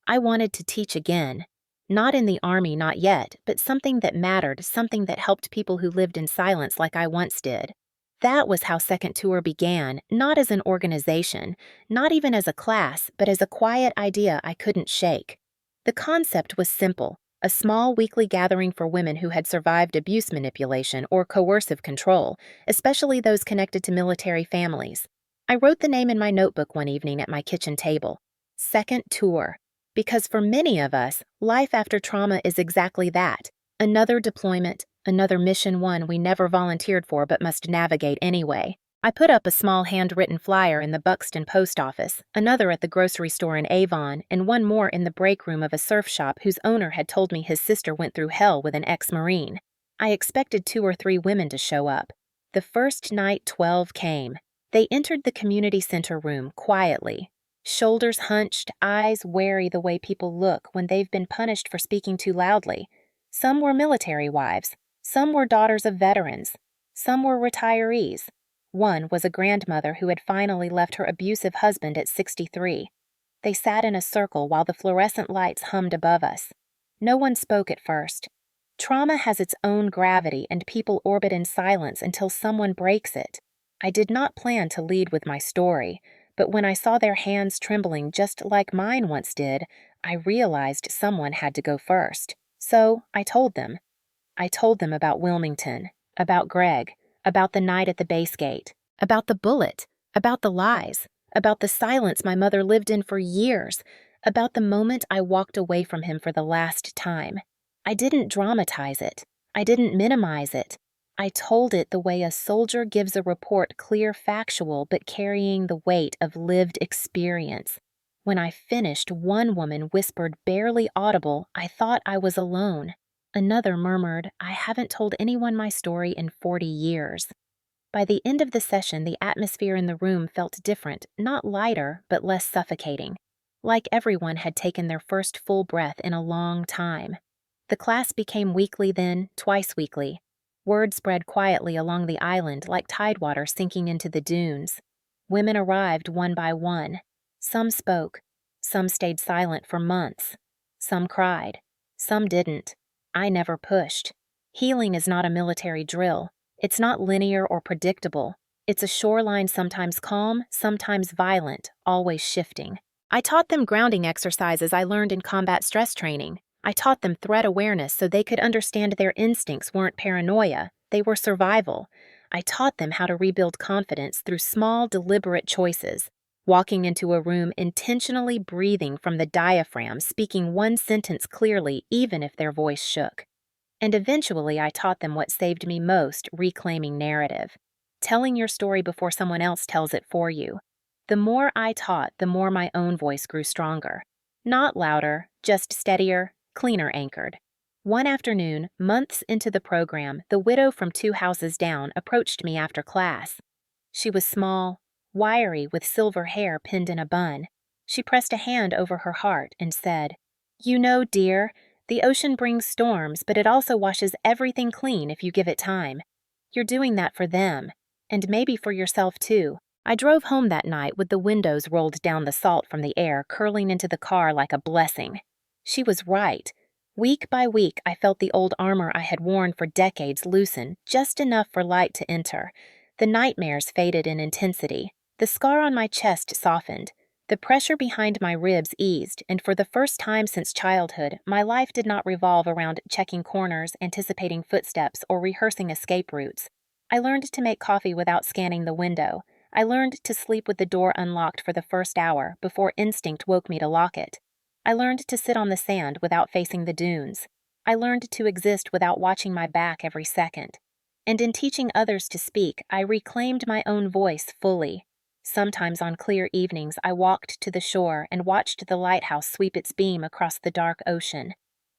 I wanted to teach again. Not in the army, not yet, but something that mattered, something that helped people who lived in silence like I once did. That was how Second Tour began, not as an organization, not even as a class, but as a quiet idea I couldn't shake. The concept was simple. A small weekly gathering for women who had survived abuse manipulation or coercive control, especially those connected to military families. I wrote the name in my notebook one evening at my kitchen table. Second Tour. Because for many of us, life after trauma is exactly that. Another deployment, another mission, one we never volunteered for but must navigate anyway. I put up a small handwritten flyer in the Buxton post office, another at the grocery store in Avon, and one more in the break room of a surf shop whose owner had told me his sister went through hell with an ex-Marine. I expected 2 or 3 women to show up. The first night 12 came. They entered the community center room quietly, shoulders hunched, eyes wary the way people look when they've been punished for speaking too loudly. Some were military wives. Some were daughters of veterans. Some were retirees. One was a grandmother who had finally left her abusive husband at 63. They sat in a circle while the fluorescent lights hummed above us. No one spoke at first. Trauma has its own gravity, and people orbit in silence until someone breaks it. I did not plan to lead with my story, but when I saw their hands trembling just like mine once did, I realized someone had to go first. So I told them. I told them about Wilmington, about Greg, about the night at the base gate, about the bullet, about the lies, about the silence my mother lived in for years, about the moment I walked away from him for the last time. I didn't dramatize it. I didn't minimize it. I told it the way a soldier gives a report, clear, factual, but carrying the weight of lived experience. When I finished, one woman whispered, barely audible, I thought I was alone. Another murmured, I haven't told anyone my story in 40 years. By the end of the session, the atmosphere in the room felt different, not lighter, but less suffocating. Like everyone had taken their first full breath in a long time. The class became weekly then, twice weekly. Word spread quietly along the island like tidewater sinking into the dunes. Women arrived one by one. Some spoke. Some stayed silent for months. Some cried. Some didn't. I never pushed. Healing is not a military drill. It's not linear or predictable. It's a shoreline, sometimes calm, sometimes violent, always shifting. I taught them grounding exercises I learned in combat stress training. I taught them threat awareness so they could understand their instincts weren't paranoia, they were survival. I taught them how to rebuild confidence through small, deliberate choices. Walking into a room, intentionally breathing from the diaphragm, speaking one sentence clearly even if their voice shook. And eventually I taught them what saved me most, reclaiming narrative. Telling your story before someone else tells it for you. The more I taught, the more my own voice grew stronger. Not louder, just steadier, cleaner anchored. One afternoon, months into the program, the widow from 2 houses down approached me after class. She was small, wiry, with silver hair pinned in a bun. She pressed a hand over her heart and said, You know, dear, The ocean brings storms, but it also washes everything clean if you give it time. You're doing that for them, and maybe for yourself too. I drove home that night with the windows rolled down, the salt from the air curling into the car like a blessing. She was right. Week by week, I felt the old armor I had worn for decades loosen, just enough for light to enter. The nightmares faded in intensity. The scar on my chest softened. The pressure behind my ribs eased, and for the first time since childhood, my life did not revolve around checking corners, anticipating footsteps, or rehearsing escape routes. I learned to make coffee without scanning the window. I learned to sleep with the door unlocked for the first hour before instinct woke me to lock it. I learned to sit on the sand without facing the dunes. I learned to exist without watching my back every second. And in teaching others to speak, I reclaimed my own voice fully. Sometimes on clear evenings, I walked to the shore and watched the lighthouse sweep its beam across the dark ocean.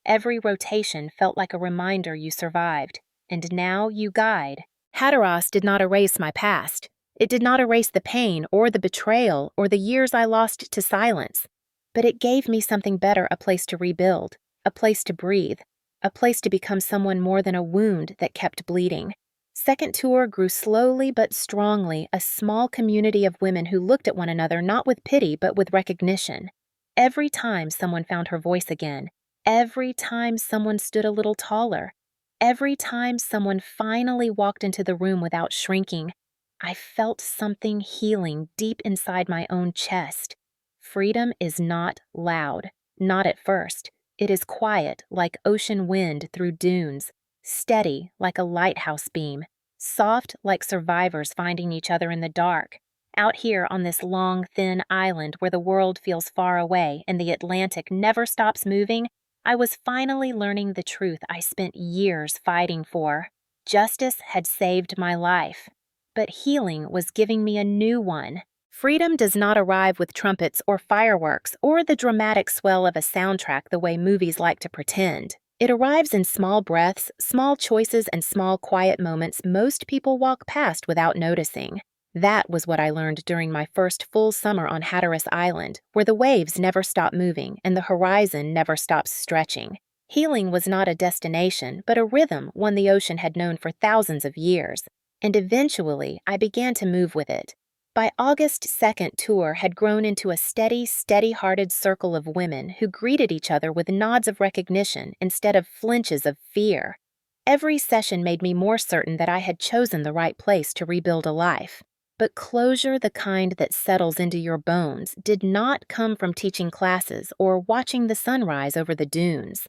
Every rotation felt like a reminder you survived, and now you guide. Hatteras did not erase my past. It did not erase the pain or the betrayal or the years I lost to silence. But it gave me something better, a place to rebuild, a place to breathe, a place to become someone more than a wound that kept bleeding. Second Tour grew slowly but strongly, a small community of women who looked at one another not with pity but with recognition. Every time someone found her voice again, every time someone stood a little taller, every time someone finally walked into the room without shrinking, I felt something healing deep inside my own chest. Freedom is not loud, not at first. It is quiet like ocean wind through dunes, steady like a lighthouse beam, soft like survivors finding each other in the dark. Out here on this long, thin island where the world feels far away and the Atlantic never stops moving, I was finally learning the truth I spent years fighting for. Justice had saved my life, but healing was giving me a new one. Freedom does not arrive with trumpets or fireworks or the dramatic swell of a soundtrack the way movies like to pretend. It arrives in small breaths, small choices, and small quiet moments most people walk past without noticing. That was what I learned during my first full summer on Hatteras Island, where the waves never stop moving and the horizon never stops stretching. Healing was not a destination, but a rhythm one the ocean had known for thousands of years. And eventually, I began to move with it. By August, Second Tour had grown into a steady, steady-hearted circle of women who greeted each other with nods of recognition instead of flinches of fear. Every session made me more certain that I had chosen the right place to rebuild a life. But closure, the kind that settles into your bones, did not come from teaching classes or watching the sunrise over the dunes.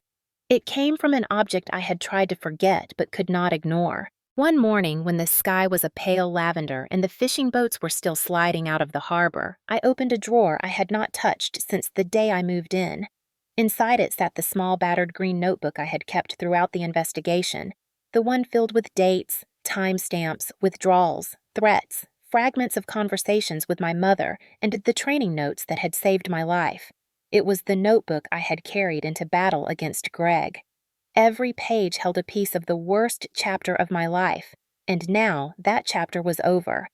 It came from an object I had tried to forget but could not ignore. One morning, when the sky was a pale lavender and the fishing boats were still sliding out of the harbor, I opened a drawer I had not touched since the day I moved in. Inside it sat the small battered green notebook I had kept throughout the investigation, the one filled with dates, timestamps, withdrawals, threats, fragments of conversations with my mother, and the training notes that had saved my life. It was the notebook I had carried into battle against Greg. Every page held a piece of the worst chapter of my life, and now that chapter was over.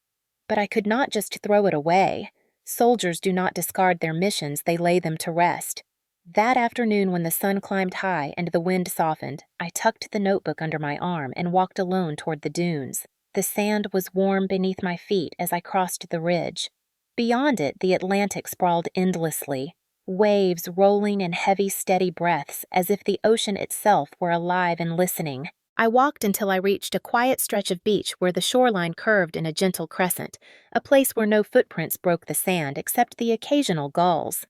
But I could not just throw it away. Soldiers do not discard their missions, they lay them to rest. That afternoon when the sun climbed high and the wind softened, I tucked the notebook under my arm and walked alone toward the dunes. The sand was warm beneath my feet as I crossed the ridge. Beyond it, the Atlantic sprawled endlessly, waves rolling in heavy, steady breaths as if the ocean itself were alive and listening. I walked until I reached a quiet stretch of beach where the shoreline curved in a gentle crescent, a place where no footprints broke the sand except the occasional gulls.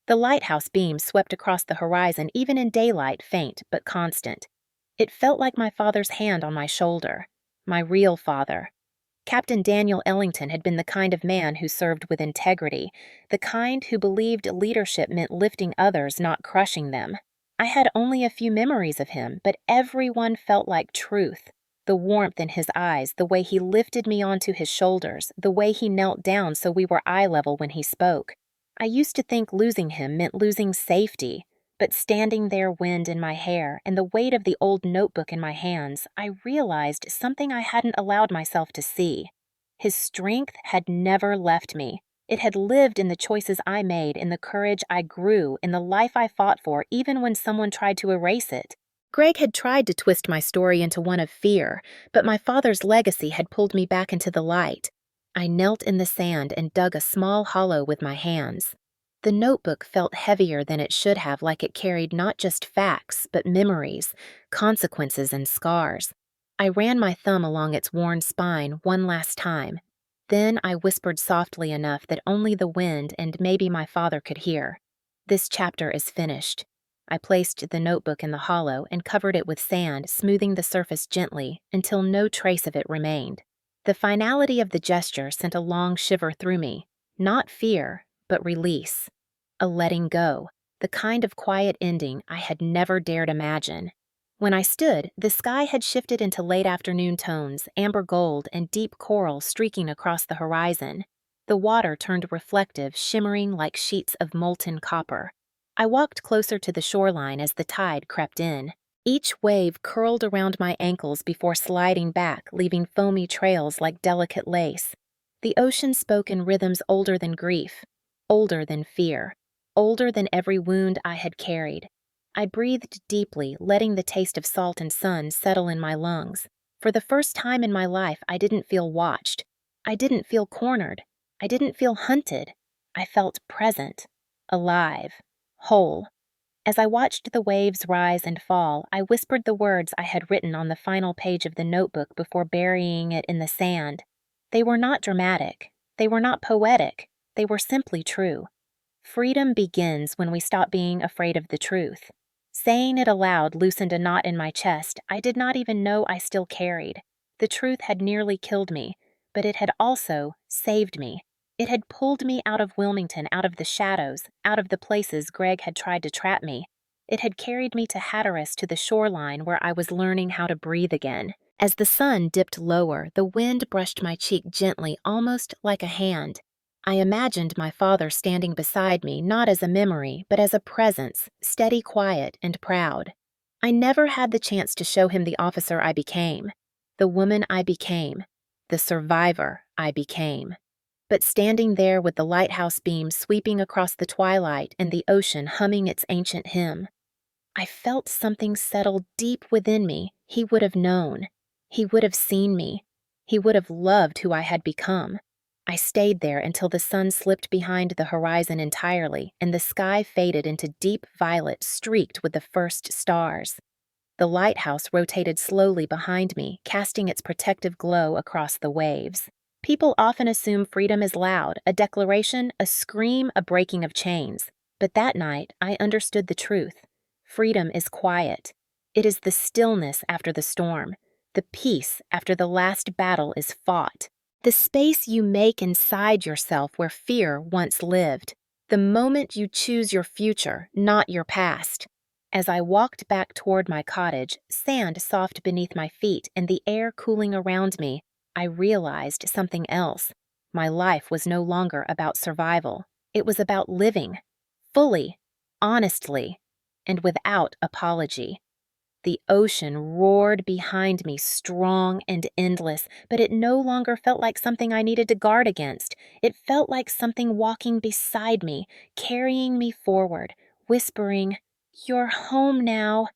The lighthouse beam swept across the horizon even in daylight, faint but constant. It felt like my father's hand on my shoulder. My real father. Captain Daniel Ellington had been the kind of man who served with integrity, the kind who believed leadership meant lifting others, not crushing them. I had only a few memories of him, but every one felt like truth. The warmth in his eyes, the way he lifted me onto his shoulders, the way he knelt down so we were eye level when he spoke. I used to think losing him meant losing safety, but standing there, wind in my hair and the weight of the old notebook in my hands, I realized something I hadn't allowed myself to see. His strength had never left me, It had lived in the choices I made, in the courage I grew, in the life I fought for, even when someone tried to erase it. Greg had tried to twist my story into one of fear, but my father's legacy had pulled me back into the light. I knelt in the sand and dug a small hollow with my hands. The notebook felt heavier than it should have, like it carried not just facts, but memories, consequences, and scars. I ran my thumb along its worn spine one last time. Then I whispered softly enough that only the wind and maybe my father could hear. "This chapter is finished." I placed the notebook in the hollow and covered it with sand, smoothing the surface gently until no trace of it remained. The finality of the gesture sent a long shiver through me. Not fear, but release. A letting go, the kind of quiet ending I had never dared imagine. When I stood, the sky had shifted into late afternoon tones, amber gold and deep coral streaking across the horizon. The water turned reflective, shimmering like sheets of molten copper. I walked closer to the shoreline as the tide crept in. Each wave curled around my ankles before sliding back, leaving foamy trails like delicate lace. The ocean spoke in rhythms older than grief, older than fear, older than every wound I had carried. I breathed deeply, letting the taste of salt and sun settle in my lungs. For the first time in my life, I didn't feel watched. I didn't feel cornered. I didn't feel hunted. I felt present, alive, whole. As I watched the waves rise and fall, I whispered the words I had written on the final page of the notebook before burying it in the sand. They were not dramatic. They were not poetic. They were simply true. Freedom begins when we stop being afraid of the truth. Saying it aloud loosened a knot in my chest I did not even know I still carried. The truth had nearly killed me, but it had also saved me. It had pulled me out of Wilmington, out of the shadows, out of the places Greg had tried to trap me. It had carried me to Hatteras, to the shoreline where I was learning how to breathe again. As the sun dipped lower, the wind brushed my cheek gently, almost like a hand. I imagined my father standing beside me, not as a memory, but as a presence, steady, quiet, and proud. I never had the chance to show him the officer I became, the woman I became, the survivor I became. But standing there with the lighthouse beam sweeping across the twilight and the ocean humming its ancient hymn, I felt something settle deep within me. He would have known. He would have seen me. He would have loved who I had become. I stayed there until the sun slipped behind the horizon entirely and the sky faded into deep violet streaked with the first stars. The lighthouse rotated slowly behind me, casting its protective glow across the waves. People often assume freedom is loud, a declaration, a scream, a breaking of chains. But that night, I understood the truth. Freedom is quiet. It is the stillness after the storm, the peace after the last battle is fought, the space you make inside yourself where fear once lived, the moment you choose your future, not your past. As I walked back toward my cottage, sand soft beneath my feet and the air cooling around me, I realized something else. My life was no longer about survival. It was about living, fully, honestly, and without apology. The ocean roared behind me, strong and endless, but it no longer felt like something I needed to guard against. It felt like something walking beside me, carrying me forward, whispering, "You're home now."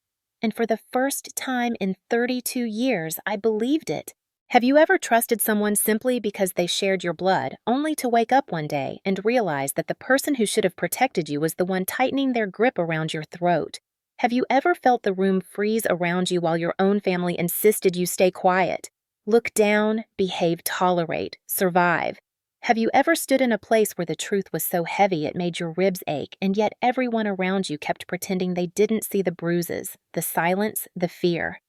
And for the first time in 32 years, I believed it. Have you ever trusted someone simply because they shared your blood, only to wake up one day and realize that the person who should have protected you was the one tightening their grip around your throat? Have you ever felt the room freeze around you while your own family insisted you stay quiet? Look down, behave, tolerate, survive. Have you ever stood in a place where the truth was so heavy it made your ribs ache, and yet everyone around you kept pretending they didn't see the bruises, the silence, the fear?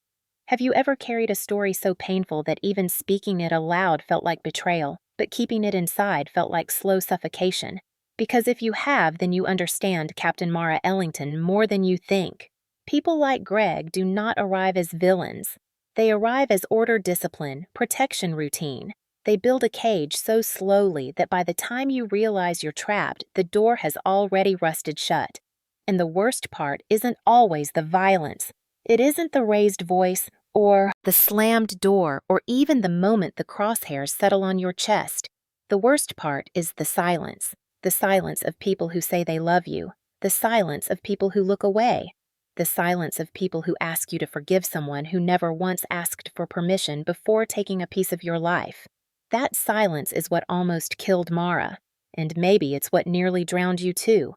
Have you ever carried a story so painful that even speaking it aloud felt like betrayal, but keeping it inside felt like slow suffocation? Because if you have, then you understand Captain Mara Ellington more than you think. People like Greg do not arrive as villains. They arrive as order, discipline, protection routine. They build a cage so slowly that by the time you realize you're trapped, the door has already rusted shut. And the worst part isn't always the violence. It isn't the raised voice, or the slammed door, or even the moment the crosshairs settle on your chest. The worst part is the silence of people who say they love you, the silence of people who look away, the silence of people who ask you to forgive someone who never once asked for permission before taking a piece of your life. That silence is what almost killed Mara, and maybe it's what nearly drowned you too.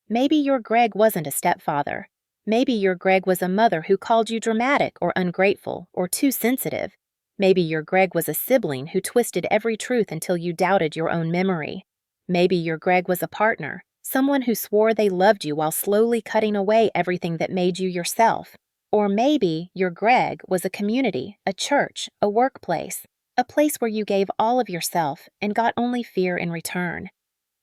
Maybe your Greg wasn't a stepfather. Maybe your Greg was a mother who called you dramatic or ungrateful or too sensitive. Maybe your Greg was a sibling who twisted every truth until you doubted your own memory. Maybe your Greg was a partner, someone who swore they loved you while slowly cutting away everything that made you yourself. Or maybe your Greg was a community, a church, a workplace, a place where you gave all of yourself and got only fear in return.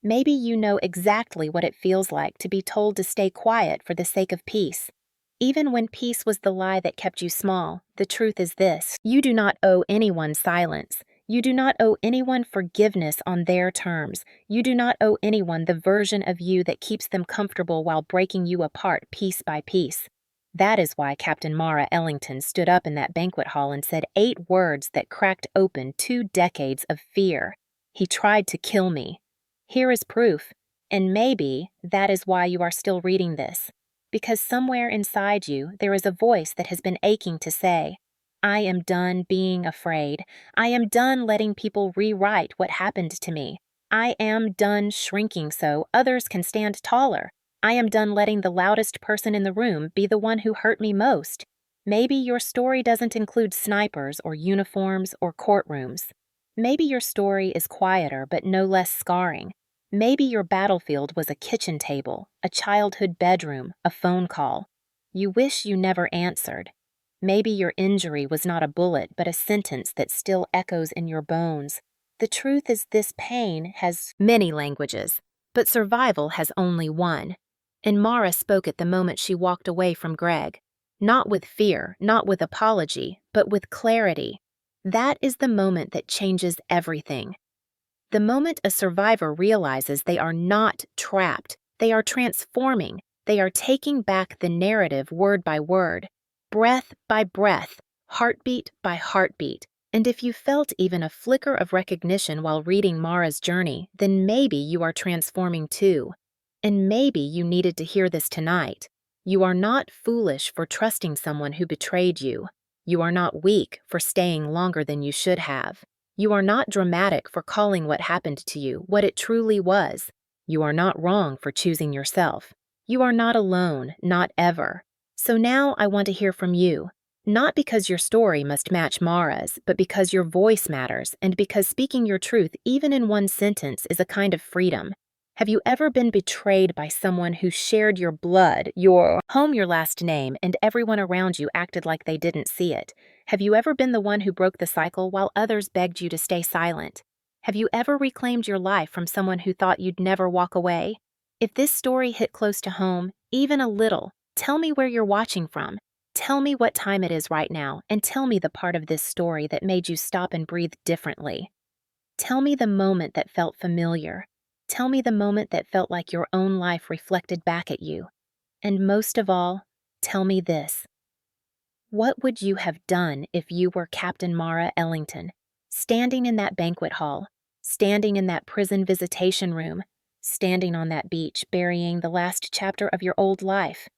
Maybe you know exactly what it feels like to be told to stay quiet for the sake of peace. Even when peace was the lie that kept you small, the truth is this: you do not owe anyone silence. You do not owe anyone forgiveness on their terms. You do not owe anyone the version of you that keeps them comfortable while breaking you apart piece by piece. That is why Captain Mara Ellington stood up in that banquet hall and said 8 words that cracked open 2 decades of fear. He tried to kill me. Here is proof, and maybe that is why you are still reading this, because somewhere inside you there is a voice that has been aching to say, I am done being afraid. I am done letting people rewrite what happened to me. I am done shrinking so others can stand taller. I am done letting the loudest person in the room be the one who hurt me most. Maybe your story doesn't include snipers or uniforms or courtrooms. Maybe your story is quieter but no less scarring. Maybe your battlefield was a kitchen table, a childhood bedroom, a phone call. You wish you never answered. Maybe your injury was not a bullet but a sentence that still echoes in your bones. The truth is this pain has many languages, but survival has only one. And Mara spoke it the moment she walked away from Greg. Not with fear, not with apology, but with clarity. That is the moment that changes everything. The moment a survivor realizes they are not trapped, they are transforming, they are taking back the narrative word by word, breath by breath, heartbeat by heartbeat. And if you felt even a flicker of recognition while reading Mara's journey, then maybe you are transforming too. And maybe you needed to hear this tonight. You are not foolish for trusting someone who betrayed you. You are not weak for staying longer than you should have. You are not dramatic for calling what happened to you what it truly was. You are not wrong for choosing yourself. You are not alone, not ever. So now I want to hear from you. Not because your story must match Mara's, but because your voice matters and because speaking your truth even in one sentence is a kind of freedom. Have you ever been betrayed by someone who shared your blood, your home, your last name, and everyone around you acted like they didn't see it? Have you ever been the one who broke the cycle while others begged you to stay silent? Have you ever reclaimed your life from someone who thought you'd never walk away? If this story hit close to home, even a little, tell me where you're watching from. Tell me what time it is right now, and tell me the part of this story that made you stop and breathe differently. Tell me the moment that felt familiar. Tell me the moment that felt like your own life reflected back at you. And most of all, tell me this. What would you have done if you were Captain Mara Ellington, standing in that banquet hall, standing in that prison visitation room, standing on that beach burying the last chapter of your old life?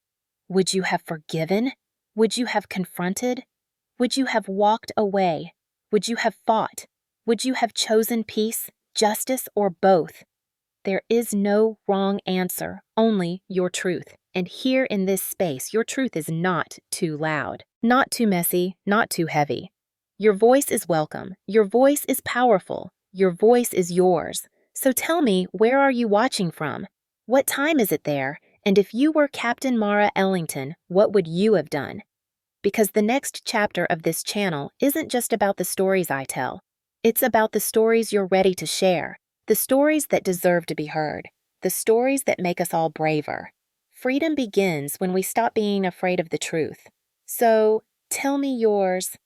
Would you have forgiven? Would you have confronted? Would you have walked away? Would you have fought? Would you have chosen peace, justice, or both? There is no wrong answer, only your truth. And here in this space, your truth is not too loud, not too messy, not too heavy. Your voice is welcome. Your voice is powerful. Your voice is yours. So tell me, where are you watching from? What time is it there? And if you were Captain Mara Ellington, what would you have done? Because the next chapter of this channel isn't just about the stories I tell. It's about the stories you're ready to share. The stories that deserve to be heard. The stories that make us all braver. Freedom begins when we stop being afraid of the truth. So, tell me yours.